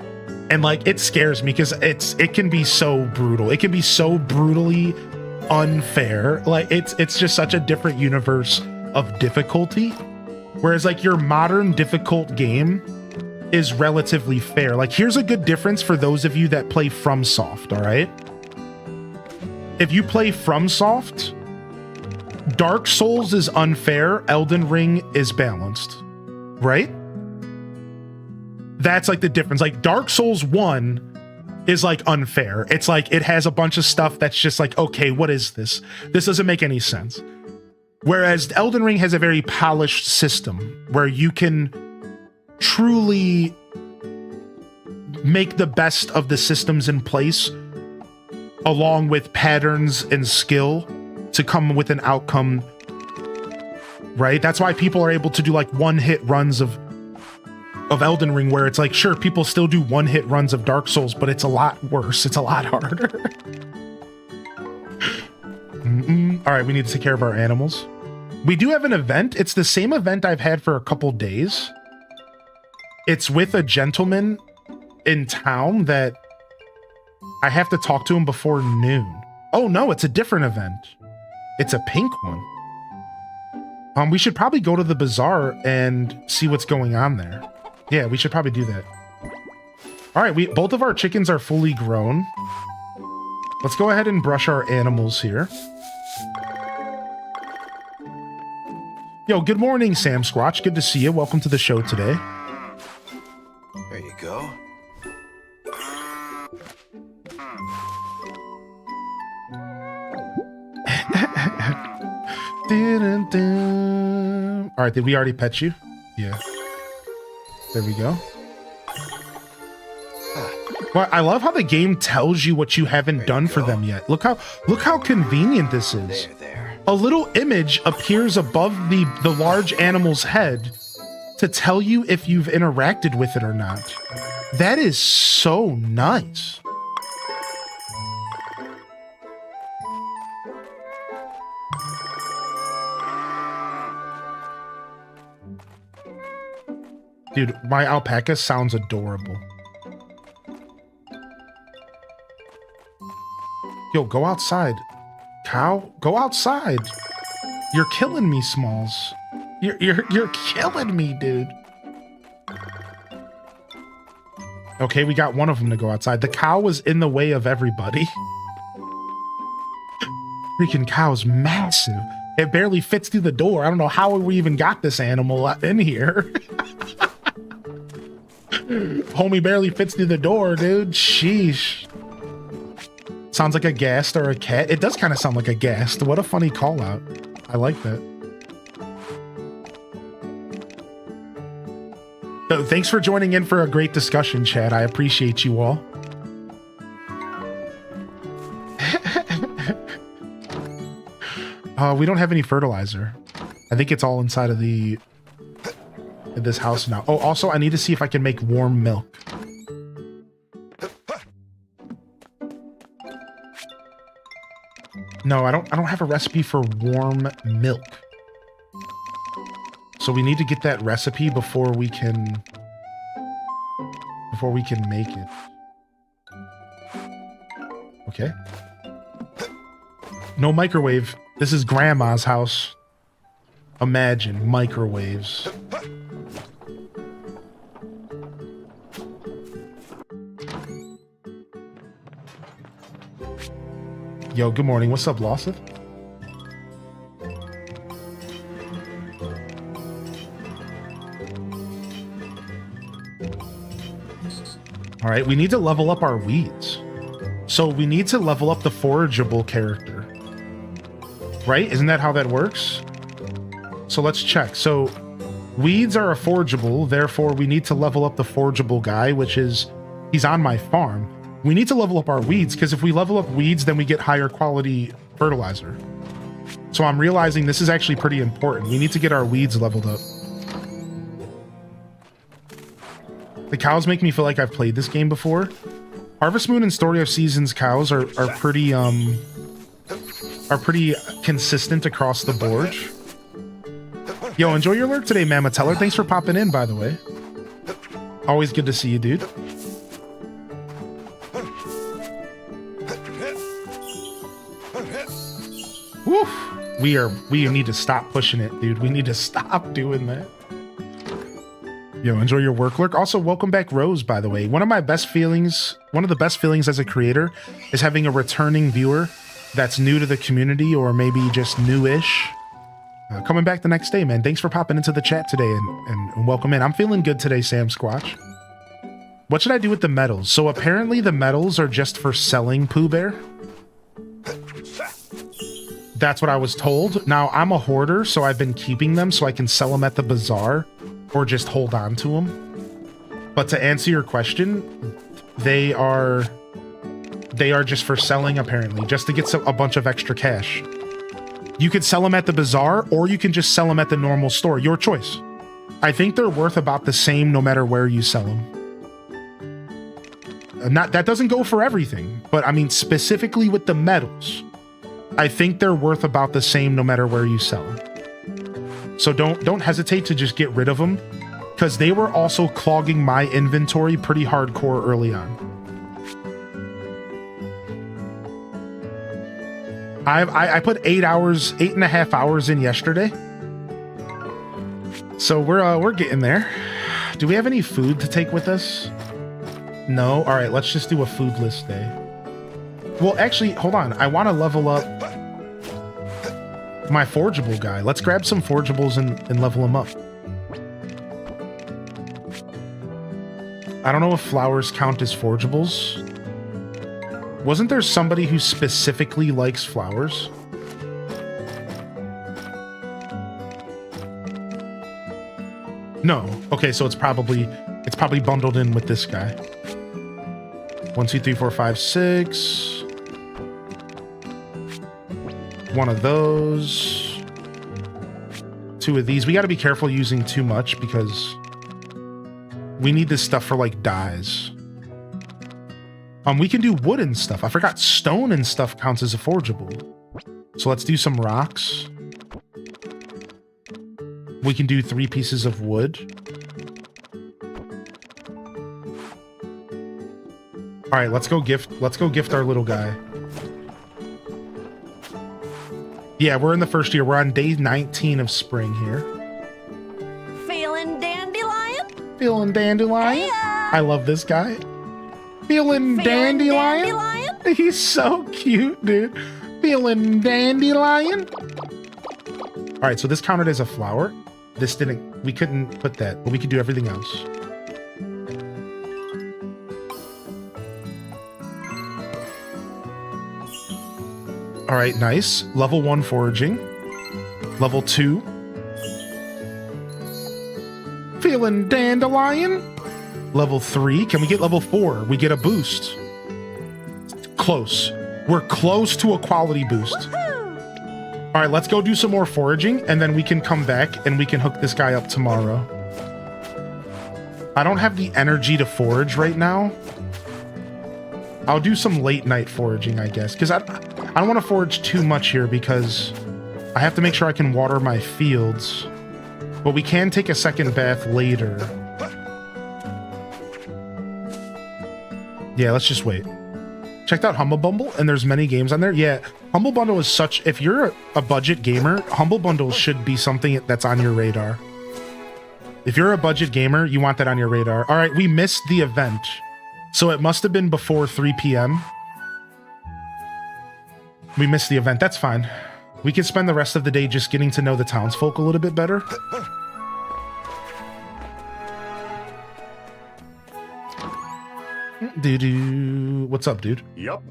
and, like, it scares me because it can be so brutal. It can be so brutally unfair. Like, it's just such a different universe of difficulty. Whereas, like, your modern difficult game is relatively fair. Like, here's a good difference for those of you that play FromSoft, all right? If you play FromSoft, Dark Souls is unfair, Elden Ring is balanced, right? That's like the difference. Like, Dark Souls 1 is like unfair. It's like it has a bunch of stuff that's just like, okay, what is this? This doesn't make any sense. Whereas Elden Ring has a very polished system where you can truly make the best of the systems in place along with patterns and skill to come with an outcome, right? That's why people are able to do like one-hit runs of Elden Ring, where it's like, sure, people still do one-hit runs of Dark Souls, but it's a lot worse. It's a lot harder. All right, we need to take care of our animals. We do have an event. It's the same event I've had for a couple days. It's with a gentleman in town that I have to talk to him before noon. Oh no, it's a different event. It's a pink one. We should probably go to the bazaar and see what's going on there. Yeah, we should probably do that. All right, both of our chickens are fully grown. Let's go ahead and brush our animals here. Yo, good morning, Sam Squatch. Good to see you. Welcome to the show today. There you go. All right, did we already pet you? Yeah. There we go. Well, I love how the game tells you what you haven't done for them yet. Look how convenient this is. There. A little image appears above the large animal's head to tell you if you've interacted with it or not. That is so nice. Dude, my alpaca sounds adorable. Yo, go outside. Cow, go outside. You're killing me, Smalls. You're killing me, dude. Okay, we got one of them to go outside. The cow was in the way of everybody. Freaking cow's massive. It barely fits through the door. I don't know how we even got this animal in here. Homie barely fits through the door, dude. Sheesh. Sounds like a ghast or a cat. It does kind of sound like a ghast. What a funny call out. I like that. So thanks for joining in for a great discussion, Chad. I appreciate you all. We don't have any fertilizer. I think it's all inside of this house now. Oh, also, I need to see if I can make warm milk. No, I don't have a recipe for warm milk. So we need to get that recipe before we can make it. Okay. No microwave. This is grandma's house. Imagine microwaves. Yo, good morning. What's up, Lawson? All right, we need to level up our weeds. So we need to level up the forageable character. Right? Isn't that how that works? So let's check. So weeds are a forageable, therefore we need to level up the forageable guy, which is, he's on my farm. We need to level up our weeds, because if we level up weeds, then we get higher quality fertilizer. So I'm realizing this is actually pretty important. We need to get our weeds leveled up. The cows make me feel like I've played this game before. Harvest Moon and Story of Seasons cows are pretty consistent across the board. Yo, enjoy your lurk today, Mama Teller. Thanks for popping in, by the way. Always good to see you, dude. Woof. We need to stop pushing it, dude. We need to stop doing that. Yo, enjoy your work, lurk. Also, welcome back, Rose, by the way. One of the best feelings as a creator is having a returning viewer that's new to the community, or maybe just newish. Coming back the next day, man. Thanks for popping into the chat today and welcome in. I'm feeling good today, Sam Squatch. What should I do with the medals? So apparently the medals are just for selling, Pooh Bear. That's what I was told. Now, I'm a hoarder, so I've been keeping them so I can sell them at the bazaar or just hold on to them. But to answer your question, they are just for selling, apparently, just to get a bunch of extra cash. You could sell them at the bazaar, or you can just sell them at the normal store. Your choice. I think they're worth about the same no matter where you sell them. That doesn't go for everything, but I mean specifically with the medals, I think they're worth about the same no matter where you sell them. So don't hesitate to just get rid of them, because they were also clogging my inventory pretty hardcore early on. I put 8.5 hours in yesterday. So we're getting there. Do we have any food to take with us? No? All right, let's just do a foodless day. Well, actually, hold on. I want to level up my forageable guy. Let's grab some forageables and level him up. I don't know if flowers count as forageables. Wasn't there somebody who specifically likes flowers? No. Okay, so it's probably bundled in with this guy. 1, 2, 3, 4, 5, 6. One of those. 2 of these. We got to be careful using too much because we need this stuff for like dyes. We can do wood and stuff. I forgot stone and stuff counts as a forageable. So let's do some rocks. We can do 3 pieces of wood. All right, let's go gift our little guy. Yeah, we're in the first year. We're on day 19 of spring here. Feeling dandelion? Feeling dandelion? Hey-ya! I love this guy. Feeling dandelion? He's so cute, dude. Feeling dandelion? All right, so this counted as a flower. This didn't, we couldn't put that, but we could do everything else. All right, nice. Level 1 foraging. Level 2. Feeling dandelion? Level 3. Can we get level 4? We get a boost. Close. We're close to a quality boost. All right, let's go do some more foraging, and then we can come back and we can hook this guy up tomorrow. I don't have the energy to forage right now. I'll do some late night foraging, I guess, because I don't want to forage too much here because I have to make sure I can water my fields. But we can take a second bath later. Yeah, let's just wait. checked out Humble Bundle, and there's many games on there. Yeah, Humble Bundle is such... If you're a budget gamer, Humble Bundle should be something that's on your radar. If you're a budget gamer, you want that on your radar. All right, we missed the event. So it must have been before 3 p.m. We missed the event. That's fine. We can spend the rest of the day just getting to know the townsfolk a little bit better. What's up, dude? Yup.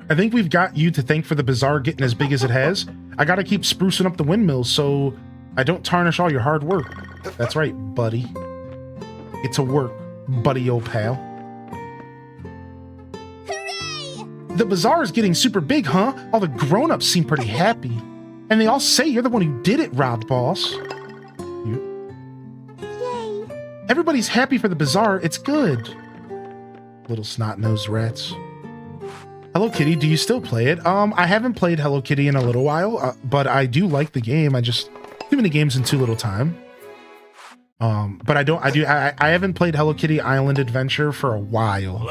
I think we've got you to thank for the bazaar getting as big as it has. I gotta keep sprucing up the windmills so I don't tarnish all your hard work. That's right, buddy. Get to work, buddy old pal. Hooray! The bazaar is getting super big, huh? All the grown-ups seem pretty happy. And they all say you're the one who did it, Rob Boss. Yay! Everybody's happy for the bazaar. It's good. Little snot-nosed rats. Hello Kitty, do you still play it? I haven't played Hello Kitty in a little while, but I do like the game. I just too many games in too little time. But I haven't played Hello Kitty Island Adventure for a while.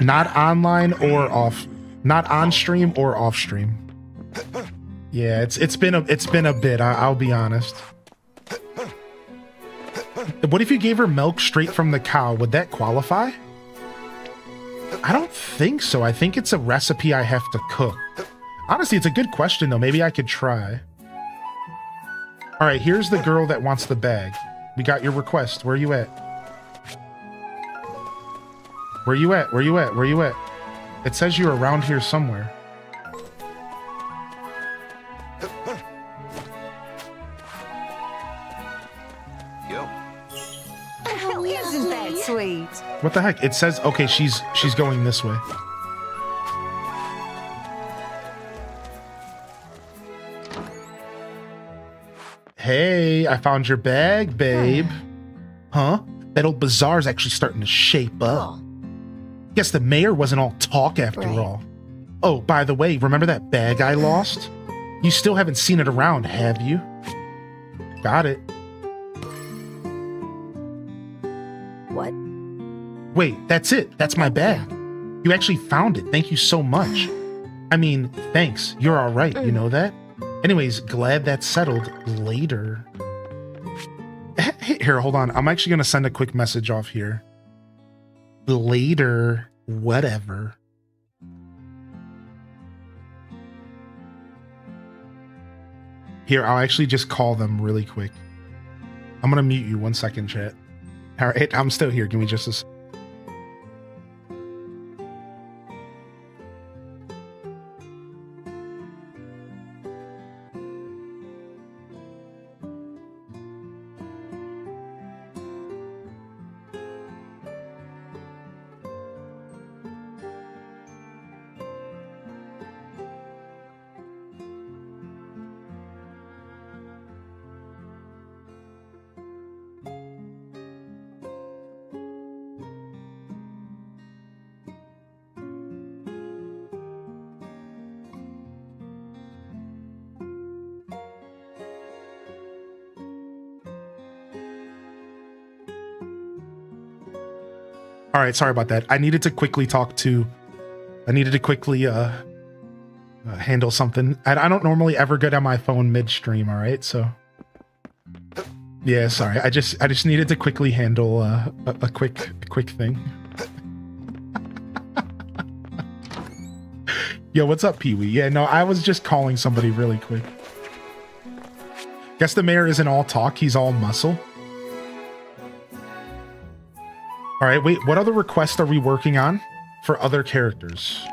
Not online or off, not on stream or off stream. Yeah, it's been a bit. I'll be honest. What if you gave her milk straight from the cow? Would that qualify? I don't think so. I think it's a recipe I have to cook. Honestly, it's a good question though. Maybe I could try. All right, here's the girl that wants the bag. We got your request. Where are you at? Where you at? Where you at? Where you at? It says you're around here somewhere. Yo. Oh, isn't that sweet? What the heck? It says, okay, she's going this way. Hey, I found your bag, babe. Huh? That old bazaar's actually starting to shape up. Guess the mayor wasn't all talk after all. Oh, by the way, remember that bag I lost? You still haven't seen it around, have you? Got it. What? Wait, that's it. That's my bag. You actually found it. Thank you so much. I mean, thanks. You're all right. You know that? Anyways, glad that's settled. Later. Here, hold on. I'm actually going to send a quick message off here. Later. Whatever. Here, I'll actually just call them really quick. I'm going to mute you 1 second, chat. All right, I'm still here. Give me just a second. All right, sorry about that. I needed to quickly handle something. I don't normally ever get on my phone midstream, all right? So yeah, sorry. I just needed to quickly handle a quick thing. Yo, what's up, Pee-wee? Yeah, no, I was just calling somebody really quick. Guess the mayor isn't all talk, he's all muscle. All right, wait, what other requests are we working on for other characters?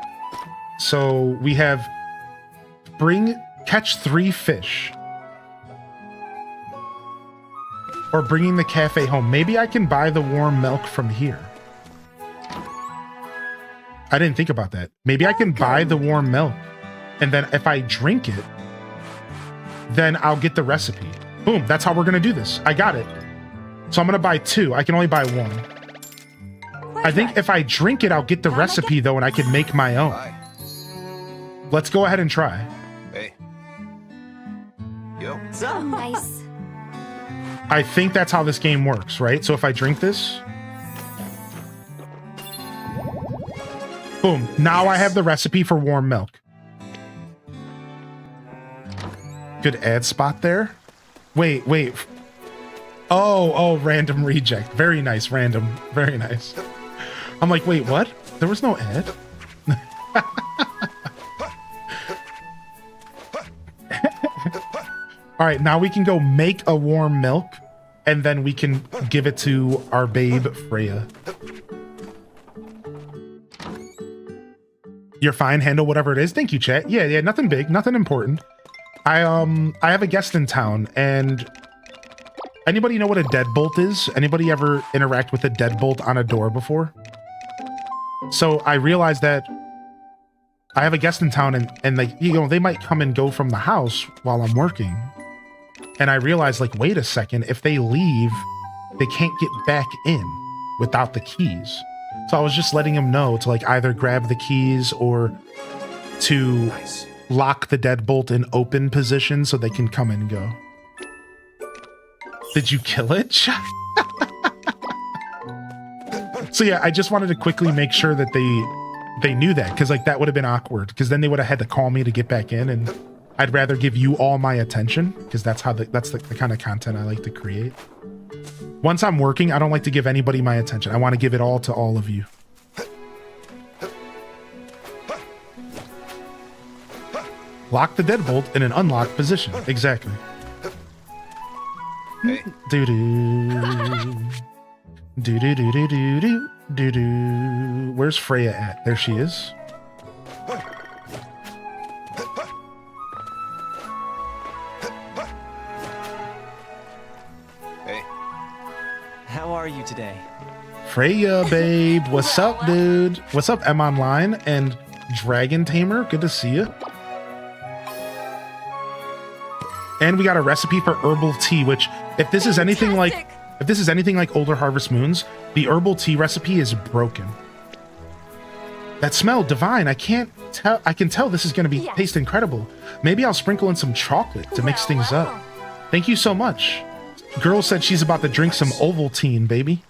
So we have catch 3 fish. Or bringing the cafe home. Maybe I can buy the warm milk from here. I didn't think about that. Maybe I can buy the warm milk. And then if I drink it, then I'll get the recipe. Boom, that's how we're gonna do this. I got it. So I'm gonna buy 2. I can only buy 1. I think if I drink it, I'll get the recipe though, and I can make my own. Hi. Let's go ahead and try. Hey. Yo. So nice. I think that's how this game works, right? So if I drink this, Boom. Now I have the recipe for warm milk. Good ad spot there. Wait. Oh, random reject. Very nice, random. Very nice. I'm like, wait, what? There was no ad? All right, now we can go make a warm milk, and then we can give it to our babe, Freya. You're fine, handle whatever it is. Thank you, chat. Yeah, nothing big, nothing important. I have a guest in town, and anybody know what a deadbolt is? Anybody ever interact with a deadbolt on a door before? So I realized that I have a guest in town, and like, you know, they might come and go from the house while I'm working. And I realized, like, wait a second, if they leave, they can't get back in without the keys. So I was just letting them know to like either grab the keys or to lock the deadbolt in open position so they can come and go. Did you kill it? So yeah, I just wanted to quickly make sure that they knew that, because like that would have been awkward, because then they would have had to call me to get back in, and I'd rather give you all my attention, because that's the kind of content I like to create. Once I'm working, I don't like to give anybody my attention. I want to give it all to all of you. Lock the deadbolt in an unlocked position. Exactly. Hey. Do-do-do-do-do-do-do-do. Where's Freya at? There she is. Hey. How are you today? Freya, babe. What's up, dude? What's up, M Online and Dragon Tamer? Good to see you. And we got a recipe for herbal tea, which if this is anything like older Harvest Moons, the herbal tea recipe is broken. That smell divine. I can tell this is going to taste incredible. Maybe I'll sprinkle in some chocolate to mix things up. Thank you so much. Girl said she's about to drink some Ovaltine, baby.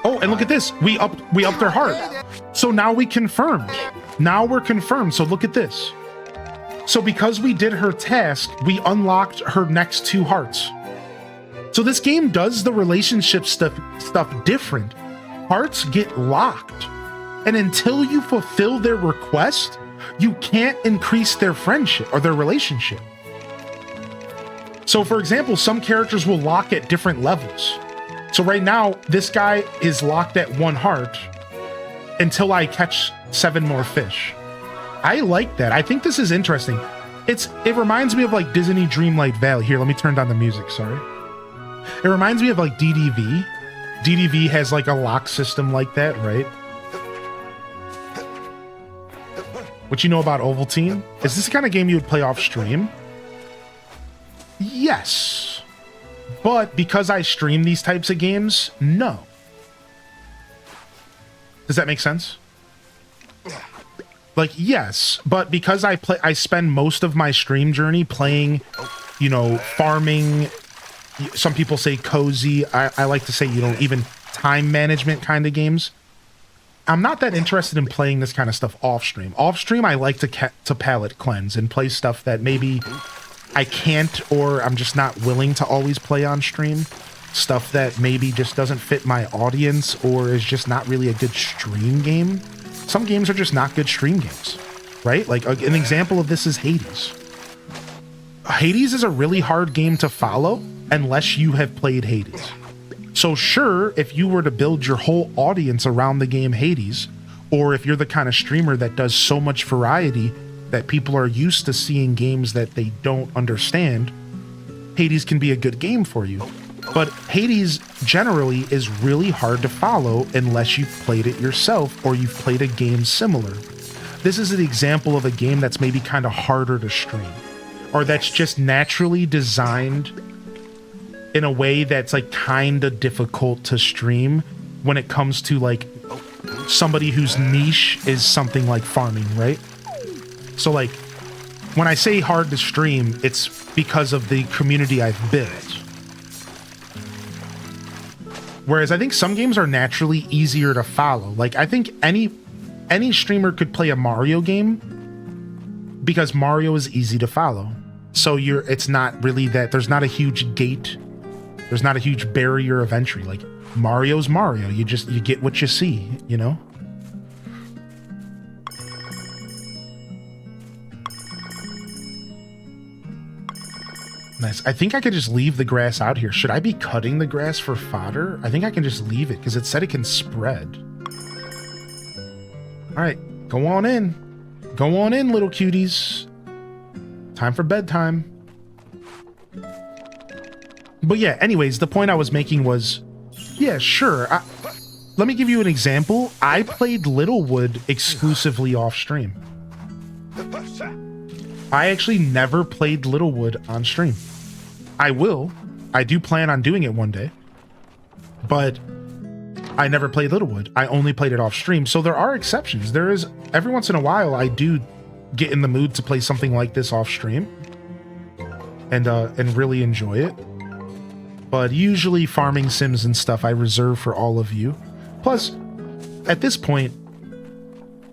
Oh, and look at this. We upped her heart. So now we confirmed. Now we're confirmed. So look at this. So because we did her task, we unlocked her next 2 hearts. So this game does the relationship stuff different. Hearts get locked. And until you fulfill their request, you can't increase their friendship or their relationship. So for example, some characters will lock at different levels. So right now, this guy is locked at 1 heart until I catch 7 more fish. I like that. I think this is interesting. It reminds me of like Disney Dreamlight Valley. Here, let me turn down the music, sorry. It reminds me of like DDV. DDV has like a lock system like that, right? What you know about Ovaltine? Is this the kind of game you would play off stream? Yes. But because I stream these types of games, no. Does that make sense? Like, yes, but because I spend most of my stream journey playing, you know, farming. Some people say cozy. I like to say, you know, even time management kind of games. I'm not that interested in playing this kind of stuff off stream. Off stream, I like to palette cleanse and play stuff that maybe I can't, or I'm just not willing to always play on stream. Stuff that maybe just doesn't fit my audience or is just not really a good stream game. Some games are just not good stream games, right? Like an example of this is Hades. Hades is a really hard game to follow unless you have played Hades. So sure, if you were to build your whole audience around the game Hades, or if you're the kind of streamer that does so much variety that people are used to seeing games that they don't understand, Hades can be a good game for you. But Hades generally is really hard to follow unless you've played it yourself or you've played a game similar. This is an example of a game that's maybe kind of harder to stream, or that's just naturally designed in a way that's like kind of difficult to stream when it comes to like somebody whose niche is something like farming, right? So like when I say hard to stream, it's because of the community I've built. Whereas I think some games are naturally easier to follow. Like, I think any streamer could play a Mario game because Mario is easy to follow. So it's not really that there's not a huge gate. There's not a huge barrier of entry. Like, Mario's Mario. You get what you see, you know? Nice. I think I could just leave the grass out here. Should I be cutting the grass for fodder? I think I can just leave it because it said it can spread. All right, go on in. Go on in, little cuties. Time for bedtime. But yeah, anyways, the point I was making was, yeah, sure. Let me give you an example. I played Littlewood exclusively off stream. I actually never played Littlewood on stream. I will. I do plan on doing it one day. But I never played Littlewood. I only played it off stream. So there are exceptions. There is, every once in a while, I do get in the mood to play something like this off stream and really enjoy it. But usually farming sims and stuff I reserve for all of you. Plus, at this point,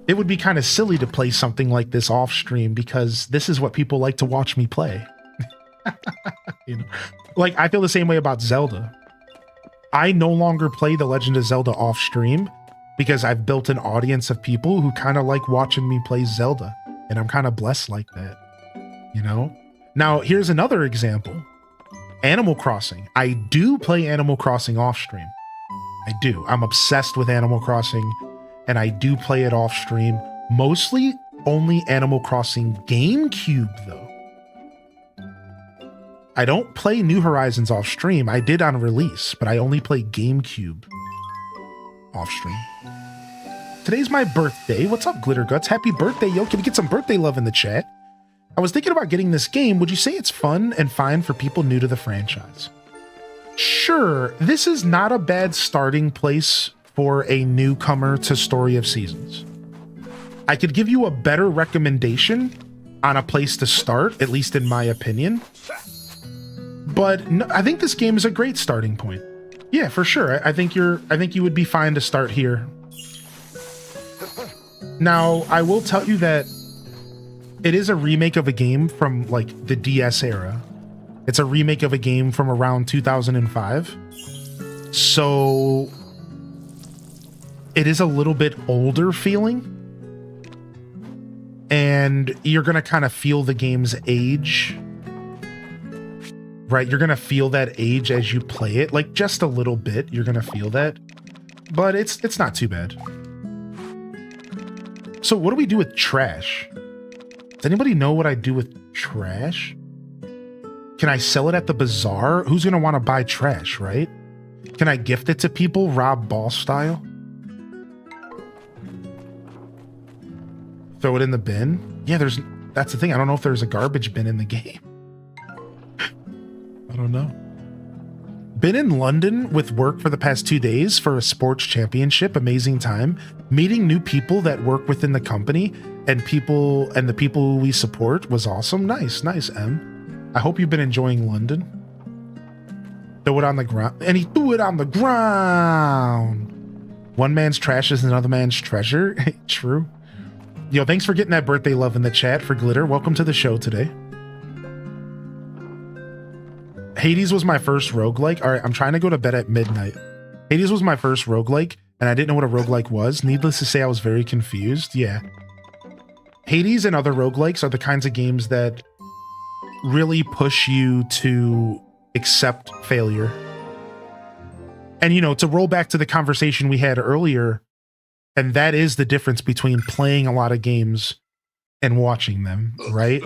it would be kind of silly to play something like this off stream because this is what people like to watch me play. You know? Like, I feel the same way about Zelda. I no longer play The Legend of Zelda off stream because I've built an audience of people who kind of like watching me play Zelda. And I'm kind of blessed like that, you know? Now, here's another example. Animal Crossing. I do play Animal Crossing off stream. I do. I'm obsessed with Animal Crossing, and I do play it off stream. Mostly only Animal Crossing GameCube, though. I don't play New Horizons off stream. I did on release, but I only play GameCube off stream. Today's my birthday. What's up, Glitter Guts? Happy birthday, yo. Can we get some birthday love in the chat? I was thinking about getting this game. Would you say it's fun and fine for people new to the franchise? Sure, this is not a bad starting place for a newcomer to Story of Seasons. I could give you a better recommendation on a place to start, at least in my opinion. But no, I think this game is a great starting point. Yeah, for sure. I think you would be fine to start here. Now, I will tell you that it is a remake of a game from like the DS era. It's a remake of a game from around 2005. So it is a little bit older feeling. And you're going to kind of feel the game's age. Right? You're going to feel that age as you play it. Like just a little bit, you're going to feel that. But it's not too bad. So what do we do with trash? Does anybody know what I do with trash? Can I sell it at the bazaar? Who's going to want to buy trash, right? Can I gift it to people, Rob Ball style? Throw it in the bin? Yeah, that's the thing. I don't know if there's a garbage bin in the game. I don't know. Been in London with work for the past 2 days for a sports championship. Amazing time. Meeting new people that work within the company and the people we support was awesome. Nice, M. I hope you've been enjoying London. Throw it on the ground. And he threw it on the ground. One man's trash is another man's treasure. True. Yo, thanks for getting that birthday love in the chat for Glitter. Welcome to the show today. Hades was my first roguelike. All right, I'm trying to go to bed at midnight. Hades was my first roguelike, and I didn't know what a roguelike was. Needless to say, I was very confused. Yeah. Hades and other roguelikes are the kinds of games that really push you to accept failure. And, you know, to roll back to the conversation we had earlier, and that is the difference between playing a lot of games and watching them, right?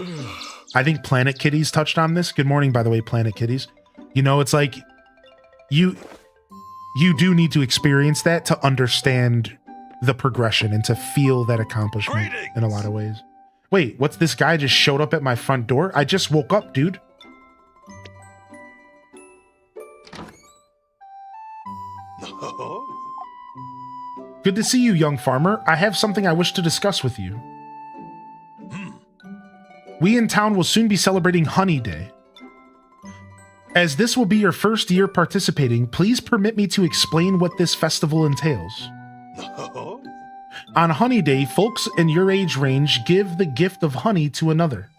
I think Planet Kitties touched on this. Good morning, by the way, Planet Kitties. You know, it's like you do need to experience that to understand the progression and to feel that accomplishment in a lot of ways. Wait, what's this guy just showed up at my front door? I just woke up, dude. Good to see you, young farmer. I have something I wish to discuss with you. We in town will soon be celebrating Honey Day. As this will be your first year participating, please permit me to explain what this festival entails. On Honey Day, folks in your age range give the gift of honey to another.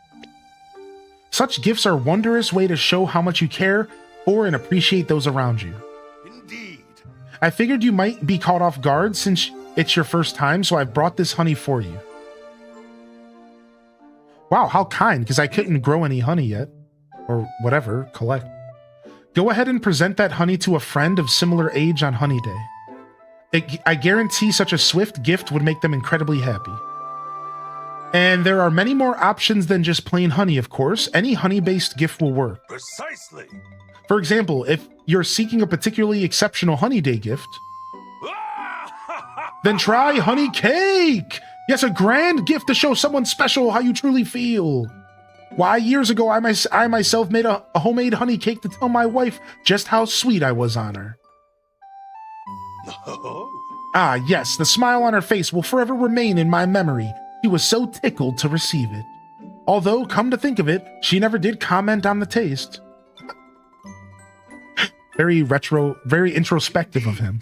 Such gifts are a wondrous way to show how much you care for and appreciate those around you. Indeed. I figured you might be caught off guard since it's your first time, so I've brought this honey for you. Wow, how kind, because I couldn't grow any honey yet. Or whatever, collect. Go ahead and present that honey to a friend of similar age on Honey Day. I guarantee such a swift gift would make them incredibly happy. And there are many more options than just plain honey, of course. Any honey-based gift will work. Precisely. For example, if you're seeking a particularly exceptional Honey Day gift, then try honey cake! Yes, a grand gift to show someone special how you truly feel. Why, years ago, I myself made a homemade honey cake to tell my wife just how sweet I was on her. Ah, yes, the smile on her face will forever remain in my memory. She was so tickled to receive it. Although, come to think of it, she never did comment on the taste. Very introspective of him.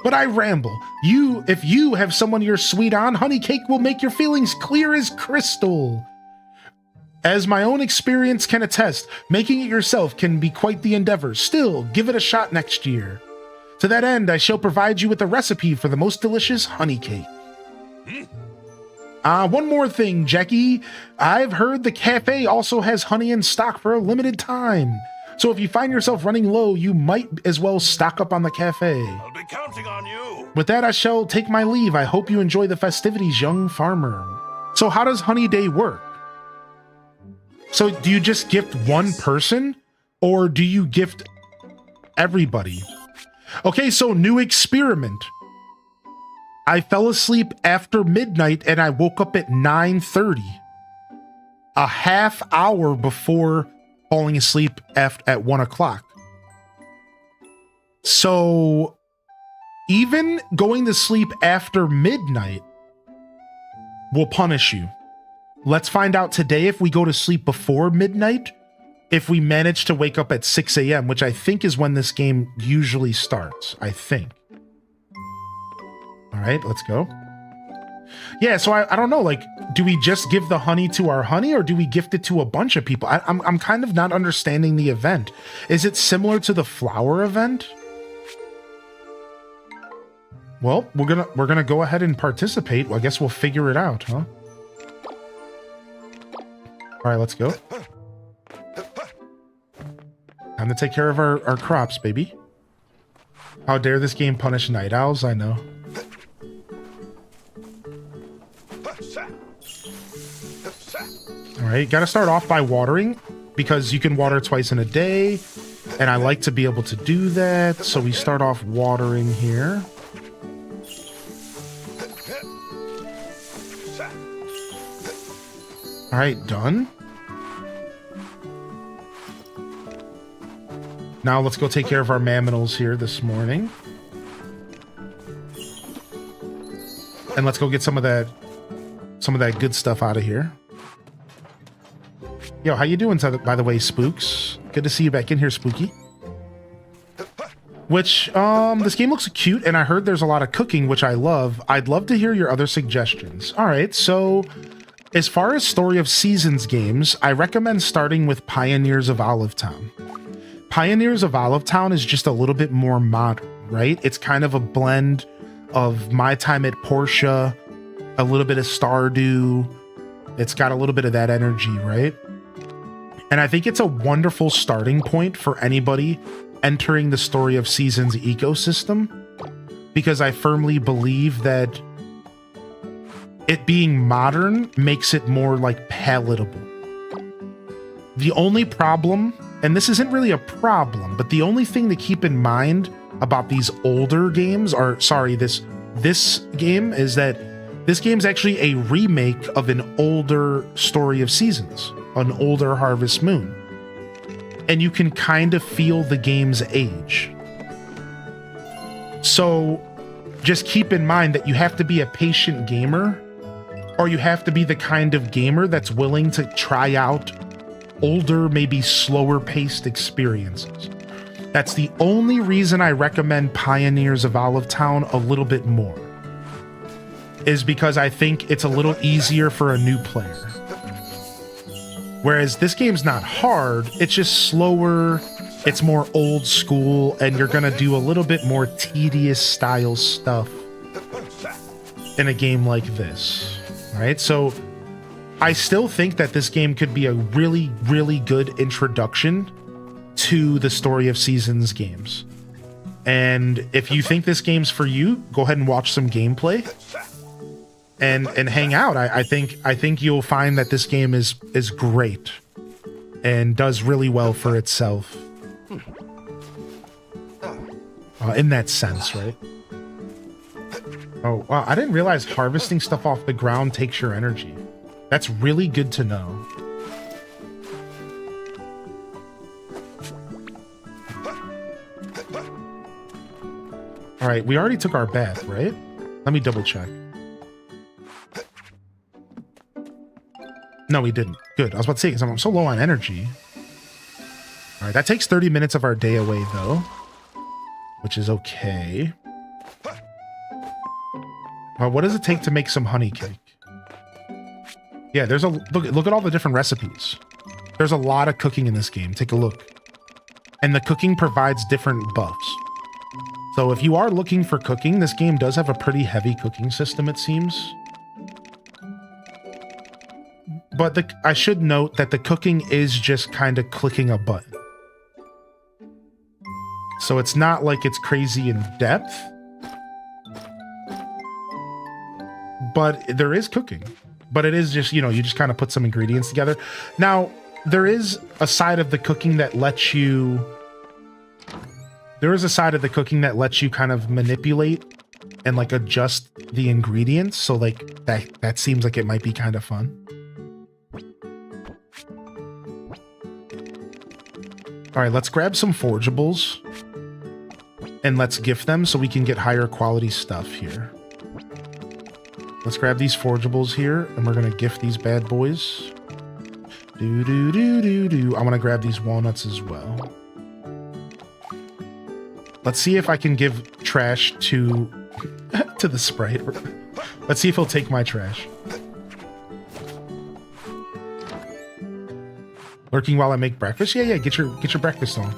But I ramble. If you have someone you're sweet on, honey cake will make your feelings clear as crystal. As my own experience can attest, making it yourself can be quite the endeavor. Still, give it a shot next year. To that end, I shall provide you with a recipe for the most delicious honey cake. One more thing, Jackie. I've heard the cafe also has honey in stock for a limited time. So if you find yourself running low, you might as well stock up on the cafe. I'll be counting on you. With that, I shall take my leave. I hope you enjoy the festivities, young farmer. So how does Honey Day work? So do you just gift one person, or do you gift everybody? Okay, so new experiment. I fell asleep after midnight and I woke up at 9:30. A half hour before falling asleep at 1 o'clock. So even going to sleep after midnight will punish you. Let's find out today if we go to sleep before midnight, if we manage to wake up at 6 a.m., which I think is when this game usually starts, I think. All right, let's go. Yeah, so I don't know, like, do we just give the honey to our honey, or do we gift it to a bunch of people? I'm kind of not understanding the event. Is it similar to the flower event? Well, we're gonna go ahead and participate. Well, I guess we'll figure it out, huh? All right, let's go. Time to take care of our crops, baby. How dare this game punish night owls? I know. All right, gotta start off by watering because you can water twice in a day, and I like to be able to do that. So we start off watering here. All right, done. Now let's go take care of our mamminals here this morning. And let's go get some of that good stuff out of here. Yo, how you doing, by the way, Spooks? Good to see you back in here, Spooky. Which, this game looks cute, and I heard there's a lot of cooking, which I love. I'd love to hear your other suggestions. All right, so as far as Story of Seasons games, I recommend starting with Pioneers of Olivetown. Pioneers of Olivetown is just a little bit more modern, right? It's kind of a blend of My Time at Portia, a little bit of Stardew. It's got a little bit of that energy, right? And I think it's a wonderful starting point for anybody entering the Story of Seasons ecosystem, because I firmly believe that it being modern makes it more like palatable. The only problem, and this isn't really a problem, but the only thing to keep in mind about these older games, or sorry, this game, is that this game's actually a remake of an older Story of Seasons, an older Harvest Moon. And you can kind of feel the game's age. So just keep in mind that you have to be a patient gamer, or you have to be the kind of gamer that's willing to try out older, maybe slower paced experiences. That's the only reason I recommend Pioneers of Olive Town a little bit more, is because I think it's a little easier for a new player. Whereas this game's not hard, it's just slower, it's more old school, and you're gonna do a little bit more tedious style stuff in a game like this, right? So I still think that this game could be a really, really good introduction to the Story of Seasons games. And if you think this game's for you, go ahead and watch some gameplay and hang out. I think you'll find that this game is great and does really well for itself. In that sense, right? Oh, wow, I didn't realize harvesting stuff off the ground takes your energy. That's really good to know. All right, we already took our bath, right? Let me double check. No, we didn't. Good. I was about to say, because I'm so low on energy. All right, that takes 30 minutes of our day away, though, which is okay. What does it take to make some honey cake? Yeah, there's a look at all the different recipes. There's a lot of cooking in this game. Take a look. And the cooking provides different buffs. So if you are looking for cooking, this game does have a pretty heavy cooking system, it seems. But I should note that the cooking is just kind of clicking a button. So it's not like it's crazy in depth. But there is cooking. But it is just, you know, you just kind of put some ingredients together. Now, there is a side of the cooking that lets you... There is a side of the cooking that lets you kind of manipulate and like adjust the ingredients. So like that seems like it might be kind of fun. All right, let's grab some forgeables and let's gift them so we can get higher quality stuff here. Let's grab these forgeables here and we're going to gift these bad boys. I'm going to grab these walnuts as well. Let's see if I can give trash to the sprite. Let's see if he'll take my trash. Lurking while I make breakfast? Yeah, get your breakfast on.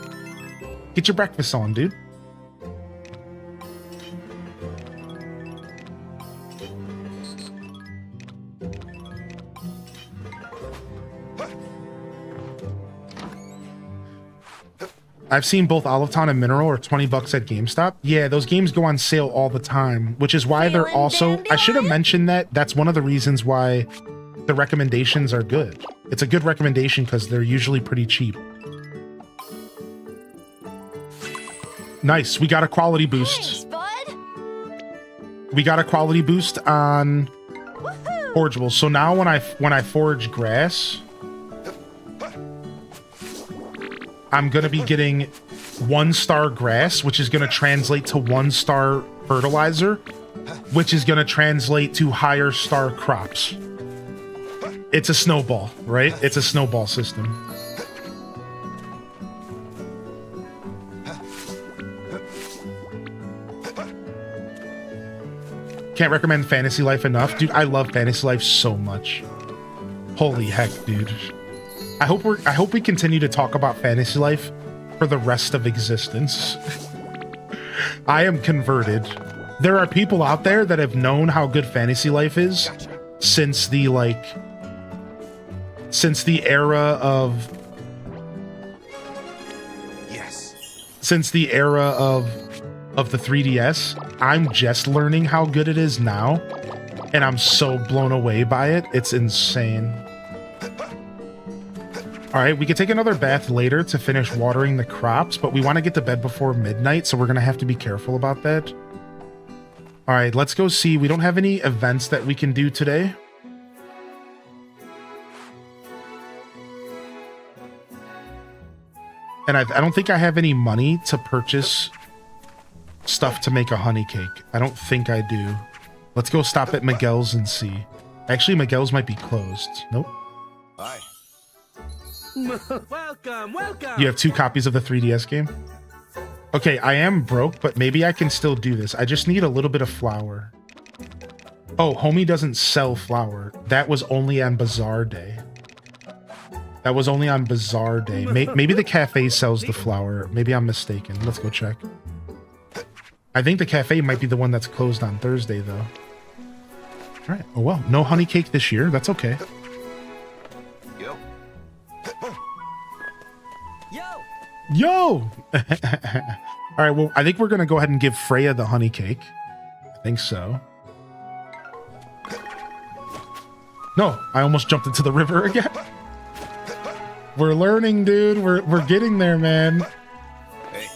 Get your breakfast on, dude. I've seen both Olive Town and Mineral are 20 bucks at GameStop. Yeah, those games go on sale all the time, which is why they're also... I should have mentioned that. That's one of the reasons why the recommendations are good. It's a good recommendation because they're usually pretty cheap. Nice. We got a quality boost. Thanks, bud. We got a quality boost on forgeables. So now when I forge grass... I'm going to be getting 1-star grass, which is going to translate to 1-star fertilizer, which is going to translate to higher star crops. It's a snowball, right? It's a snowball system. Can't recommend Fantasy Life enough. Dude, I love Fantasy Life so much. Holy heck, dude. I hope we continue to talk about Fantasy Life for the rest of existence. I am converted. There are people out there that have known how good Fantasy Life is since the era of the 3DS. I'm just learning how good it is now, and I'm so blown away by it. It's insane. All right, we could take another bath later to finish watering the crops, but we want to get to bed before midnight, so we're going to have to be careful about that. All right, let's go see. We don't have any events that we can do today. And I don't think I have any money to purchase stuff to make a honey cake. I don't think I do. Let's go stop at Miguel's and see. Actually, Miguel's might be closed. Nope. Hi. Welcome, welcome. You have 2 copies of the 3DS game? Okay, I am broke, but maybe I can still do this. I just need a little bit of flour. Oh, homie doesn't sell flour. That was only on Bazaar Day. That was only on Bazaar Day. Maybe the cafe sells the flour. Maybe I'm mistaken. Let's go check. I think the cafe might be the one that's closed on Thursday, though. All right. Oh, well. No honey cake this year. That's okay. Yo. Yo! Yo! All right. Well, I think we're going to go ahead and give Freya the honey cake. I think so. No, I almost jumped into the river again. We're learning, dude. We're getting there, man. Hey.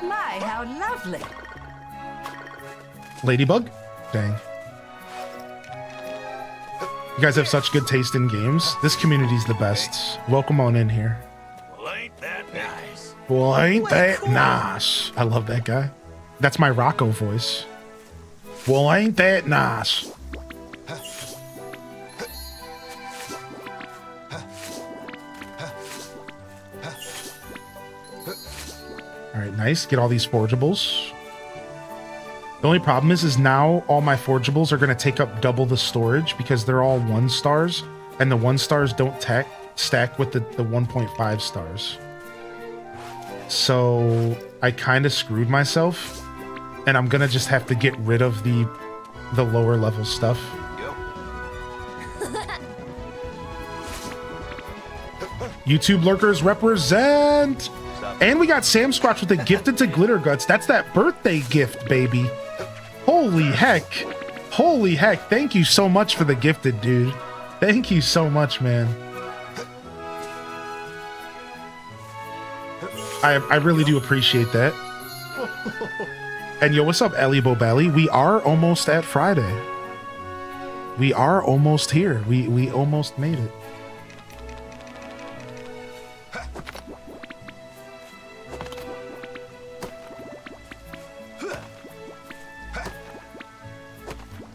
My, how lovely. Ladybug? Dang. You guys have such good taste in games. This community's the best. Welcome on in here. Well, ain't that nice? Well, ain't that nice? I love that guy. That's my Rocco voice. Well, ain't that nice? All right, nice. Get all these forgeables. The only problem is now all my forgeables are going to take up double the storage because they're all 1 stars, and the 1 stars don't stack with the 1.5 stars. So I kind of screwed myself, and I'm going to just have to get rid of the lower level stuff. Yo. YouTube lurkers represent! And we got Sam Squatch with a gifted to Glitter Guts. That's that birthday gift, baby. Holy heck. Holy heck. Thank you so much for the gifted, dude. Thank you so much, man. I really do appreciate that. And yo, what's up, Ellie Bobelli? We are almost at Friday. We are almost here. We almost made it.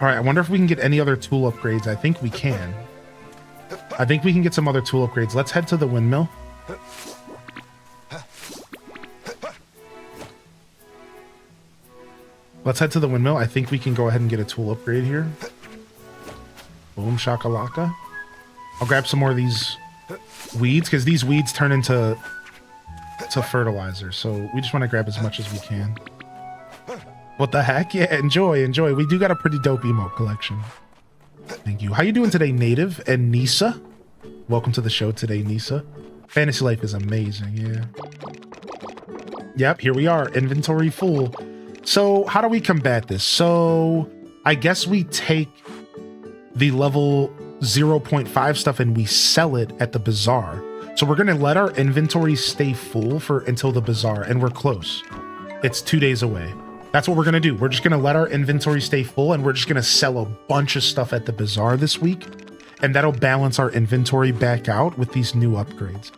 All right, I wonder if we can get any other tool upgrades. I think we can. I think we can get some other tool upgrades. Let's head to the windmill. Let's head to the windmill. I think we can go ahead and get a tool upgrade here. Boom, shakalaka. I'll grab some more of these weeds because these weeds turn into fertilizer. So we just want to grab as much as we can. What the heck? Yeah, enjoy. We do got a pretty dope emote collection. Thank you. How you doing today, Native and Nisa? Welcome to the show today, Nisa. Fantasy Life is amazing, yeah. Yep, here we are. Inventory full. So how do we combat this? So I guess we take the level 0.5 stuff and we sell it at the bazaar. So we're going to let our inventory stay full until the bazaar, and we're close. It's 2 days away. That's what we're going to do. We're just going to let our inventory stay full, and we're just going to sell a bunch of stuff at the bazaar this week, and that'll balance our inventory back out with these new upgrades.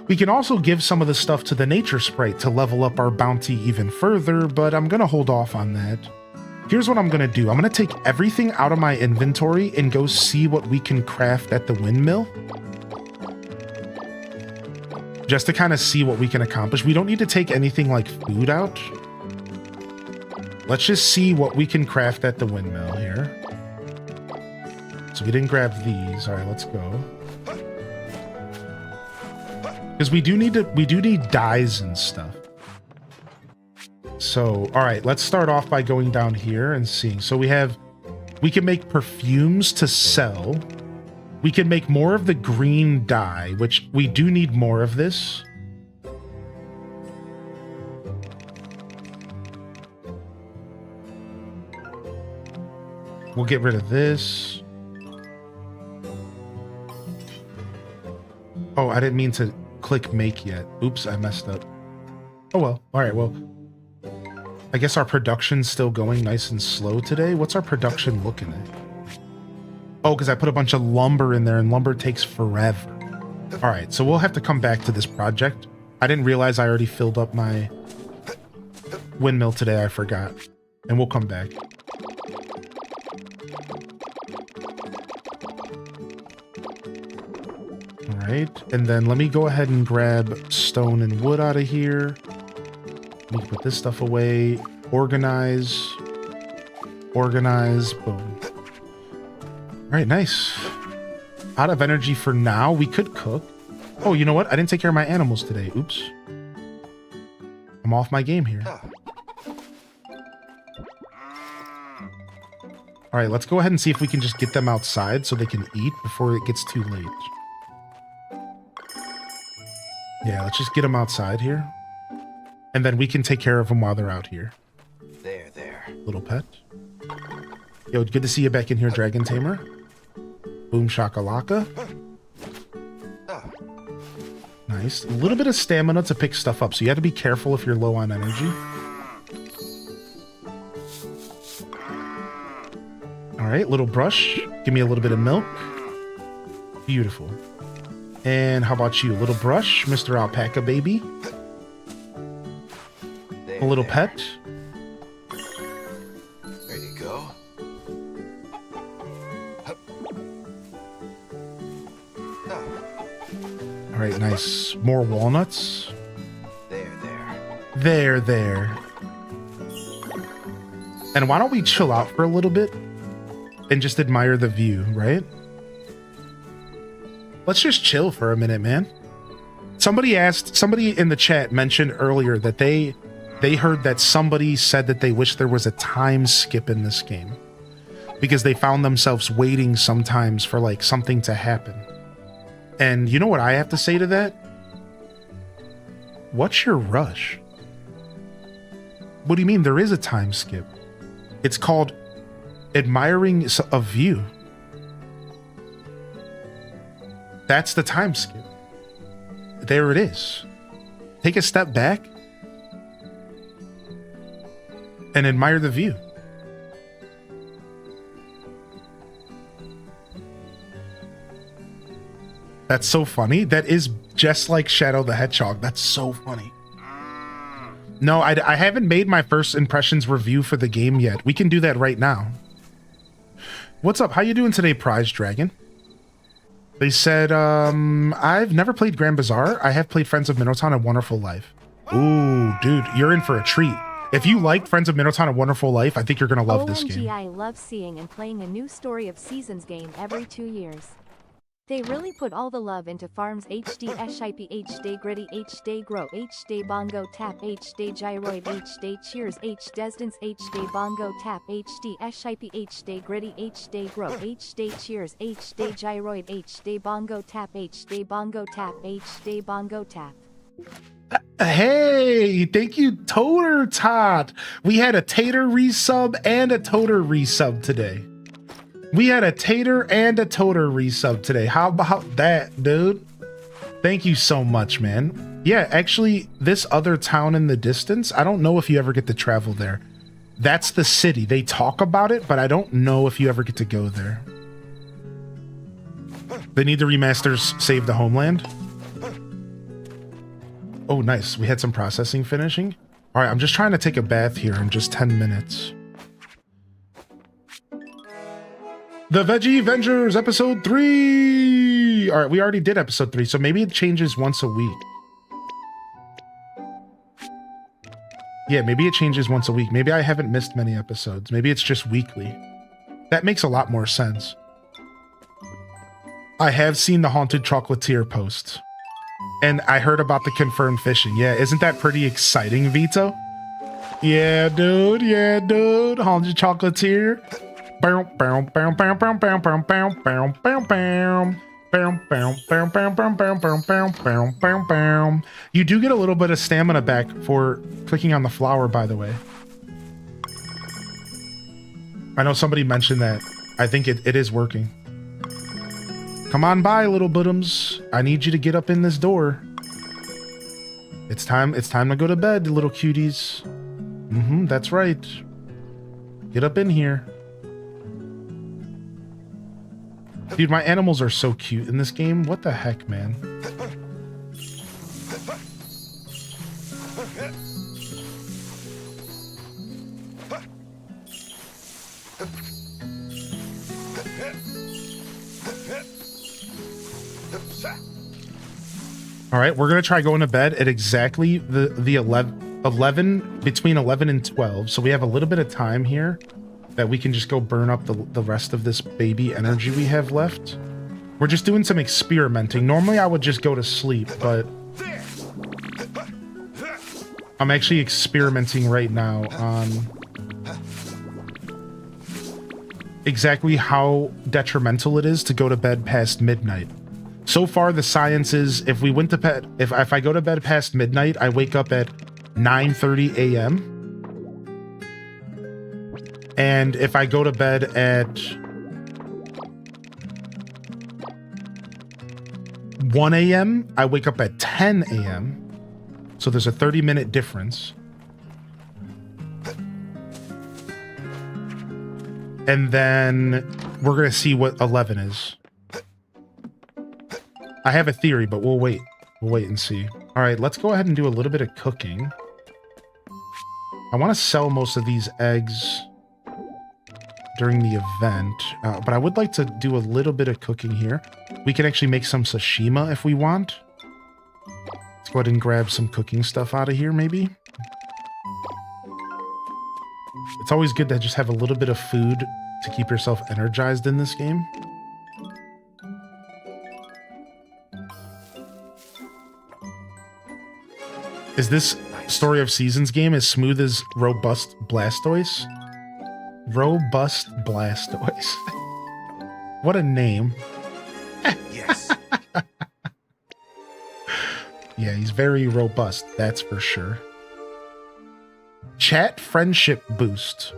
We can also give some of the stuff to the nature sprite to level up our bounty even further, but I'm going to hold off on that. Here's what I'm going to do. I'm going to take everything out of my inventory and go see what we can craft at the windmill, just to kind of see what we can accomplish. We don't need to take anything like food out. Let's just see what we can craft at the windmill here. So we didn't grab these. All right, let's go. Because we do need dyes and stuff. So, all right, let's start off by going down here and seeing. So we can make perfumes to sell. We can make more of the green dye, which we do need more of this. We'll get rid of this. Oh, I didn't mean to click make yet. Oops, I messed up. Oh well. All right, well. I guess our production's still going nice and slow today. What's our production looking at? Oh, because I put a bunch of lumber in there, and lumber takes forever. All right, so we'll have to come back to this project. I didn't realize I already filled up my windmill today. I forgot. And we'll come back. right, and then let me go ahead and grab stone and wood out of here. Let me put this stuff away. Organize. Organize. Boom. All right, nice. Out of energy for now. We could cook. Oh, you know what? I didn't take care of my animals today. Oops. I'm off my game here. All right, let's go ahead and see if we can just get them outside so they can eat before it gets too late. Yeah, let's just get them outside here. And then we can take care of them while they're out here. There. Little pet. Yo, good to see you back in here, Dragon Tamer. Boom shakalaka. Nice. A little bit of stamina to pick stuff up, so you have to be careful if you're low on energy. All right, little brush. Give me a little bit of milk. Beautiful. And how about you? Little brush, Mr. Alpaca Baby. A little pet. There you go. All right, nice. More walnuts. There. And why don't we chill out for a little bit and just admire the view, right? Let's just chill for a minute, man. Somebody in the chat mentioned earlier that they heard that somebody said that they wish there was a time skip in this game because they found themselves waiting sometimes for like something to happen. And you know what I have to say to that? What's your rush? What do you mean there is a time skip? It's called admiring a view. That's the time skip. There it is. Take a step back and admire the view. That's so funny. That is just like Shadow the Hedgehog. That's so funny. No, I haven't made my first impressions review for the game yet. We can do that right now. What's up? How you doing today, Prize Dragon? They said, I've never played Grand Bazaar. I have played Friends of Middletown and Wonderful Life. Ooh, dude, you're in for a treat. If you like Friends of Middletown and Wonderful Life, I think you're going to love this game. I love seeing and playing a new Story of Seasons game every 2 years. They really put all the love into Farms HD SIP HD Gritty HD Grow HD Bongo Tap HD Gyroid HD Cheers H Desdance HD Bongo Tap HD SIP HD Gritty HD Grow HD Cheers HD Gyroid HD Bongo Tap HD Bongo Tap HD Bongo Tap. Hey, thank you, Toter Tot. We had a Tater resub and a Toter resub today. We had a Tater and a Toter resub today. How about that, dude? Thank you so much, man. Yeah, actually, this other town in the distance, I don't know if you ever get to travel there. That's the city. They talk about it, but I don't know if you ever get to go there. They need the remasters Save the Homeland. Oh, nice. We had some processing finishing. All right, I'm just trying to take a bath here in just 10 minutes. The Veggie Avengers episode 3. All right, we already did episode 3, so maybe it changes once a week. Yeah, maybe it changes once a week. Maybe I haven't missed many episodes. Maybe it's just weekly. That makes a lot more sense. I have seen the Haunted Chocolatier post. And I heard about the confirmed fishing. Yeah, isn't that pretty exciting, Vito? Yeah, dude. Yeah, dude. Haunted Chocolatier. You do get a little bit of stamina back for clicking on the flower, by the way. I know somebody mentioned that. I think it is working. Come on by, little buttums. I need you to get up in this door. It's time to go to bed, little cuties. That's right. Get up in here. Dude, my animals are so cute in this game. What the heck, man? All right, we're gonna try going to bed at exactly the 11 between 11 and 12. So we have a little bit of time here that we can just go burn up the rest of this baby energy we have left. We're just doing some experimenting. Normally I would just go to sleep, but I'm actually experimenting right now on exactly how detrimental it is to go to bed past midnight. So far, the science is if we went to bed, if I go to bed past midnight, I wake up at 9:30 a.m. And if I go to bed at 1 a.m., I wake up at 10 a.m. So there's a 30-minute difference. And then we're going to see what 11 is. I have a theory, but we'll wait. We'll wait and see. All right, let's go ahead and do a little bit of cooking. I want to sell most of these eggs during the event, but I would like to do a little bit of cooking here. We can actually make some sashimi if we want. Let's go ahead and grab some cooking stuff out of here, maybe. It's always good to just have a little bit of food to keep yourself energized in this game. Is this Story of Seasons game as smooth as Robust Blastoise? Robust Blastoise. What a name. Yes. Yeah, he's very robust, that's for sure. Chat friendship boost.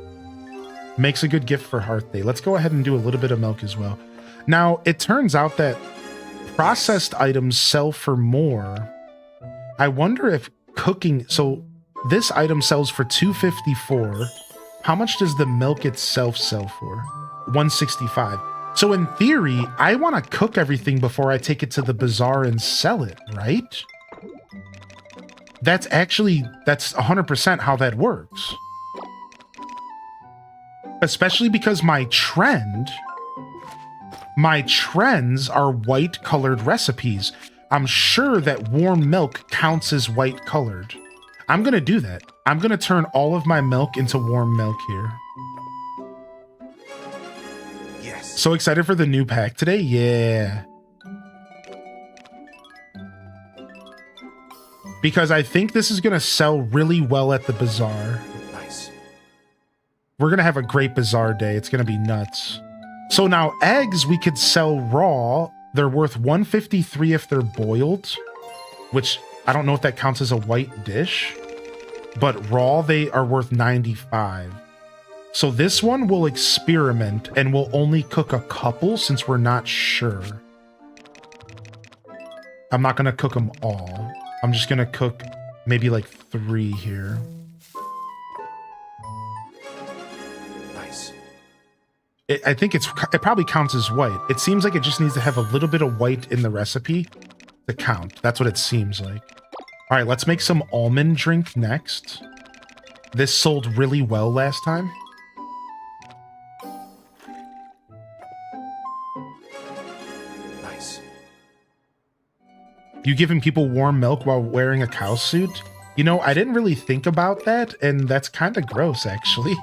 Makes a good gift for Hearth Day. Let's go ahead and do a little bit of milk as well. Now, it turns out that processed items sell for more. I wonder if cooking... So, this item sells for $2.54. How much does the milk itself sell for? $1.65. So, in theory, I want to cook everything before I take it to the bazaar and sell it, right? That's 100% how that works. Especially because my trends are white colored recipes. I'm sure that warm milk counts as white colored. I'm going to do that. I'm going to turn all of my milk into warm milk here. Yes. So excited for the new pack today. Yeah. Because I think this is going to sell really well at the bazaar. Nice. We're going to have a great bazaar day. It's going to be nuts. So now eggs we could sell raw. They're worth $1.53 if they're boiled, which I don't know if that counts as a white dish, but raw they are worth $95. So this one will experiment and we'll only cook a couple since we're not sure. I'm not going to cook them all. I'm just going to cook maybe like 3 here. Nice. I think it probably counts as white. It seems like it just needs to have a little bit of white in the recipe to count. That's what it seems like. All right, let's make some almond drink next. This sold really well last time. Nice. You giving people warm milk while wearing a cow suit? You know, I didn't really think about that, and that's kind of gross, actually.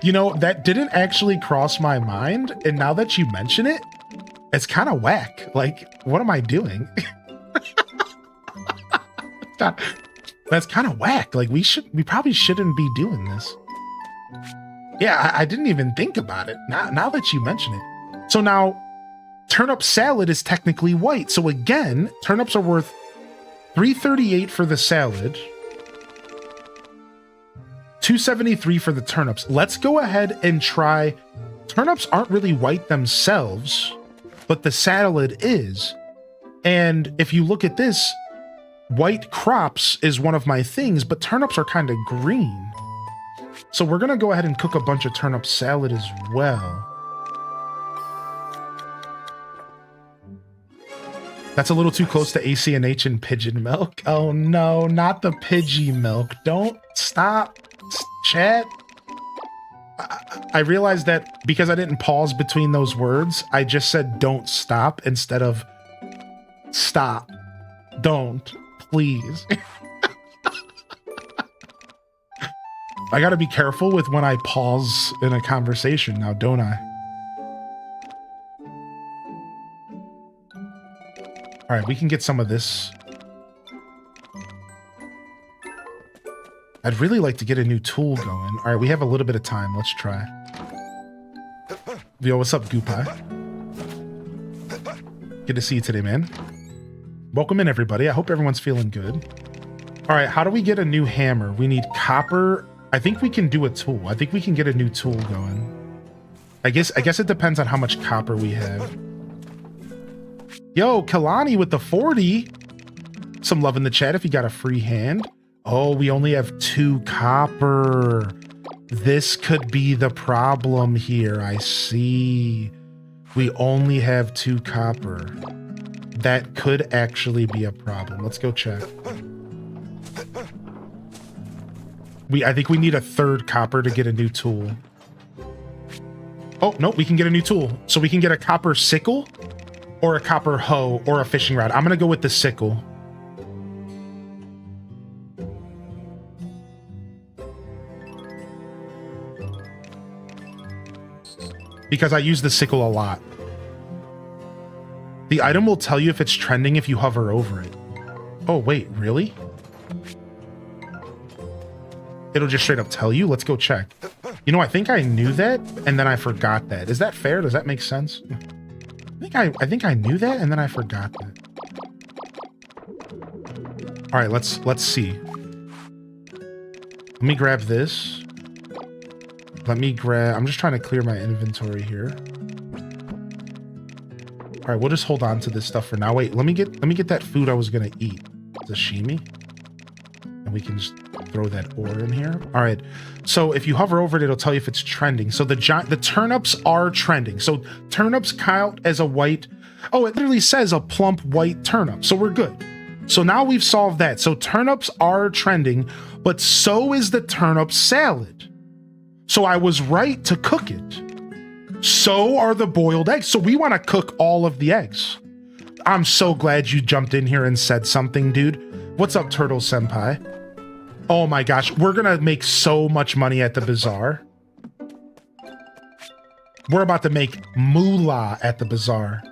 You know, that didn't actually cross my mind, and now that you mention it, it's kind of whack. Like, what am I doing? That's kind of whack. Like, we probably shouldn't be doing this. Yeah, I didn't even think about it. Now that you mention it. So now, turnip salad is technically white. So again, turnips are worth $3.38 for the salad. $2.73 for the turnips. Let's go ahead and try. Turnips aren't really white themselves, but the salad is. And if you look at this, white crops is one of my things, but turnips are kind of green. So we're going to go ahead and cook a bunch of turnip salad as well. That's a little too close to ACNH and pigeon milk. Oh no, not the Pidgey milk. Don't stop, chat. I realized that because I didn't pause between those words, I just said don't stop instead of Stop. Don't. Please. I gotta be careful with when I pause in a conversation now, don't I? All right, we can get some of this. I'd really like to get a new tool going. All right, we have a little bit of time. Let's try. Yo, what's up, Goopai? Good to see you today, man. Welcome in, everybody. I hope everyone's feeling good. All right, how do we get a new hammer? We need copper. I think we can do a tool. I think we can get a new tool going. I guess it depends on how much copper we have. Yo, Kalani with the 40. Some love in the chat if you got a free hand. Oh, we only have 2 copper. This could be the problem here. I see. We only have 2 copper. That could actually be a problem. Let's go check. I think we need a 3rd copper to get a new tool. Oh, no, we can get a new tool. So we can get a copper sickle or a copper hoe or a fishing rod. I'm going to go with the sickle. Because I use the sickle a lot. The item will tell you if it's trending if you hover over it. Oh, wait, really? It'll just straight up tell you? Let's go check. You know, I think I knew that, and then I forgot that. Is that fair? Does that make sense? I think I knew that, and then I forgot that. All right, let's see. Let me grab this. I'm just trying to clear my inventory here. All right, we'll just hold on to this stuff for now. Wait, let me get that food I was gonna eat. Sashimi. And we can just throw that ore in here. All right. So if you hover over it, it'll tell you if it's trending. So the turnips are trending. So turnips count as a white. Oh, it literally says a plump white turnip. So we're good. So now we've solved that. So turnips are trending, but so is the turnip salad. So I was right to cook it. So are the boiled eggs. So we want to cook all of the eggs. I'm so glad you jumped in here and said something, dude. What's up, Turtle Senpai? Oh my gosh, we're gonna make so much money at the bazaar. We're about to make moolah at the bazaar.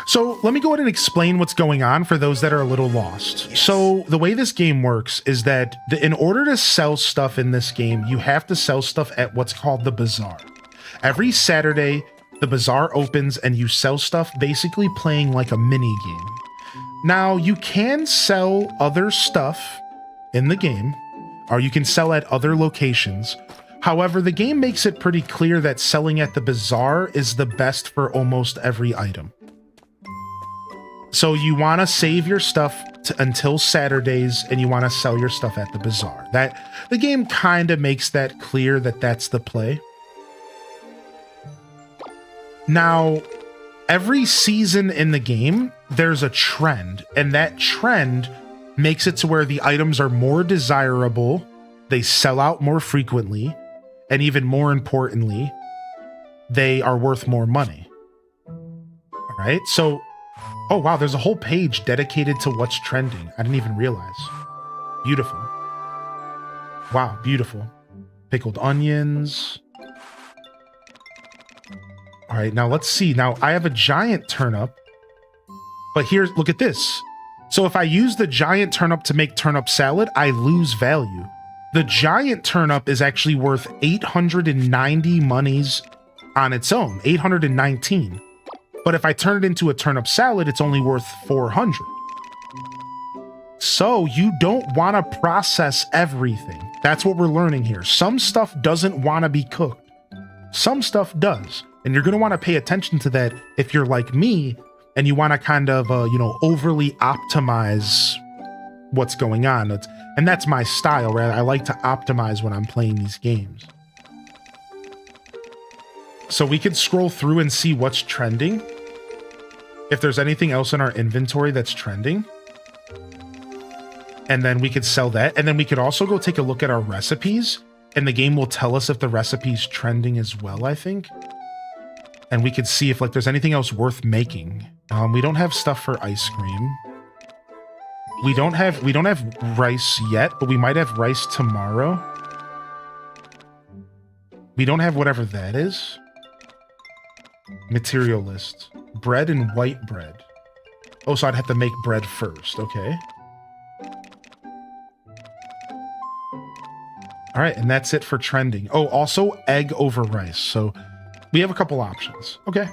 So let me go ahead and explain what's going on for those that are a little lost. Yes. So the way this game works is that in order to sell stuff in this game, you have to sell stuff at what's called the bazaar. Every Saturday, the bazaar opens and you sell stuff, basically playing like a mini game. Now, you can sell other stuff in the game, or you can sell at other locations. However, the game makes it pretty clear that selling at the bazaar is the best for almost every item. So you want to save your stuff until Saturdays, and you want to sell your stuff at the bazaar. The game kind of makes that clear that that's the play. Now, every season in the game, there's a trend, and that trend makes it to where the items are more desirable, they sell out more frequently, and even more importantly, they are worth more money. All right, so, oh wow, there's a whole page dedicated to what's trending. I didn't even realize. Beautiful. Wow, beautiful. Pickled onions. All right, now let's see. Now I have a giant turnip, but here's, look at this. So if I use the giant turnip to make turnip salad, I lose value. The giant turnip is actually worth 890 monies on its own, 819. But if I turn it into a turnip salad, it's only worth 400. So you don't want to process everything. That's what we're learning here. Some stuff doesn't want to be cooked. Some stuff does. And you're going to want to pay attention to that if you're like me and you want to kind of, overly optimize what's going on. And that's my style, right? I like to optimize when I'm playing these games. So we can scroll through and see what's trending. If there's anything else in our inventory that's trending. And then we could sell that. And then we could also go take a look at our recipes. And the game will tell us if the recipe's trending as well, I think. And we could see if there's anything else worth making. We don't have stuff for ice cream. We don't have rice yet, but we might have rice tomorrow. We don't have whatever that is. Material list. Bread and white bread. Oh, so I'd have to make bread first. Okay. All right, and that's it for trending. Oh, also egg over rice. So we have a couple options. Okay.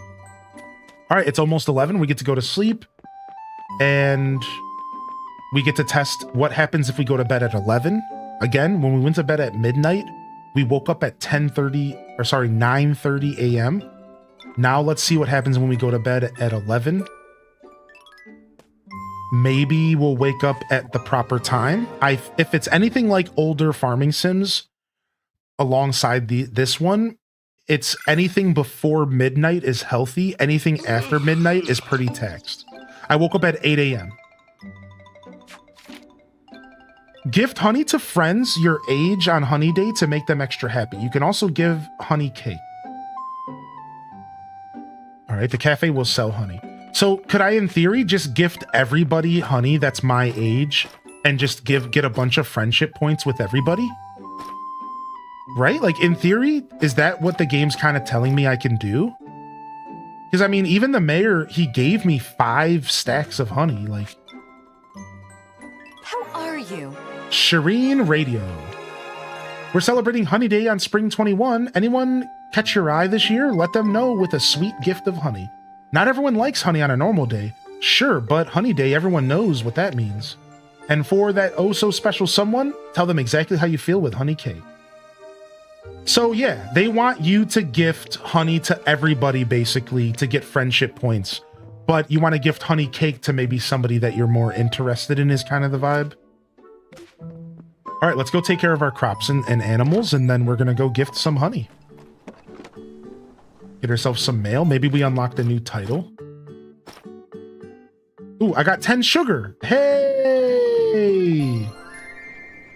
All right, it's almost 11. We get to go to sleep. And we get to test what happens if we go to bed at 11. Again, when we went to bed at midnight, we woke up at 9:30 a.m. Now let's see what happens when we go to bed at 11. Maybe we'll wake up at the proper time. If it's anything like older farming sims alongside this one, it's anything before midnight is healthy. Anything after midnight is pretty taxed. I woke up at 8 a.m. Gift honey to friends your age on honey day to make them extra happy. You can also give honey cake. All right, the cafe will sell honey. So could I, in theory, just gift everybody honey that's my age and just get a bunch of friendship points with everybody? Right? Like, in theory, is that what the game's kind of telling me I can do? Because, I mean, even the mayor, he gave me 5 stacks of honey. Like, How are you? Shireen Radio. We're celebrating Honey Day on Spring 21. Anyone catch your eye this year? Let them know with a sweet gift of honey. Not everyone likes honey on a normal day. Sure, but Honey Day, everyone knows what that means. And for that oh-so-special someone, tell them exactly how you feel with honey cake. So yeah, they want you to gift honey to everybody, basically, to get friendship points. But you want to gift honey cake to maybe somebody that you're more interested in is kind of the vibe. All right, let's go take care of our crops and animals, and then we're going to go gift some honey. Get ourselves some mail. Maybe we unlocked a new title. Ooh, I got 10 sugar. Hey!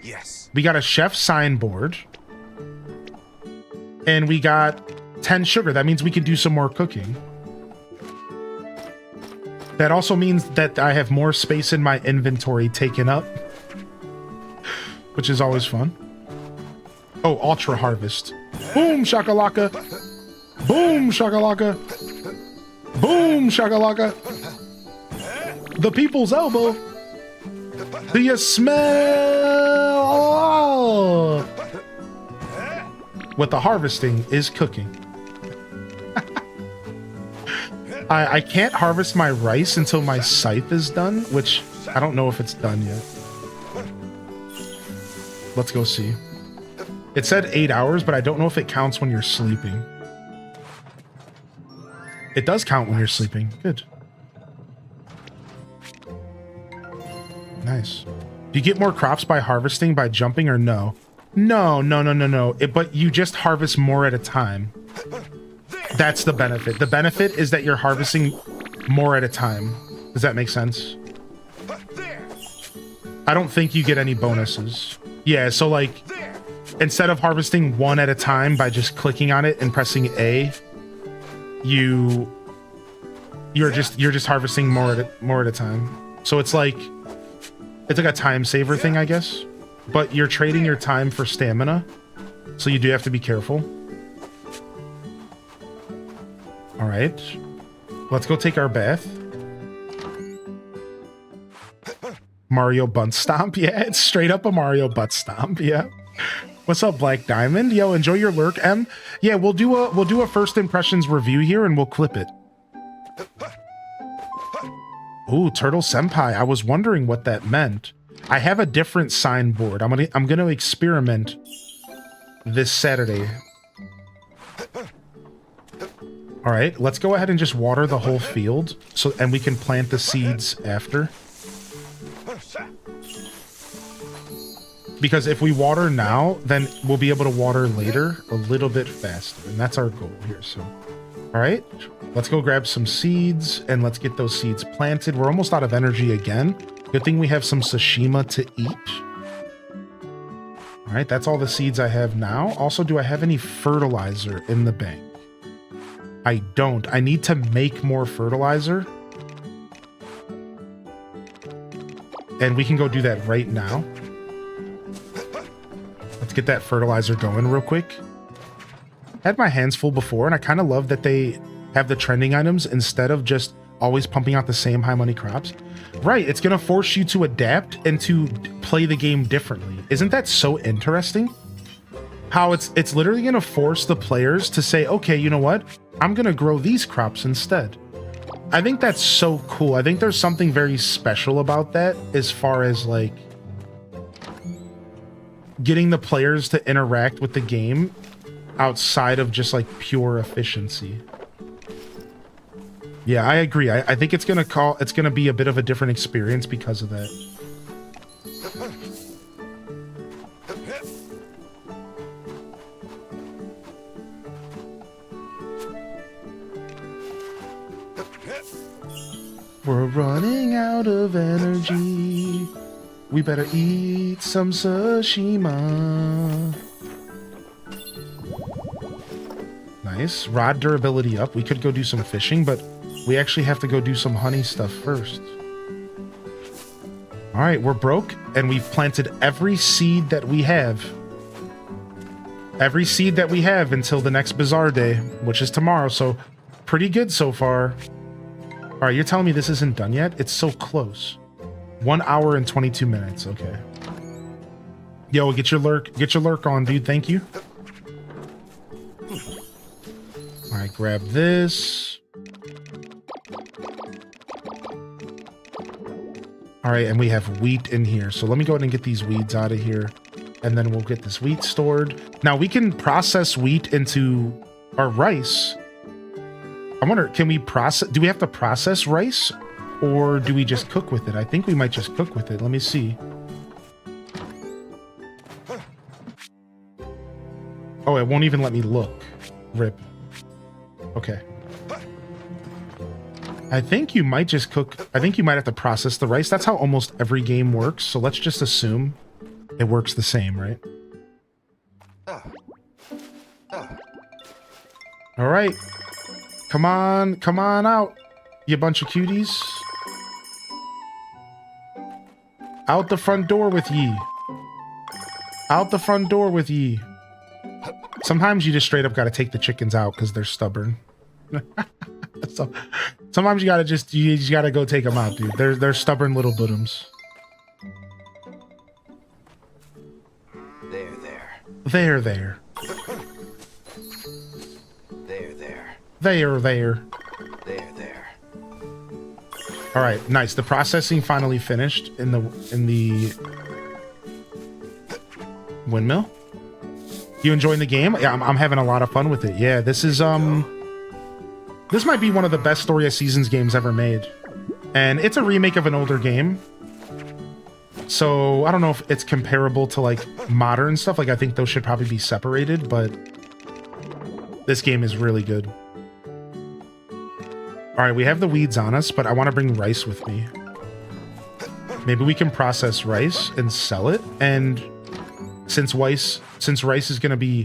Yes. We got a chef signboard. And we got 10 sugar. That means we can do some more cooking. That also means that I have more space in my inventory taken up. Which is always fun. Oh, Ultra Harvest. Boom, shakalaka. Boom, shakalaka. Boom, shakalaka. The people's elbow. Do you smell? What the harvesting is cooking. I can't harvest my rice until my scythe is done, which I don't know if it's done yet. Let's go see. It said 8 hours, but I don't know if it counts when you're sleeping. It does count when you're sleeping. Good. Nice. Do you get more crops by harvesting by jumping or no? No. But you just harvest more at a time. That's the benefit. The benefit is that you're harvesting more at a time. Does that make sense? I don't think you get any bonuses. Yeah, so like, instead of harvesting one at a time by just clicking on it and pressing A, you're just harvesting more at a time. So it's like a time saver thing, I guess. But you're trading your time for stamina, so you do have to be careful. All right, let's go take our bath. Mario butt stomp. Yeah, it's straight up a Mario butt stomp. Yeah. What's up, Black Diamond? Yo, enjoy your lurk, M. Yeah, we'll do a first impressions review here and we'll clip it. Ooh, Turtle Senpai. I was wondering what that meant. I have a different signboard. I'm gonna experiment this Saturday. All right, let's go ahead and just water the whole field, and we can plant the seeds after. Because if we water now, then we'll be able to water later a little bit faster, and that's our goal here. So, all right, let's go grab some seeds and let's get those seeds planted. We're almost out of energy again. Good thing we have some sashima to eat. All right, that's all the seeds I have now. Also, do I have any fertilizer in the bank? I don't. I need to make more fertilizer And we can go do that right now. Let's get that fertilizer going real quick. I had my hands full before, and I kind of love that they have the trending items instead of just always pumping out the same high money crops. Right, it's going to force you to adapt and to play the game differently. Isn't that so interesting? How it's literally going to force the players to say, okay, you know what? I'm going to grow these crops instead. I think that's so cool. I think there's something very special about that as far as like getting the players to interact with the game outside of just like pure efficiency. Yeah, I agree. I think it's gonna be a bit of a different experience because of that. We're running out of energy. We better eat some sashima. Nice. Rod durability up. We could go do some fishing, but we actually have to go do some honey stuff first. All right, we're broke, and we've planted every seed that we have. Every seed that we have until the next Bazaar day, which is tomorrow, so pretty good so far. All right, you're telling me this isn't done yet? It's so close. 1 hour and 22 minutes. Okay. Yo, get your lurk on, dude. Thank you. All right, grab this. All right, and we have wheat in here. So let me go ahead and get these weeds out of here, and then we'll get this wheat stored. Now we can process wheat into our rice. I wonder, can we process? Do we have to process rice, or do we just cook with it? I think we might just cook with it. Let me see. Oh, it won't even let me look. Rip. Okay. I think you might just cook. I think you might have to process the rice. That's how almost every game works. So let's just assume it works the same, right? All right. Come on out, you bunch of cuties. Out the front door with ye. Out the front door with ye. Sometimes you just straight up got to take the chickens out because they're stubborn. So sometimes you just gotta go take them out, dude. They're stubborn little bottoms. There. There. There. All right, nice. The processing finally finished in the windmill. You enjoying the game? Yeah, I'm having a lot of fun with it. Yeah, this is this might be one of the best Story of Seasons games ever made, and it's a remake of an older game. So I don't know if it's comparable to like modern stuff. Like I think those should probably be separated, but this game is really good. All right, we have the weeds on us, but I want to bring rice with me. Maybe we can process rice and sell it. And since rice is going to be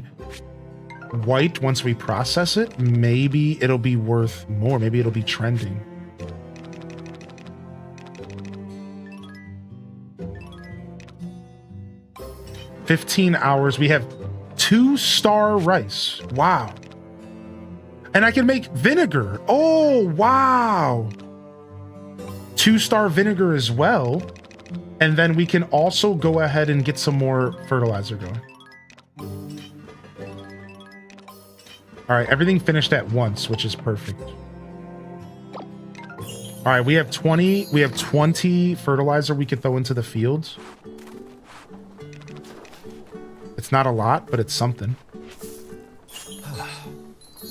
white once we process it, maybe it'll be worth more. Maybe it'll be trending. $15 hours. We have 2-star rice. Wow. And I can make vinegar. Oh, wow. 2-star vinegar as well. And then we can also go ahead and get some more fertilizer going. All right, everything finished at once, which is perfect. All right, we have 20 fertilizer we could throw into the fields. It's not a lot, but it's something.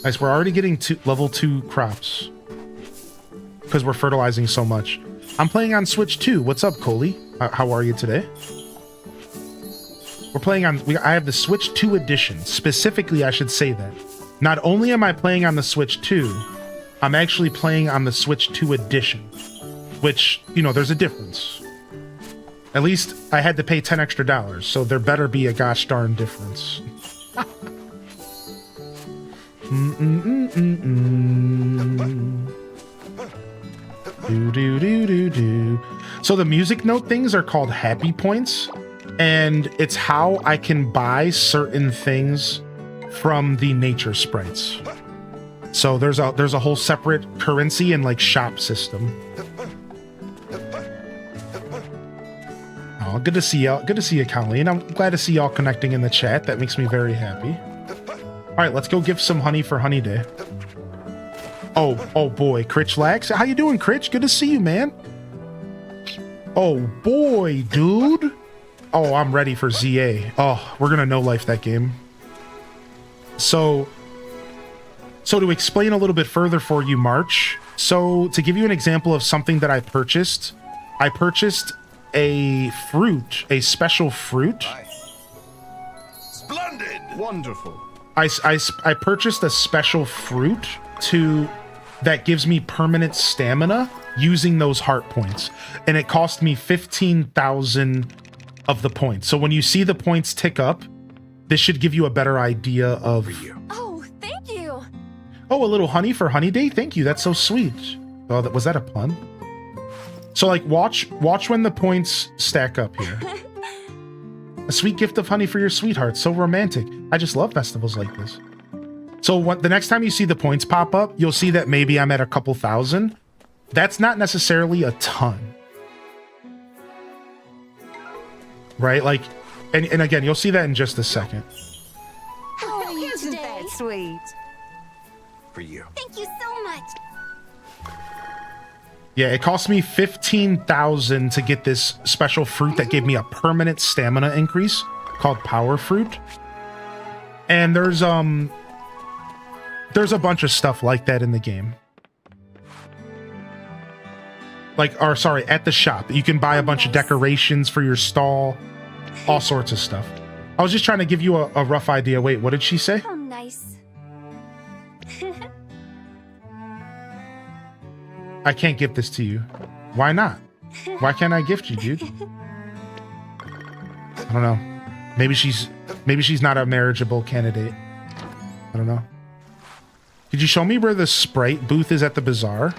Nice, we're already getting level 2 crops because we're fertilizing so much. I'm playing on Switch 2. What's up, Coley? How are you today? We're playing on... I have the Switch 2 edition. Specifically, I should say that. Not only am I playing on the Switch 2, I'm actually playing on the Switch 2 edition. Which, you know, there's a difference. At least I had to pay $10 extra, so there better be a gosh darn difference. Do. too. So the music note things are called happy points, and it's how I can buy certain things from the nature sprites. So there's a whole separate currency and like shop system. Oh, good to see y'all. Good to see you, Colleen. I'm glad to see y'all connecting in the chat. That makes me very happy. All right, let's go give some honey for Honey Day. Oh boy, Critch Lax. How you doing, Critch? Good to see you, man. Oh boy, dude. Oh, I'm ready for ZA. Oh, we're gonna no life that game. So to explain a little bit further for you, March. So to give you an example of something that I purchased a fruit, a special fruit. Splendid! Wonderful. I purchased a special fruit that gives me permanent stamina using those heart points, and it cost me 15,000 of the points. So when you see the points tick up, this should give you a better idea of. Oh, thank you. Oh, a little honey for Honey Day. Thank you. That's so sweet. Oh, was that a pun? So like, watch when the points stack up here. A sweet gift of honey for your sweetheart. So romantic. I just love festivals like this. So the next time you see the points pop up, you'll see that maybe I'm at a couple thousand. That's not necessarily a ton. Right? Like, and again, you'll see that in just a second. How are you today? That sweet. For you. Thank you so much. Yeah, it cost me 15,000 to get this special fruit that gave me a permanent stamina increase called Power Fruit. And there's a bunch of stuff like that in the game. At the shop. You can buy a bunch of decorations for your stall, all sorts of stuff. I was just trying to give you a rough idea. Wait, what did she say? How nice. I can't gift this to you. Why not? Why can't I gift you, dude? I don't know. Maybe she's not a marriageable candidate. I don't know. Could you show me where the Sprite booth is at the bazaar?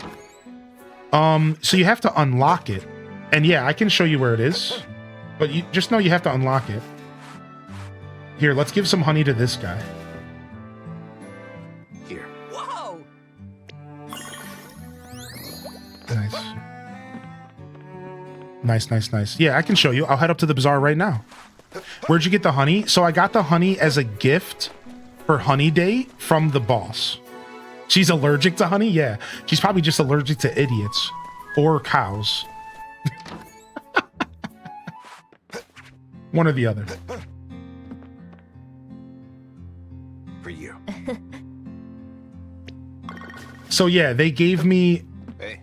So you have to unlock it. And yeah, I can show you where it is. But you just know you have to unlock it. Here, let's give some honey to this guy. Here. Whoa. Nice. Yeah, I can show you. I'll head up to the bazaar right now. Where'd you get the honey? So I got the honey as a gift for Honey Day from the boss. She's allergic to honey? Yeah. She's probably just allergic to idiots. Or cows. One or the other. For you. So yeah, they gave me... Hey.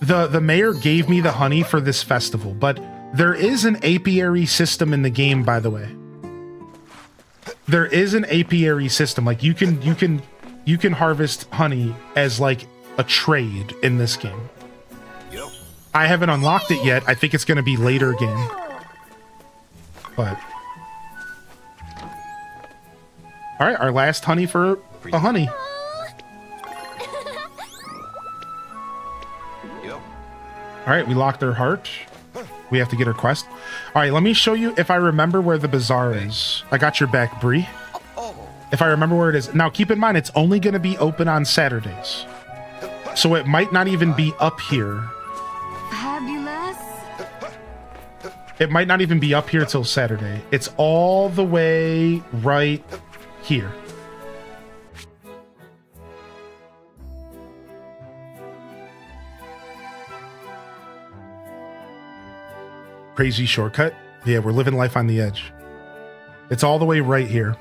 The mayor gave me the honey for this festival, but there is an apiary system in the game, by the way. There is an apiary system. Like you can harvest honey as like a trade in this game. Yep. I haven't unlocked it yet. I think it's going to be later game. But all right, our last honey for a honey. Yep. All right, we locked her heart. We have to get her quest. All right, let me show you if I remember where the bazaar is. I got your back, Bree. If I remember where it is. Now, keep in mind, it's only going to be open on Saturdays. So it might not even be up here. Fabulous. It might not even be up here till Saturday. It's all the way right here. Crazy shortcut. Yeah, we're living life on the edge. It's all the way right here.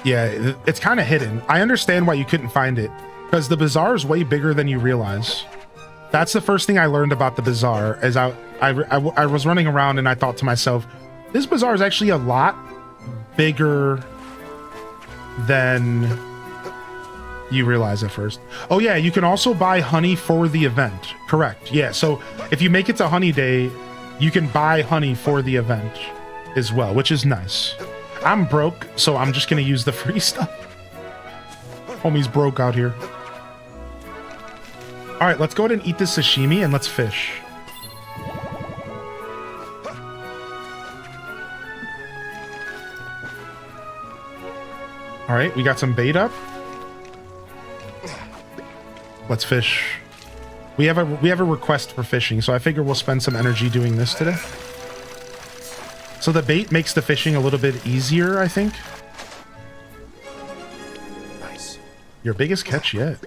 Yeah, it's kind of hidden. I understand why you couldn't find it, because the bazaar is way bigger than you realize. That's the first thing I learned about the bazaar, as I was running around and I thought to myself, this bazaar is actually a lot bigger than you realize at first. Oh yeah, you can also buy honey for the event. Correct. Yeah, so if you make it to Honey Day, you can buy honey for the event as well, which is nice. I'm broke, so I'm just gonna use the free stuff. Homie's broke out here. All right, let's go ahead and eat this sashimi and let's fish. All right, we got some bait up. Let's fish. We have a request for fishing, so I figure we'll spend some energy doing this today. So the bait makes the fishing a little bit easier, I think. Nice. Your biggest catch yet.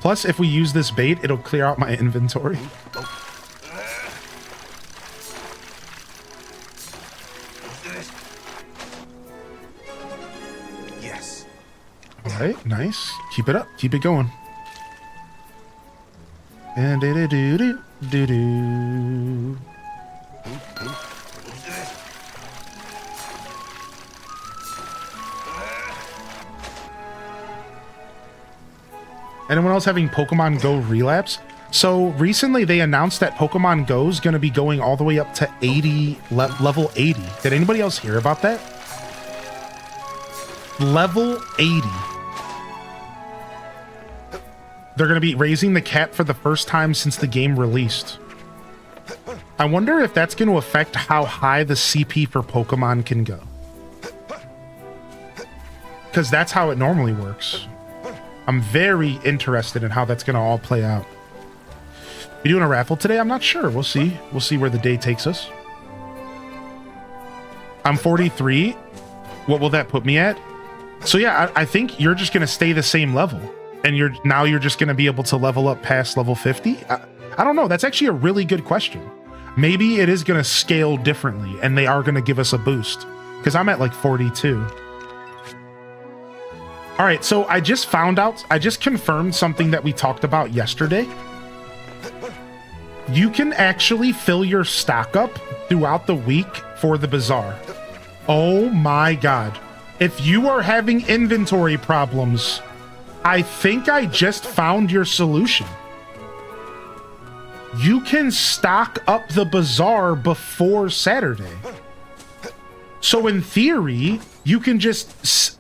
Plus, if we use this bait, it'll clear out my inventory. Yes. All right, nice. Keep it up. Keep it going. And do-do-do-do-do-do. Anyone else having Pokemon Go relapse? So recently they announced that Pokemon Go is going to be going all the way up to 80, level 80. Did anybody else hear about that? Level 80. They're going to be raising the cap for the first time since the game released. I wonder if that's going to affect how high the CP for Pokemon can go. Because that's how it normally works. I'm very interested in how that's going to all play out. We doing a raffle today? I'm not sure. We'll see. We'll see where the day takes us. I'm 43. What will that put me at? So yeah, I think you're just going to stay the same level. And you're just going to be able to level up past level 50? I don't know. That's actually a really good question. Maybe it is going to scale differently and they are going to give us a boost. Because I'm at like 42. All right, so I just confirmed something that we talked about yesterday. You can actually fill your stock up throughout the week for the Bazaar. Oh my God. If you are having inventory problems, I think I just found your solution. You can stock up the Bazaar before Saturday. So in theory, you can just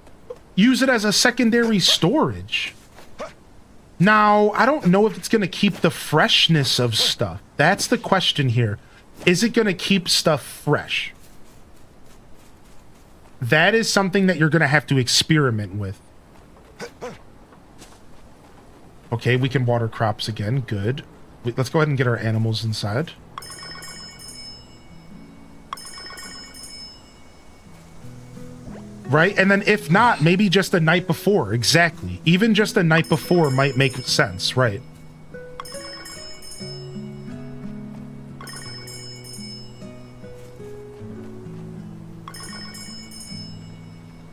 use it as a secondary storage. Now, I don't know if it's going to keep the freshness of stuff. That's the question here. Is it going to keep stuff fresh? That is something that you're going to have to experiment with. Okay, we can water crops again. Good. Let's go ahead and get our animals inside. Right? And then if not, maybe just the night before. Exactly. Even just the night before might make sense. Right.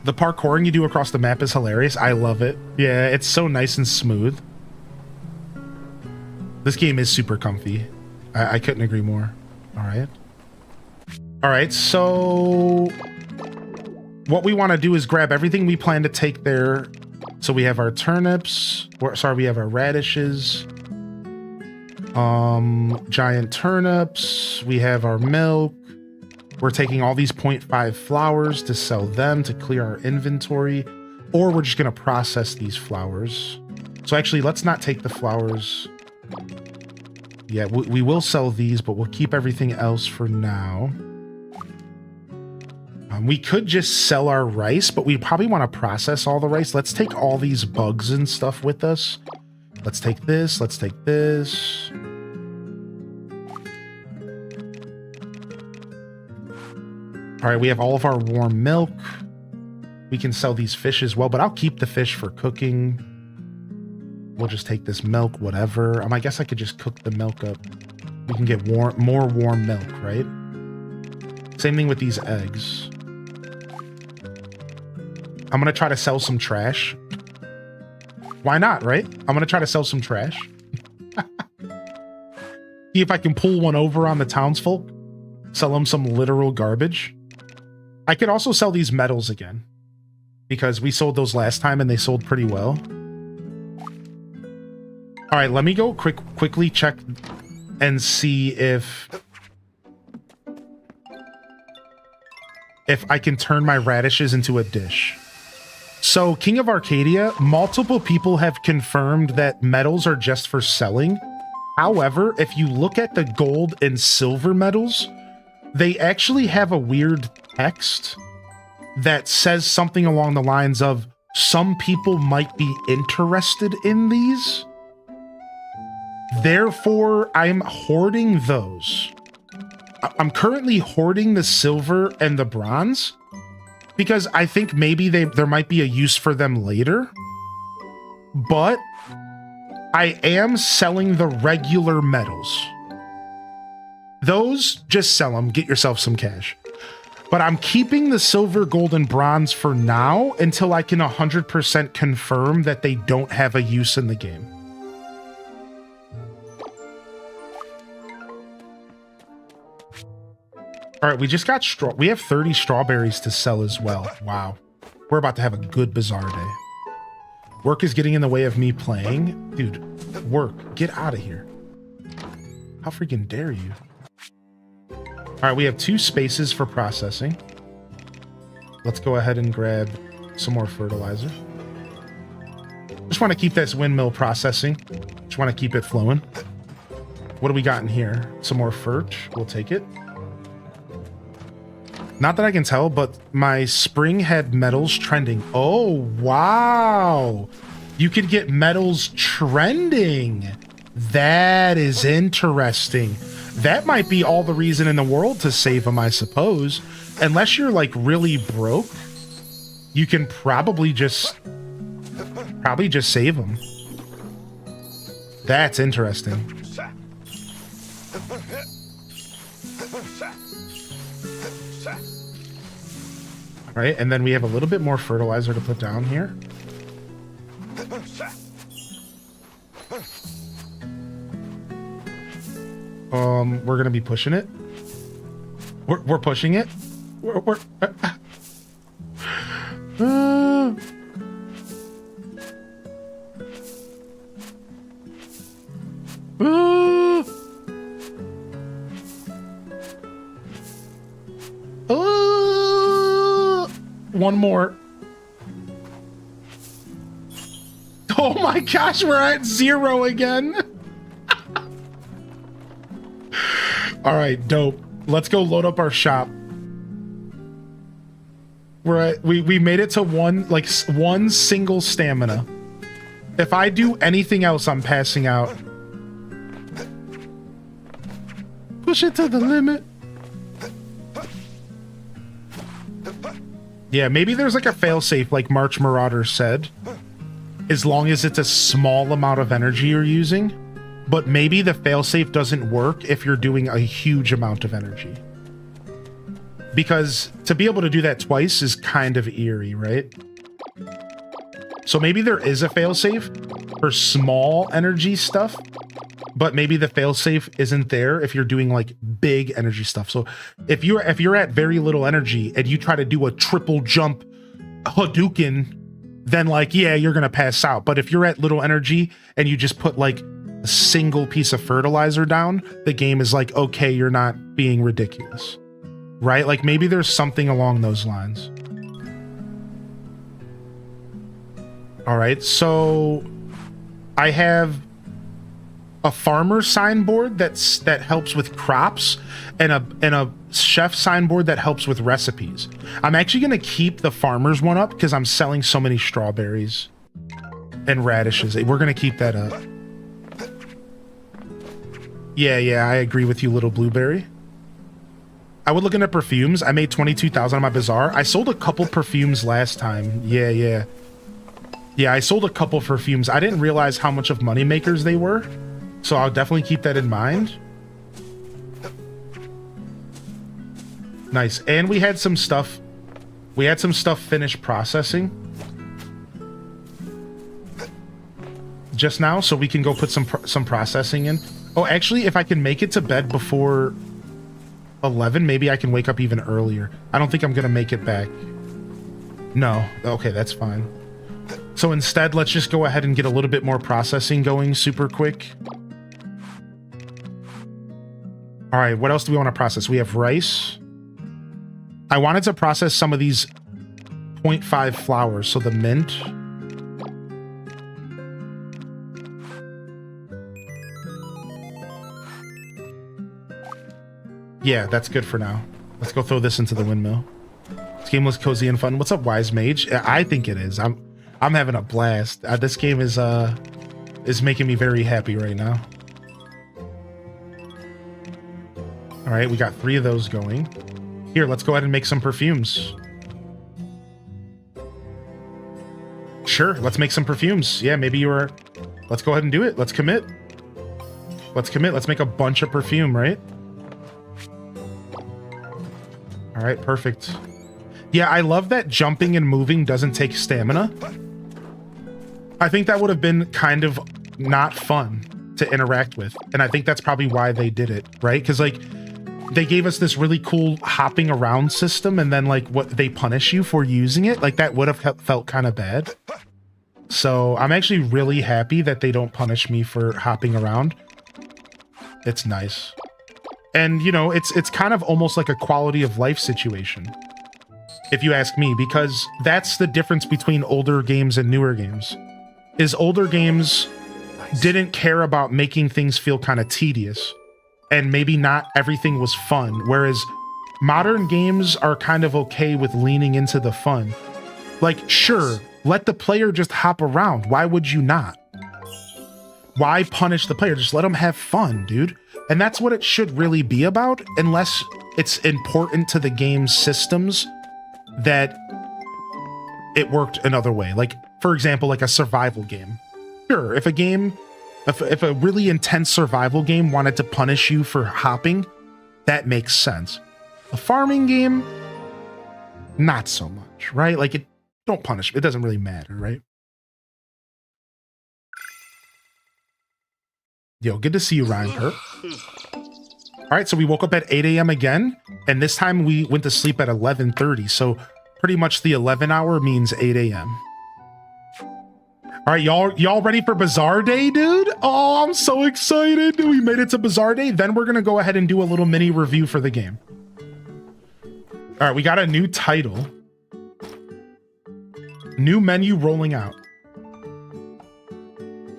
The parkouring you do across the map is hilarious. I love it. Yeah, it's so nice and smooth. This game is super comfy. I couldn't agree more. All right. All right, so what we want to do is grab everything we plan to take there. So we have our turnips, or sorry, we have our radishes, giant turnips, we have our milk. We're taking all these 0.5 flowers to sell them to clear our inventory, or we're just going to process these flowers. So actually, let's not take the flowers. Yeah, we will sell these, but we'll keep everything else for now. We could just sell our rice, but we probably want to process all the rice. Let's take all these bugs and stuff with us. Let's take this. Let's take this. All right, we have all of our warm milk. We can sell these fish as well, but I'll keep the fish for cooking. We'll just take this milk, whatever. I guess I could just cook the milk up. We can get more warm milk, right? Same thing with these eggs. I'm going to try to sell some trash. Why not, right? I'm going to try to sell some trash. See if I can pull one over on the townsfolk. Sell them some literal garbage. I could also sell these medals again, because we sold those last time and they sold pretty well. All right, let me go quickly check and see if I can turn my radishes into a dish. So King of Arcadia, multiple people have confirmed that medals are just for selling. However, if you look at the gold and silver medals, they actually have a weird text that says something along the lines of some people might be interested in these. Therefore, I'm hoarding those. I'm currently hoarding the silver and the bronze because I think maybe there might be a use for them later. But I am selling the regular medals. Those, just sell them, get yourself some cash. But I'm keeping the silver, gold, and bronze for now until I can 100% confirm that they don't have a use in the game. All right, we just got we have 30 strawberries to sell as well. Wow. We're about to have a good bazaar day. Work is getting in the way of me playing. Dude, work, get out of here. How freaking dare you? All right, we have 2 spaces for processing. Let's go ahead and grab some more fertilizer. Just want to keep this windmill processing. Just want to keep it flowing. What do we got in here? Some more fert. We'll take it. Not that I can tell, but my spring had metals trending. Oh, wow. You could get metals trending. That is interesting. That might be all the reason in the world to save them, I suppose. Unless you're like really broke, you can probably just save them. That's interesting. All right, and then we have a little bit more fertilizer to put down here. We're gonna be pushing it. We're pushing it. We're one more. Oh my gosh, we're at 0 again. All right, dope. Let's go load up our shop. We made it to one single stamina. If I do anything else, I'm passing out. Push it to the limit. Yeah, maybe there's like a failsafe like March Marauder said. As long as it's a small amount of energy you're using. But maybe the failsafe doesn't work if you're doing a huge amount of energy. Because to be able to do that twice is kind of eerie, right? So maybe there is a failsafe for small energy stuff, but maybe the failsafe isn't there if you're doing like big energy stuff. So if you're at very little energy and you try to do a triple jump Hadouken, then like, yeah, you're gonna pass out. But if you're at little energy and you just put like a single piece of fertilizer down, the game is like, okay, you're not being ridiculous, right? Like maybe there's something along those lines. All right, so I have a farmer signboard that helps with crops and a chef signboard that helps with recipes. I'm actually going to keep the farmer's one up because I'm selling so many strawberries and radishes. We're going to keep that up. Yeah, I agree with you, little blueberry. I would look into perfumes. I made 22,000 on my bazaar. I sold a couple perfumes last time. Yeah, I sold a couple perfumes. I didn't realize how much of money makers they were. So I'll definitely keep that in mind. Nice. And we had some stuff. We had some stuff finished processing just now, so we can go put some processing in. Oh, actually, if I can make it to bed before 11, maybe I can wake up even earlier. I don't think I'm gonna make it back. No. Okay, that's fine. So instead, let's just go ahead and get a little bit more processing going super quick. All right, what else do we want to process? We have rice. I wanted to process some of these 0.5 flour, so the mint. Yeah, that's good for now. Let's go throw this into the windmill. This game looks cozy and fun. What's up, Wise Mage? I think it is. I'm having a blast. This game is making me very happy right now. All right, we got 3 of those going. Here, let's go ahead and make some perfumes. Sure, let's make some perfumes. Yeah, maybe you were... Let's go ahead and do it. Let's commit. Let's commit. Let's make a bunch of perfume, right? All right, perfect. Yeah, I love that jumping and moving doesn't take stamina. I think that would have been kind of not fun to interact with. And I think that's probably why they did it, right? Because, like, they gave us this really cool hopping around system, and then, like, what they punish you for using it, like, that would have felt kind of bad. So I'm actually really happy that they don't punish me for hopping around. It's nice. And, you know, it's kind of almost like a quality of life situation, if you ask me, because that's the difference between older games and newer games. Is older games didn't care about making things feel kind of tedious, and maybe not everything was fun, whereas modern games are kind of okay with leaning into the fun. Like, sure, let the player just hop around. Why would you not? Why punish the player? Just let them have fun, dude. And that's what it should really be about, unless it's important to the game's systems that it worked another way. Like, for example, like a survival game. Sure, if a really intense survival game wanted to punish you for hopping, that makes sense. A farming game, not so much, right? Like, don't punish me. It doesn't really matter, right? Yo, good to see you, Ryan Perp. All right, so we woke up at 8 a.m. again, and this time we went to sleep at 11:30. So pretty much the 11 hour means 8 a.m. All right, y'all ready for Bazaar Day, dude? Oh, I'm so excited. We made it to Bazaar Day. Then we're gonna go ahead and do a little mini review for the game. All right, we got a new title. New menu rolling out.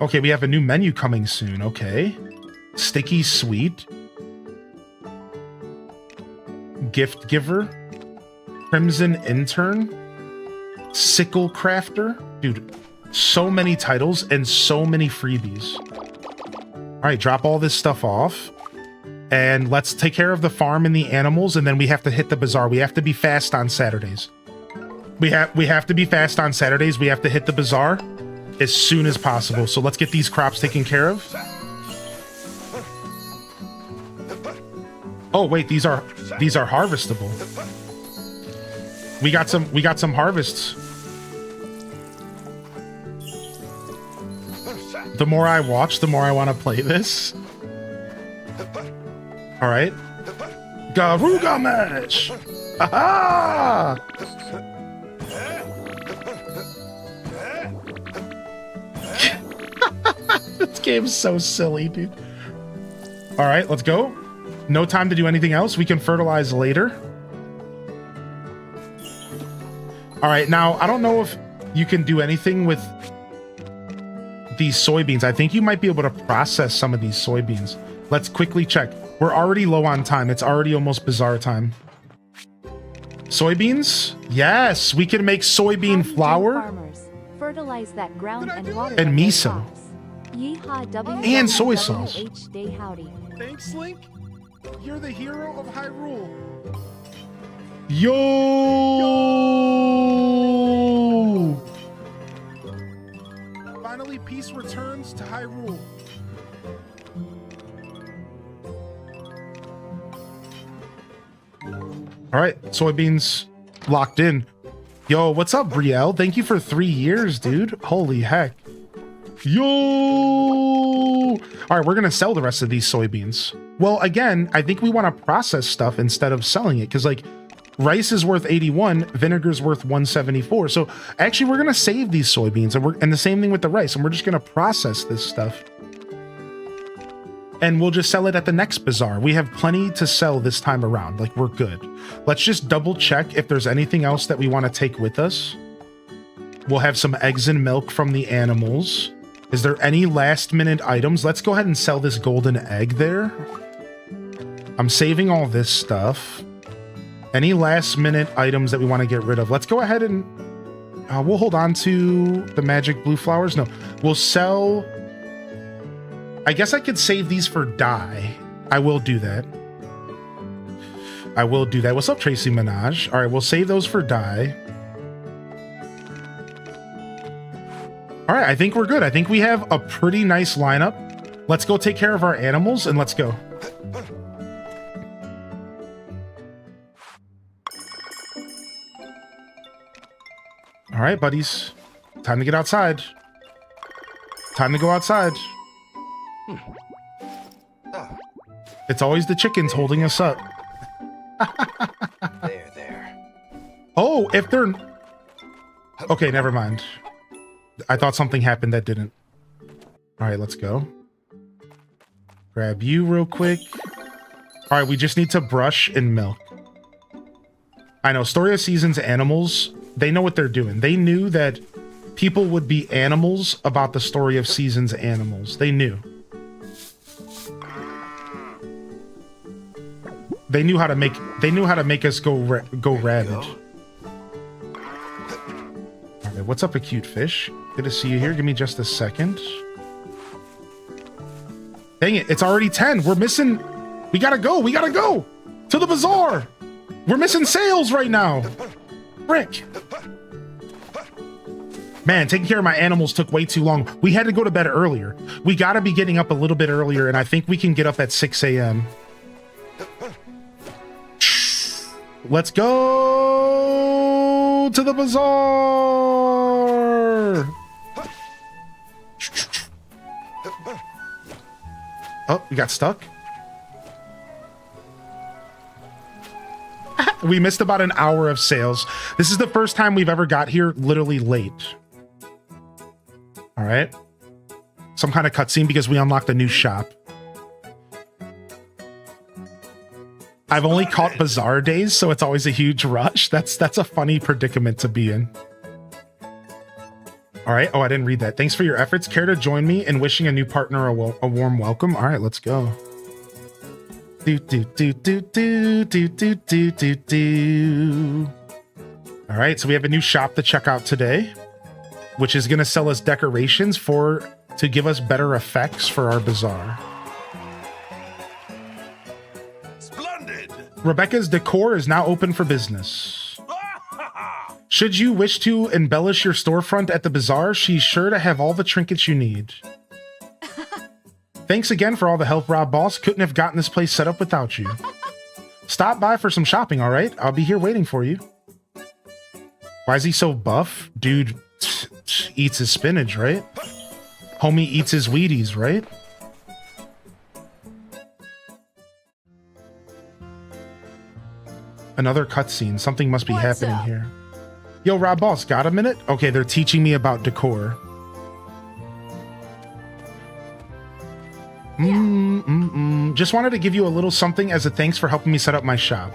Okay, we have a new menu coming soon. Okay. Sticky Sweet. Gift Giver. Crimson Intern. Sickle Crafter. Dude, so many titles and so many freebies. All right, drop all this stuff off. And let's take care of the farm and the animals, and then we have to hit the bazaar. We have to be fast on Saturdays. We have to be fast on Saturdays. We have to hit the bazaar as soon as possible. So let's get these crops taken care of. Oh wait, these are harvestable. We got some harvests. The more I watch, the more I want to play this. All right. Garuga match. Aha! This game's so silly, dude. All right, let's go. No time to do anything else. We can fertilize later. All right, now I don't know if you can do anything with these soybeans. I think you might be able to process some of these soybeans. Let's quickly check. We're already low on time. It's already almost bazaar time. Soybeans? Yes, we can make soybean flour. Farmers, fertilize that ground and water And their miso. crops. Yeehaw, And soy sauce. WWH Day howdy. Thanks, Link. You're the hero of Hyrule. Yo! Finally, peace returns to Hyrule. All right, soybeans locked in. Yo, what's up, Brielle? Thank you for 3 years, dude. Holy heck. Yo! All right, we're gonna sell the rest of these soybeans. Well, again, I think we want to process stuff instead of selling it, because like rice is worth 81, vinegar's worth 174. So actually, we're gonna save these soybeans, and the same thing with the rice, and we're just gonna process this stuff. and we'll just sell it at the next bazaar. We have plenty to sell this time around. Like, we're good. Let's just double check if there's anything else that we want to take with us. We'll have some eggs and milk from the animals. Is there any last minute items? Let's go ahead and sell this golden egg there. I'm saving all this stuff. Any last minute items that we want to get rid of? Let's go ahead and we'll hold on to the magic blue flowers. No, we'll sell. I guess I could save these for dye. I will do that. I will do that. What's up, Tracy Minaj? All right, we'll save those for dye. All right, I think we're good. I think we have a pretty nice lineup. Let's go take care of our animals and let's go. All right, buddies. Time to get outside. Time to go outside. It's always the chickens holding us up. There. Oh, if they're... Okay, never mind. I thought something happened that didn't. All right, let's go. Grab you real quick. All right, we just need to brush and milk. I know, Story of Seasons animals, they know what they're doing. They knew that people would be animals about the Story of Seasons animals. They knew. They knew how to make us go rabid. All right, what's up, a cute fish? Good to see you here. Give me just a second. Dang it, it's already 10. We're missing... We gotta go to the bazaar. We're missing sales right now. Frick. Man, taking care of my animals took way too long. We had to go to bed earlier. We gotta be getting up a little bit earlier, and I think we can get up at 6 a.m. Let's go to the bazaar. Oh, we got stuck. We missed about an hour of sales. This is the first time we've ever got here literally late. All right. Some kind of cutscene because we unlocked a new shop. I've only caught Bazaar days, so it's always a huge rush. That's a funny predicament to be in. All right. Oh, I didn't read that. Thanks for your efforts. Care to join me in wishing a new partner a warm welcome? All right, let's go. Do. All right, so we have a new shop to check out today, which is going to sell us decorations to give us better effects for our bazaar. Splendid! Rebecca's Decor is now open for business. Should you wish to embellish your storefront at the bazaar, she's sure to have all the trinkets you need. Thanks again for all the help, Rob Boss. Couldn't have gotten this place set up without you. Stop by for some shopping, all right? I'll be here waiting for you. Why is he so buff? Dude eats his spinach, right? Homie eats his Wheaties, right? Another cutscene. Something must be happening here. Yo, Rob Boss, got a minute? Okay, they're teaching me about decor. Just wanted to give you a little something as a thanks for helping me set up my shop.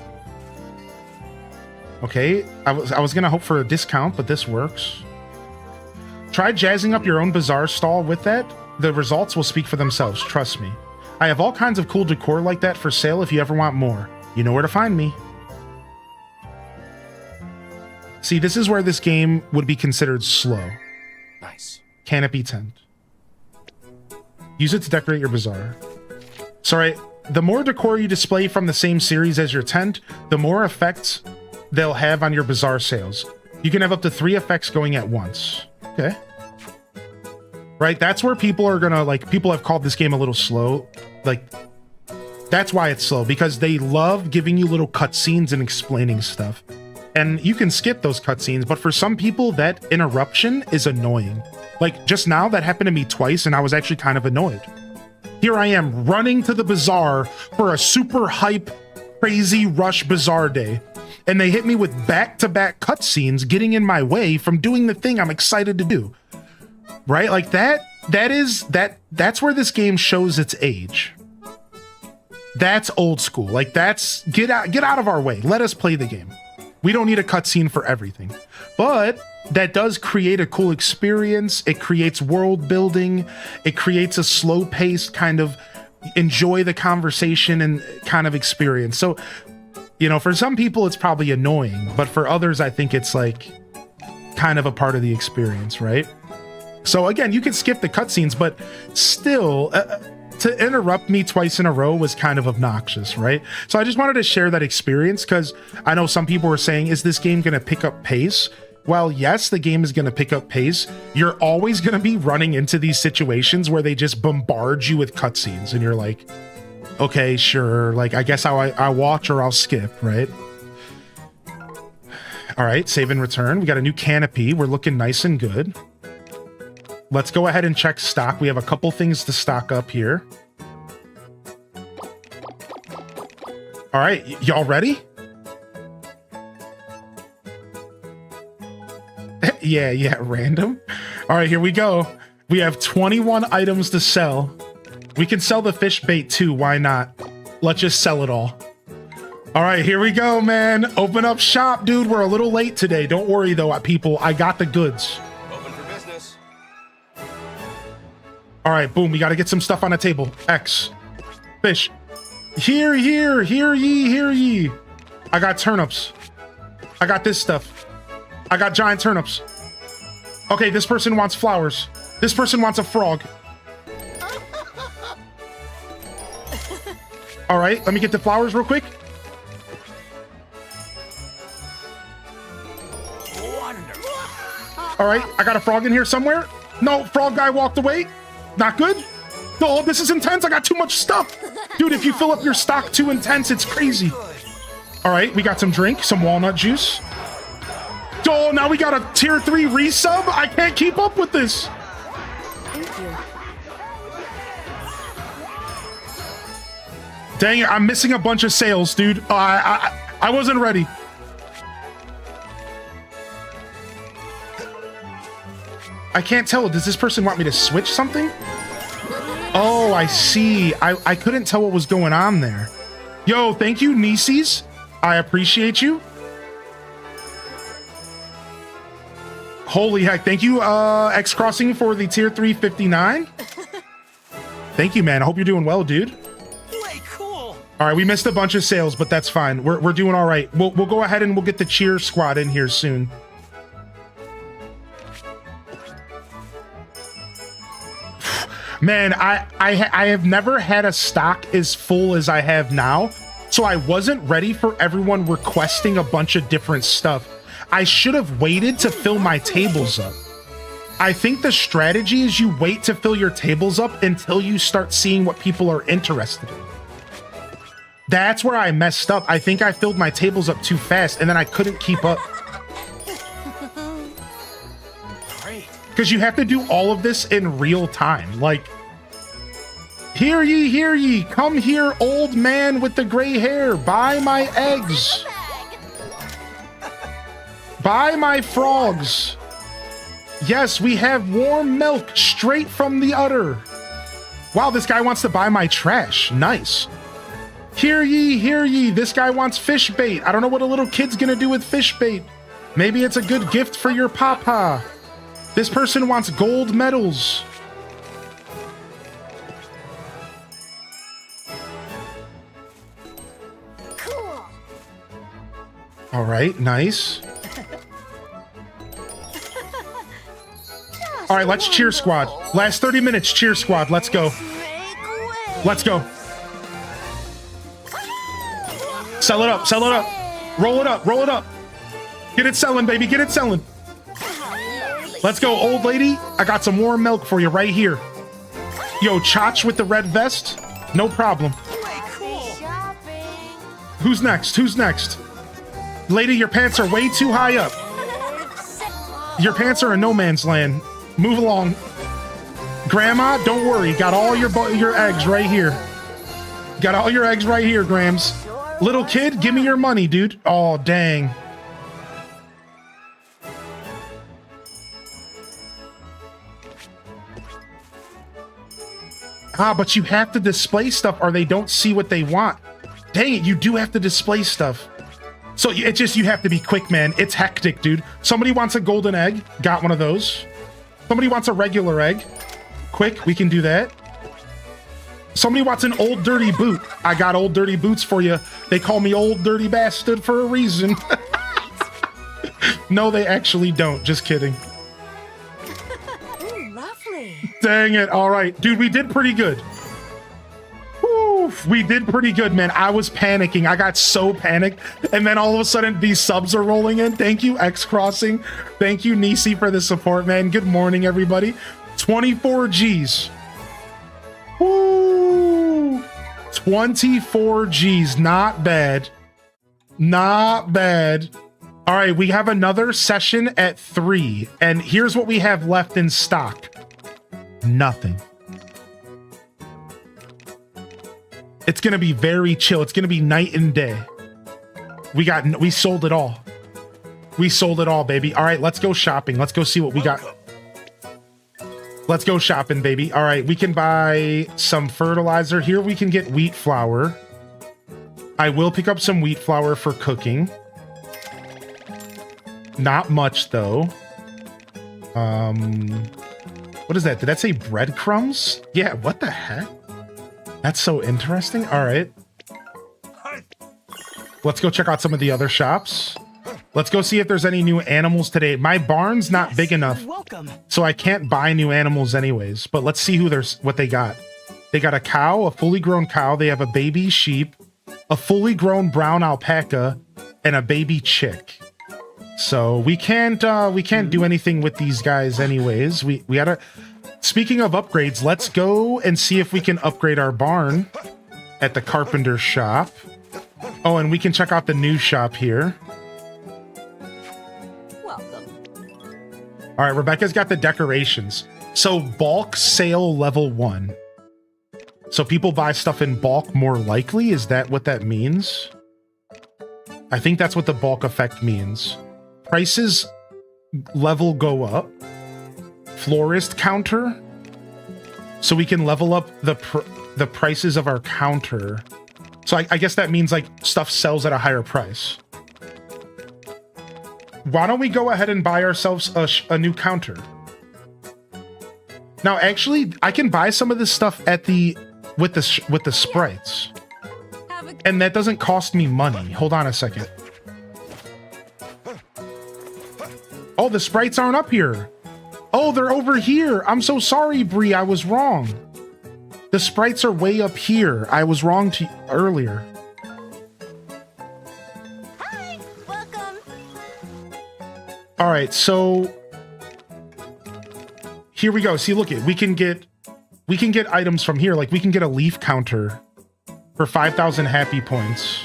Okay, I was gonna hope for a discount, but this works. Try jazzing up your own bazaar stall with that. The results will speak for themselves, trust me. I have all kinds of cool decor like that for sale if you ever want more. You know where to find me. See, this is where this game would be considered slow. Nice. Canopy tent. Use it to decorate your bazaar. Sorry, the more decor you display from the same series as your tent, the more effects they'll have on your bazaar sales. You can have up to 3 effects going at once. Okay. Right, that's where people are gonna, like, people have called this game a little slow. Like, that's why it's slow, because they love giving you little cutscenes and explaining stuff. And you can skip those cutscenes, but for some people, that interruption is annoying. Like, just now, that happened to me twice, and I was actually kind of annoyed. Here I am, running to the bazaar for a super hype, crazy rush bazaar day. And they hit me with back-to-back cutscenes getting in my way from doing the thing I'm excited to do. Right? Like, that's where this game shows its age. That's old school. Like that's get out of our way. Let us play the game. We don't need a cutscene for everything. But that does create a cool experience. It creates world building. It creates a slow paced kind of enjoy the conversation and kind of experience. So, you know, for some people it's probably annoying, but for others I think it's like kind of a part of the experience, right? So again, you can skip the cutscenes, but still to interrupt me twice in a row was kind of obnoxious, right? So I just wanted to share that experience because I know some people were saying, is this game going to pick up pace? Well, yes, the game is going to pick up pace. You're always going to be running into these situations where they just bombard you with cutscenes and you're like, okay, sure. Like, I guess I watch or I'll skip, right? All right, save and return. We got a new canopy. We're looking nice and good. Let's go ahead and check stock. We have a couple things to stock up here. All right, y'all ready? Yeah, random. All right, here we go. We have 21 items to sell. We can sell the fish bait too, why not? Let's just sell it all. All right, here we go, man. Open up shop, dude. We're a little late today. Don't worry though, people. I got the goods. Open for business. All right, boom. We got to get some stuff on the table. X. Fish. Hear ye. I got turnips. I got this stuff. I got giant turnips. Okay, this person wants flowers. This person wants a frog. All right, let me get the flowers real quick. All right, I got a frog in here somewhere. No, frog guy walked away. Not good. Oh, this is intense. I got too much stuff. Dude, if you fill up your stock too intense, it's crazy. All right, we got some drink, some walnut juice. Oh, now we got a tier 3 resub? I can't keep up with this. Thank you. Dang it, I'm missing a bunch of sales, dude. I wasn't ready. I can't tell. Does this person want me to switch something? Oh, I see. I couldn't tell what was going on there. Yo, thank you, Nieces. I appreciate you. Holy heck. Thank you, X Crossing, for the tier 3 59. Thank you, man. I hope you're doing well, dude. Way cool. All right, we missed a bunch of sales, but that's fine. We're doing all right. We'll go ahead and we'll get the cheer squad in here soon. Man, I have never had a stock as full as I have now, so I wasn't ready for everyone requesting a bunch of different stuff. I should have waited to fill my tables up. I think the strategy is you wait to fill your tables up until you start seeing what people are interested in. That's where I messed up. I think I filled my tables up too fast and then I couldn't keep up. Great. Because you have to do all of this in real time. Like, hear ye, come here, old man with the gray hair, buy my eggs. Buy my frogs. Yes, we have warm milk straight from the udder. Wow, this guy wants to buy my trash. Nice. Hear ye, this guy wants fish bait. I don't know what a little kid's gonna do with fish bait. Maybe it's a good gift for your papa. This person wants gold medals. Cool. All right, nice. All right, let's cheer squad. Last 30 minutes, cheer squad. Let's go. Let's go. Sell it up, sell it up. Roll it up, roll it up. Get it selling, baby, get it selling. Let's go, old lady. I got some warm milk for you right here. Yo, Chach with the red vest. No problem. Who's next? Who's next? Lady, your pants are way too high up. Your pants are in no man's land. Move along. Grandma, don't worry. Got all your eggs right here. Got all your eggs right here, Grams. Little kid, give me your money, dude. Oh, dang. Ah, but you have to display stuff or they don't see what they want. Dang it, you do have to display stuff. So it's just, you have to be quick, man. It's hectic, dude. Somebody wants a golden egg. Got one of those. Somebody wants a regular egg. Quick, we can do that. Somebody wants an old dirty boot. I got old dirty boots for you. They call me old dirty bastard for a reason. No, they actually don't. Just kidding. Ooh, lovely. Dang it. All right. Dude, we did pretty good. Woo, we did pretty good, man. I was panicking. I got so panicked. And then all of a sudden, these subs are rolling in. Thank you, X Crossing. Thank you, Nisi, for the support, man. Good morning, everybody. 24 Gs. Woo! 24 Gs. Not bad. Not bad. All right, we have another session at 3. And here's what we have left in stock. Nothing. It's gonna be very chill. It's gonna be night and day. We sold it all. We sold it all, baby. All right, let's go shopping. Let's go see what we got. Let's go shopping, baby. All right, we can buy some fertilizer. Here we can get wheat flour. I will pick up some wheat flour for cooking. Not much, though. What is that? Did that say breadcrumbs? Yeah, what the heck? That's so interesting. All right. Let's go check out some of the other shops. Let's go see if there's any new animals today. My barn's not big enough, Welcome. so I can't buy new animals anyways. But let's see what they got. They got a cow, a fully grown cow. They have a baby sheep, a fully grown brown alpaca, and a baby chick. So we can't do anything with these guys anyways. We gotta. Speaking of upgrades, let's go and see if we can upgrade our barn at the carpenter shop. Oh, and we can check out the new shop here. Welcome. All right, Rebecca's got the decorations. So bulk sale level 1. So people buy stuff in bulk more likely? Is that what that means? I think that's what the bulk effect means. Prices level go up. Florist counter. So we can level up the prices of our counter. So I guess that means like stuff sells at a higher price. Why don't we go ahead and buy ourselves a new counter? Now, actually, I can buy some of this stuff at with the sprites, and that doesn't cost me money. Hold on a second. Oh, the sprites aren't up here. Oh, they're over here. I'm so sorry, Bree. I was wrong. The sprites are way up here. I was wrong earlier. Hi, welcome. All right, so here we go. See, look it. We can get items from here. Like we can get a leaf counter for 5,000 happy points.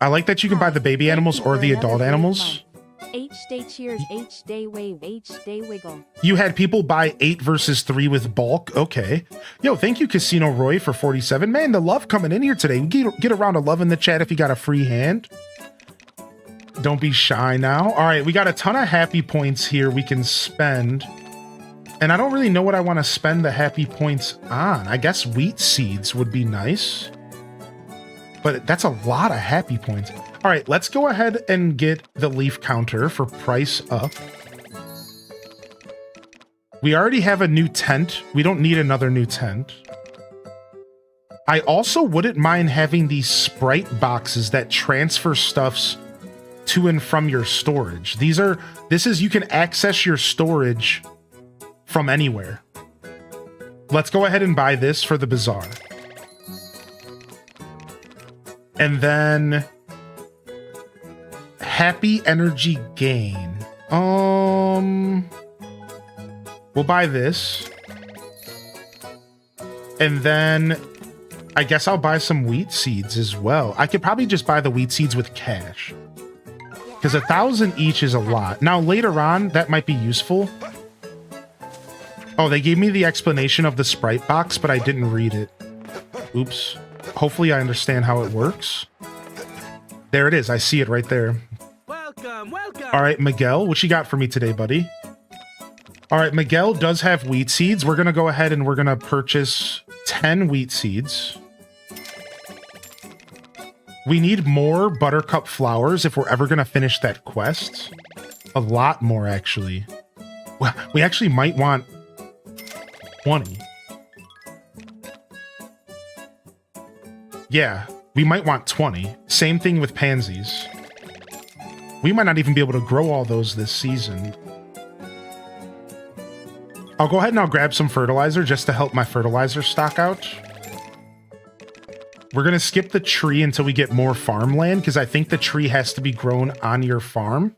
I like that you can buy the baby animals or the adult animals. H-Day cheers, H-Day wave, H-Day wiggle. You had people buy 8 versus 3 with bulk. Okay. Yo, thank you, Casino Roy, for 47. Man, the love coming in here today. We get around to love in the chat if you got a free hand. Don't be shy now. All right, we got a ton of happy points here we can spend. And I don't really know what I want to spend the happy points on. I guess wheat seeds would be nice. But that's a lot of happy points. All right, let's go ahead and get the leaf counter for price up. We already have a new tent. We don't need another new tent. I also wouldn't mind having these sprite boxes that transfer stuffs to and from your storage. This is you can access your storage from anywhere. Let's go ahead and buy this for the bazaar. And then happy energy gain. We'll buy this. And then I guess I'll buy some wheat seeds as well. I could probably just buy the wheat seeds with cash, because 1,000 each is a lot. Now later on, that might be useful. Oh, they gave me the explanation of the sprite box, but I didn't read it. Oops. Hopefully I understand how it works. There it is. I see it right there. Welcome, welcome. All right, Miguel, what you got for me today, buddy? All right, Miguel does have wheat seeds. We're going to go ahead and we're going to purchase 10 wheat seeds. We need more buttercup flowers if we're ever going to finish that quest. A lot more, actually. Well, we actually might want 20. Yeah, we might want 20. Same thing with pansies. We might not even be able to grow all those this season. I'll go ahead and I'll grab some fertilizer just to help my fertilizer stock out. We're going to skip the tree until we get more farmland because I think the tree has to be grown on your farm.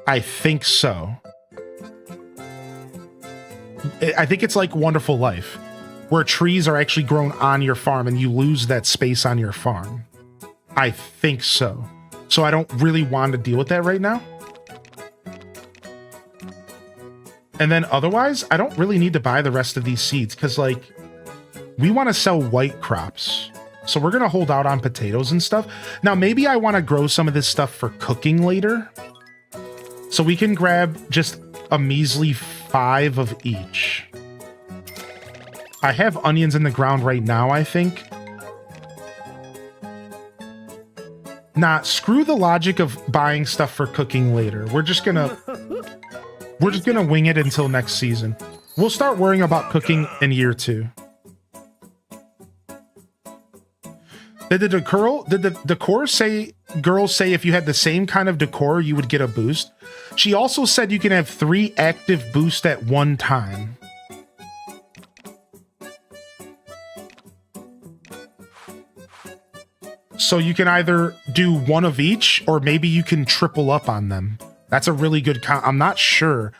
I think so. I think it's like Wonderful Life, where trees are actually grown on your farm and you lose that space on your farm. I think so. So I don't really want to deal with that right now. And then otherwise, I don't really need to buy the rest of these seeds because, like, we want to sell white crops. So we're going to hold out on potatoes and stuff. Now, maybe I want to grow some of this stuff for cooking later. So we can grab just a measly 5 of each. I have onions in the ground right now, I think. Nah, screw the logic of buying stuff for cooking later. We're just gonna wing it until next season. We'll start worrying about cooking in year 2. Did the decor say girls say if you had the same kind of decor you would get a boost? She also said you can have 3 active boosts at one time. So you can either do one of each, or maybe you can triple up on them. That's a really good I'm not sure.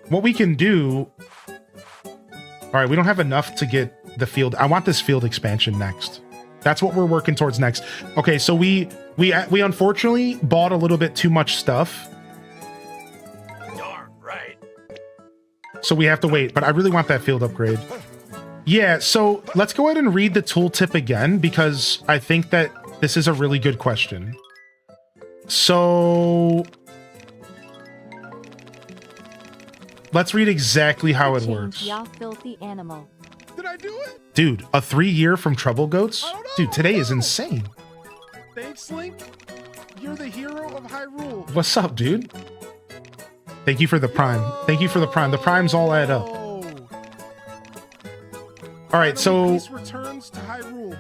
What we can do... All right, we don't have enough to get the field. I want this field expansion next. That's what we're working towards next. Okay, so we unfortunately bought a little bit too much stuff. Darn right. So we have to wait, but I really want that field upgrade. Yeah, so let's go ahead and read the tooltip again, because I think that this is a really good question. So let's read exactly how it works. Y'all filthy animal. Did I do it? Dude, a 3-year from Trouble Goats? I don't know. Dude, today is insane. Thanks, Link. You're the hero of Hyrule. What's up, dude? Thank you for the prime. Thank you for the prime. The primes all add up. Oh. All right, so Peace returns to Hyrule.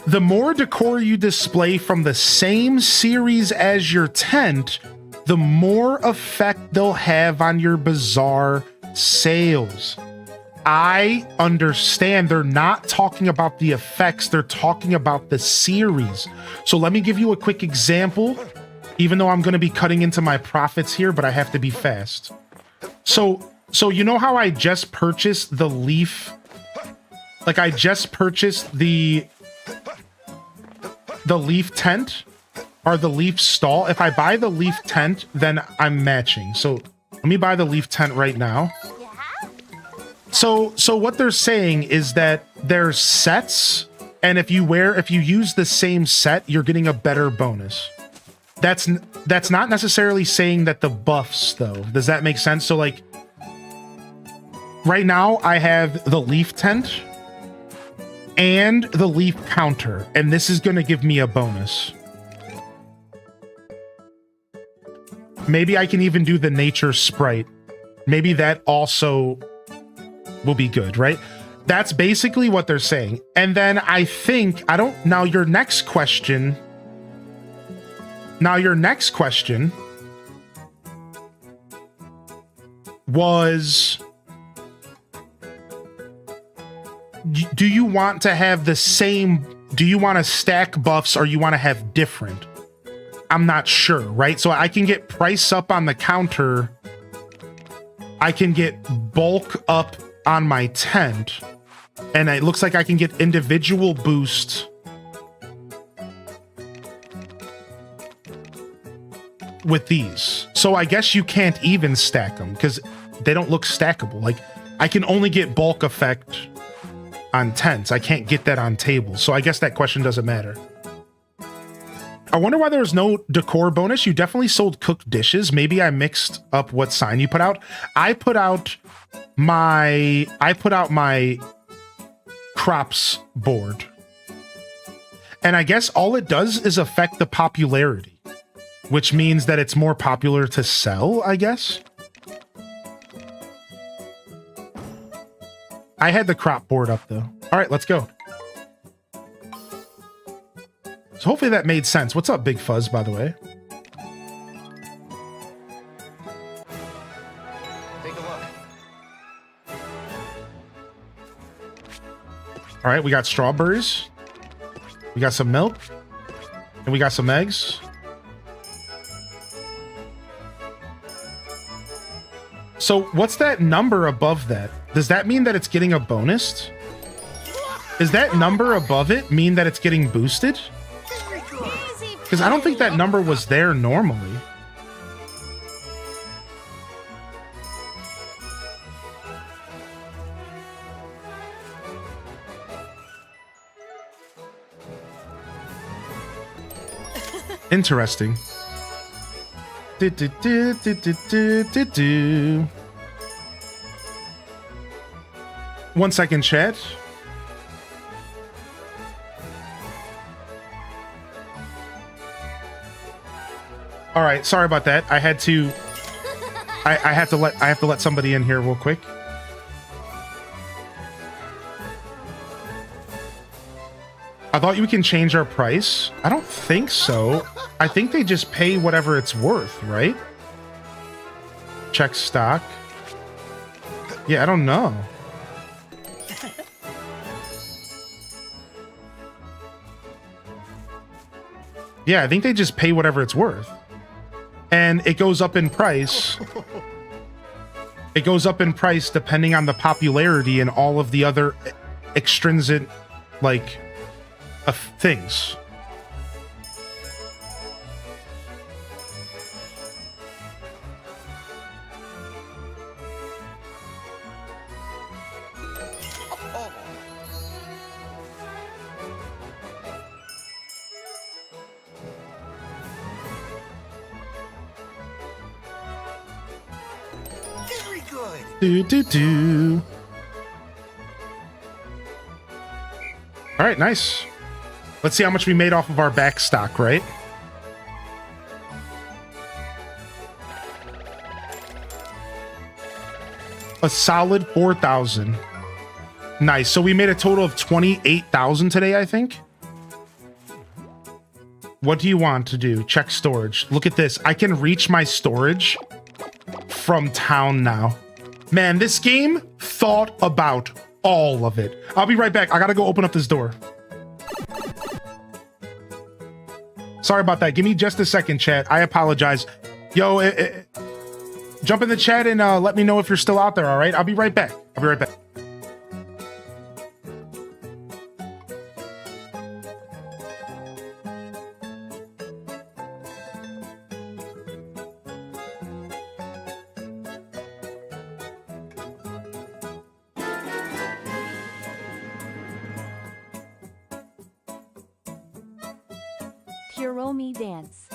the more decor you display from the same series as your tent, the more effect they'll have on your bazaar sales. I understand they're not talking about the effects, they're talking about the series. So let me give you a quick example, even though I'm going to be cutting into my profits here, but I have to be fast. So you know how I just purchased the leaf? Like I just purchased the leaf tent or the leaf stall. If I buy the leaf tent, then I'm matching. So let me buy the leaf tent right now. So what they're saying is that there's sets, and if you use the same set, you're getting a better bonus. That's not necessarily saying that the buffs though. Does that make sense? So like right now I have the leaf tent and the leaf counter, and this is going to give me a bonus. Maybe I can even do the nature sprite. Maybe that also will be good, right? That's basically what they're saying. And then I think, now your next question was, do you want to have the same, do you want to stack buffs or you want to have different? I'm not sure, right? So I can get price up on the counter. I can get bulk up on my tent, and it looks like I can get individual boost with these. So I guess you can't even stack them because they don't look stackable. Like I can only get bulk effect on tents. I can't get that on tables. So I guess that question doesn't matter. I wonder why there was no decor bonus. You definitely sold cooked dishes. Maybe I mixed up what sign you put out. I put out my crops board. And I guess all it does is affect the popularity, which means that it's more popular to sell, I guess. I had the crop board up though. All right, let's go. So hopefully that made sense. What's up, Big Fuzz, by the way? Take a look. All right, we got strawberries. We got some milk. And we got some eggs. So what's that number above that? Does that mean that it's getting a bonus? Does that number above it mean that it's getting boosted? Because I don't think that number was there normally. Interesting. Do, do, do, do, do, do, do, do. 1 second, chat. All right, sorry about that. I had to. I have to let somebody in here real quick. I thought you can change our price. I don't think so. I think they just pay whatever it's worth, right? Check stock. Yeah, I don't know. Yeah, I think they just pay whatever it's worth. And it goes up in price. It goes up in price depending on the popularity and all of the other extrinsic, like, things. Very good. Do, do, do. All right, nice. Let's see how much we made off of our back stock, right? A solid 4,000. Nice. So we made a total of 28,000 today, I think. What do you want to do? Check storage. Look at this. I can reach my storage from town now. Man, this game thought about all of it. I'll be right back. I gotta go open up this door. Sorry about that. Give me just a second, chat. I apologize. Yo, jump in the chat and let me know if you're still out there, all right? I'll be right back. I'll be right back. Kuromi dance.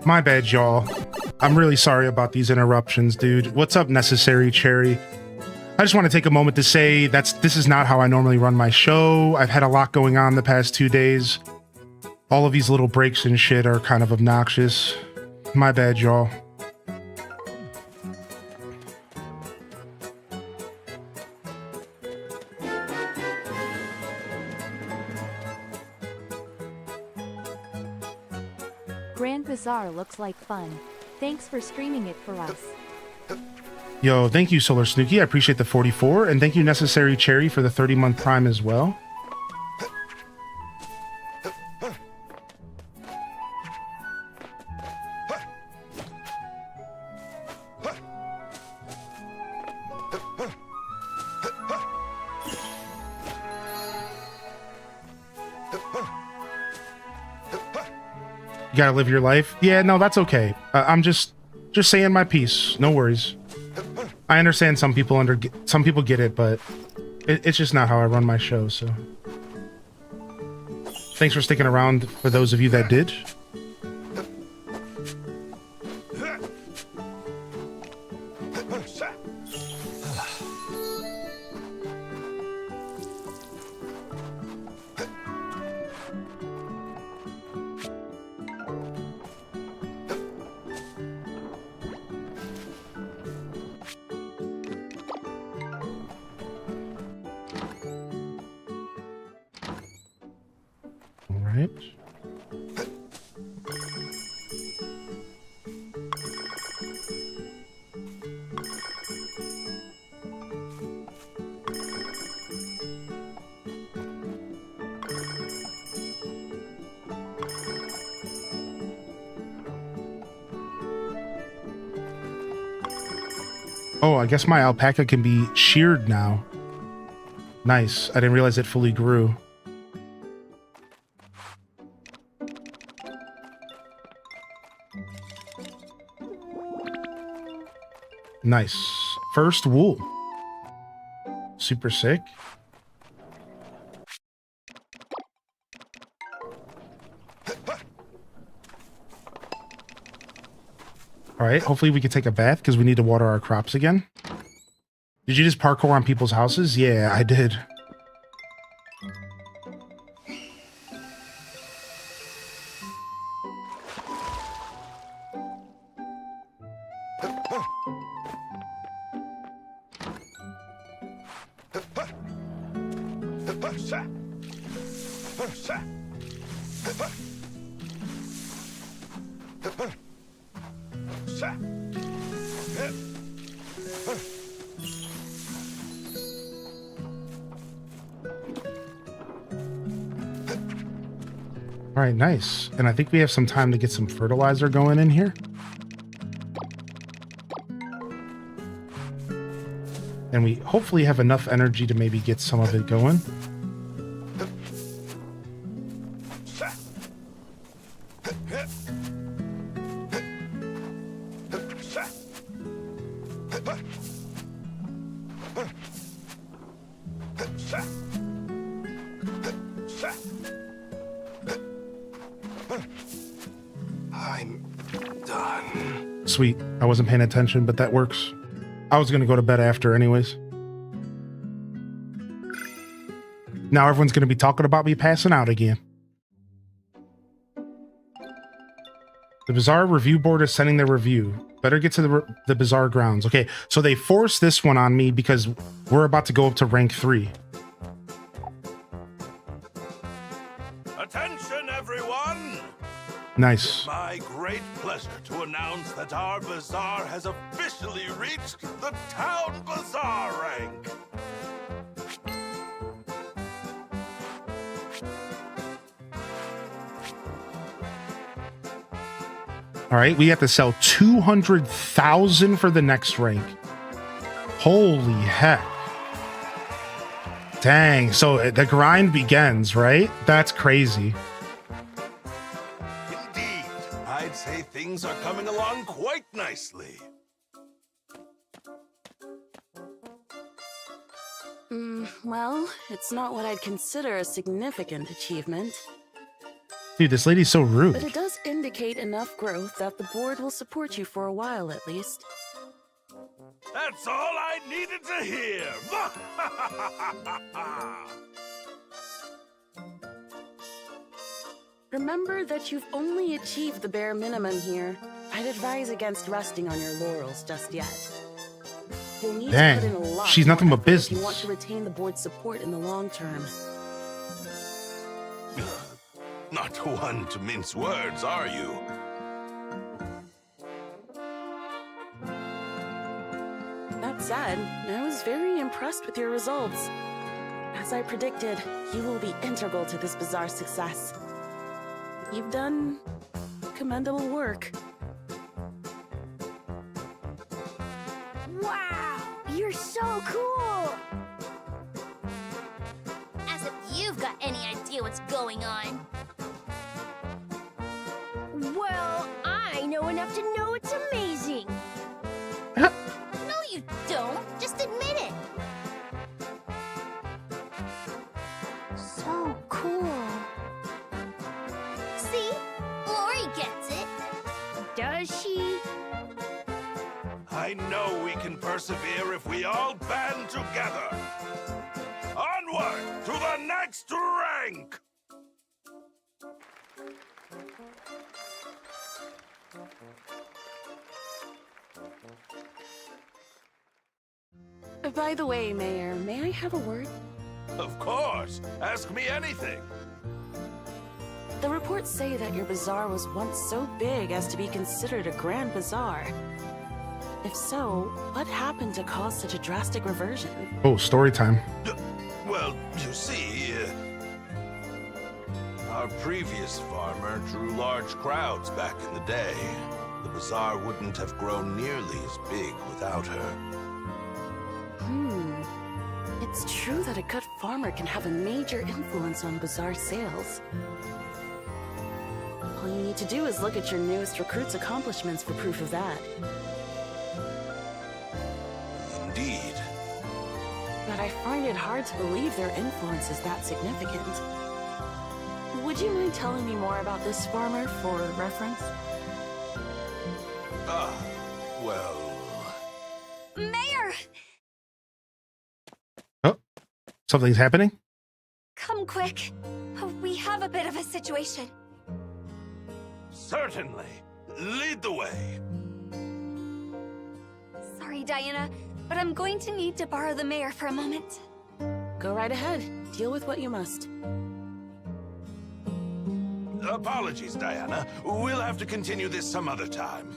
My bad, y'all. I'm really sorry about these interruptions, dude. What's up, Necessary Cherry? I just want to take a moment to say this is not how I normally run my show. I've had a lot going on the past 2 days. All of these little breaks and shit are kind of obnoxious. My bad, y'all. Grand Bazaar looks like fun. Thanks for streaming it for us. Yo, thank you, Solar Snooky. I appreciate the 44. And thank you, Necessary Cherry, for the 30-month Prime as well. You gotta live your life. Yeah, no, that's okay. I'm just saying my piece. No worries. I understand some people get it, but it's just not how I run my show. So, thanks for sticking around. For those of you that did. Oh, I guess my alpaca can be sheared now. Nice. I didn't realize it fully grew. Nice. First wool. Super sick. All right, hopefully we can take a bath because we need to water our crops again. Did you just parkour on people's houses? Yeah, I did. All right, nice. And I think we have some time to get some fertilizer going in here. And we hopefully have enough energy to maybe get some of it going. I'm done. Sweet. I wasn't paying attention, but that works. I was going to go to bed after anyways. Now everyone's going to be talking about me passing out again. The Bazaar review board is sending their review. Better get to the Bazaar grounds. Okay, so they forced this one on me because we're about to go up to rank 3. Attention, everyone! Nice. My great pleasure to announce that our Bazaar has officially reached the Town Bazaar rank. All right, we have to sell 200,000 for the next rank. Holy heck. Dang, so the grind begins, right? That's crazy. Indeed, I'd say things are coming along quite nicely. Well, it's not what I'd consider a significant achievement. Dude, this lady's so rude. But it does indicate enough growth that the board will support you for a while at least. That's all I needed to hear! Remember that you've only achieved the bare minimum here. I'd advise against resting on your laurels just yet. You'll need Dang, to put in a lot she's more nothing but effort if business. you want to retain the board's support in the long term. Not one to mince words, are you? That said, I was very impressed with your results. As I predicted, you will be integral to this Bazaar's success. You've done commendable work. Wow! You're so cool! As if you've got any idea what's going on. Well, I know enough to know it's amazing. No, you don't. Just admit it. So cool. See? Lori gets it. Does she? I know we can persevere if we all band together. Onward to the next rank! By the way, Mayor, may I have a word? Of course. Ask me anything. The reports say that your bazaar was once so big as to be considered a grand bazaar. If so, what happened to cause such a drastic reversion? Oh, story time. Well, you see, our previous farmer drew large crowds back in the day. The bazaar wouldn't have grown nearly as big without her. It's true that a good farmer can have a major influence on bazaar sales. All you need to do is look at your newest recruit's accomplishments for proof of that. Indeed. But I find it hard to believe their influence is that significant. Would you mind telling me more about this farmer for reference? Well... Mayor! Oh, something's happening? Come quick. We have a bit of a situation. Certainly. Lead the way. Sorry, Diana, but I'm going to need to borrow the mayor for a moment. Go right ahead. Deal with what you must. Apologies, Diana. We'll have to continue this some other time.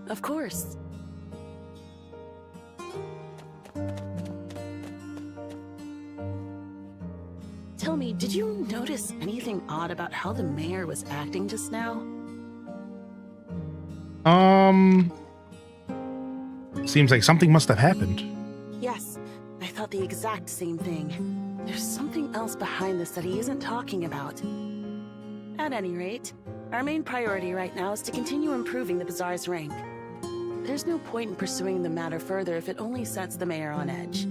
Of course. Tell me, did you notice anything odd about how the mayor was acting just now? Seems like something must have happened. Yes, I thought the exact same thing. There's something else behind this that he isn't talking about. At any rate, our main priority right now is to continue improving the Bazaar's rank. There's no point in pursuing the matter further if it only sets the mayor on edge.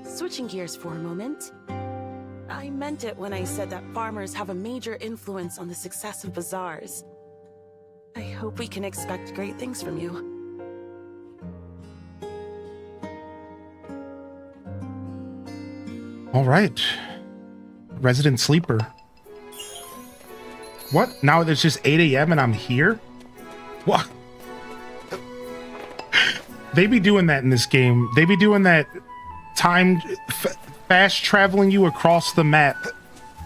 Switching gears for a moment, I meant it when I said that farmers have a major influence on the success of bazaars. I hope we can expect great things from you. All right. Resident sleeper. What? Now it's just 8 a.m. and I'm here? What? They be doing that in this game. They be doing that time fast traveling you across the map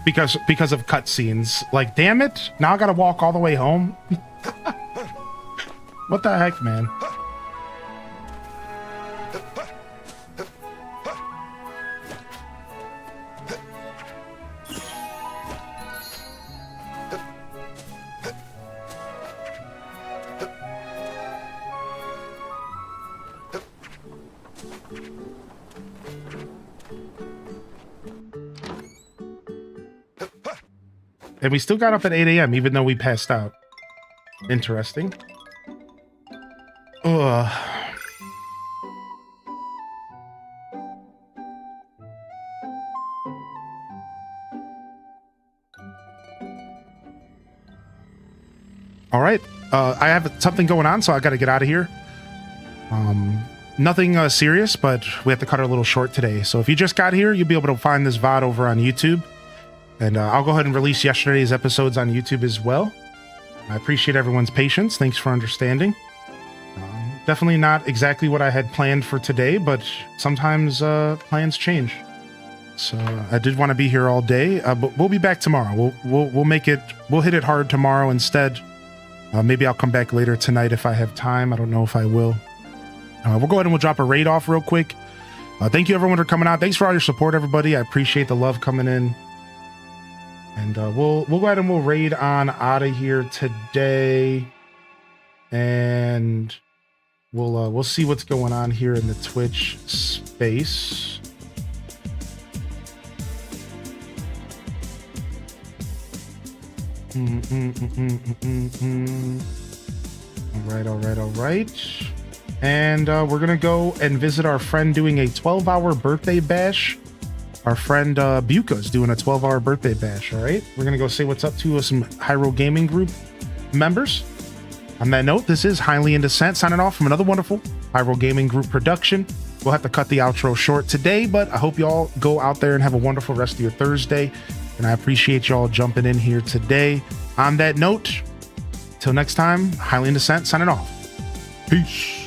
because of cutscenes. Like, damn it. Now I gotta walk all the way home. What the heck, man? And we still got up at 8 a.m. even though we passed out. Interesting. Ugh. All right. I have something going on, so I got to get out of here. Nothing serious, but we have to cut it a little short today. So if you just got here, you'll be able to find this VOD over on YouTube. And I'll go ahead and release yesterday's episodes on YouTube as well. I appreciate everyone's patience. Thanks for understanding. Definitely not exactly what I had planned for today, but sometimes plans change. So I did want to be here all day, but we'll be back tomorrow. We'll make it. We'll hit it hard tomorrow instead. Maybe I'll come back later tonight if I have time. I don't know if I will. We'll go ahead and we'll drop a raid off real quick. Thank you everyone for coming out. Thanks for all your support, everybody. I appreciate the love coming in. And we'll go ahead and we'll raid on out of here today. And we'll see what's going on here in the Twitch space. All right. And we're gonna go and visit our friend doing a 12-hour birthday bash. Our friend Buka's doing a 12-hour birthday bash. All right, we're gonna go say what's up to some Hyrule Gaming Group members. On that note, this is Highly in Descent signing off from another wonderful Hyrule Gaming Group production. We'll have to cut the outro short today, but I hope you all go out there and have a wonderful rest of your Thursday. And I appreciate y'all jumping in here today. On that note, till next time, Highly in Descent signing off. Peace.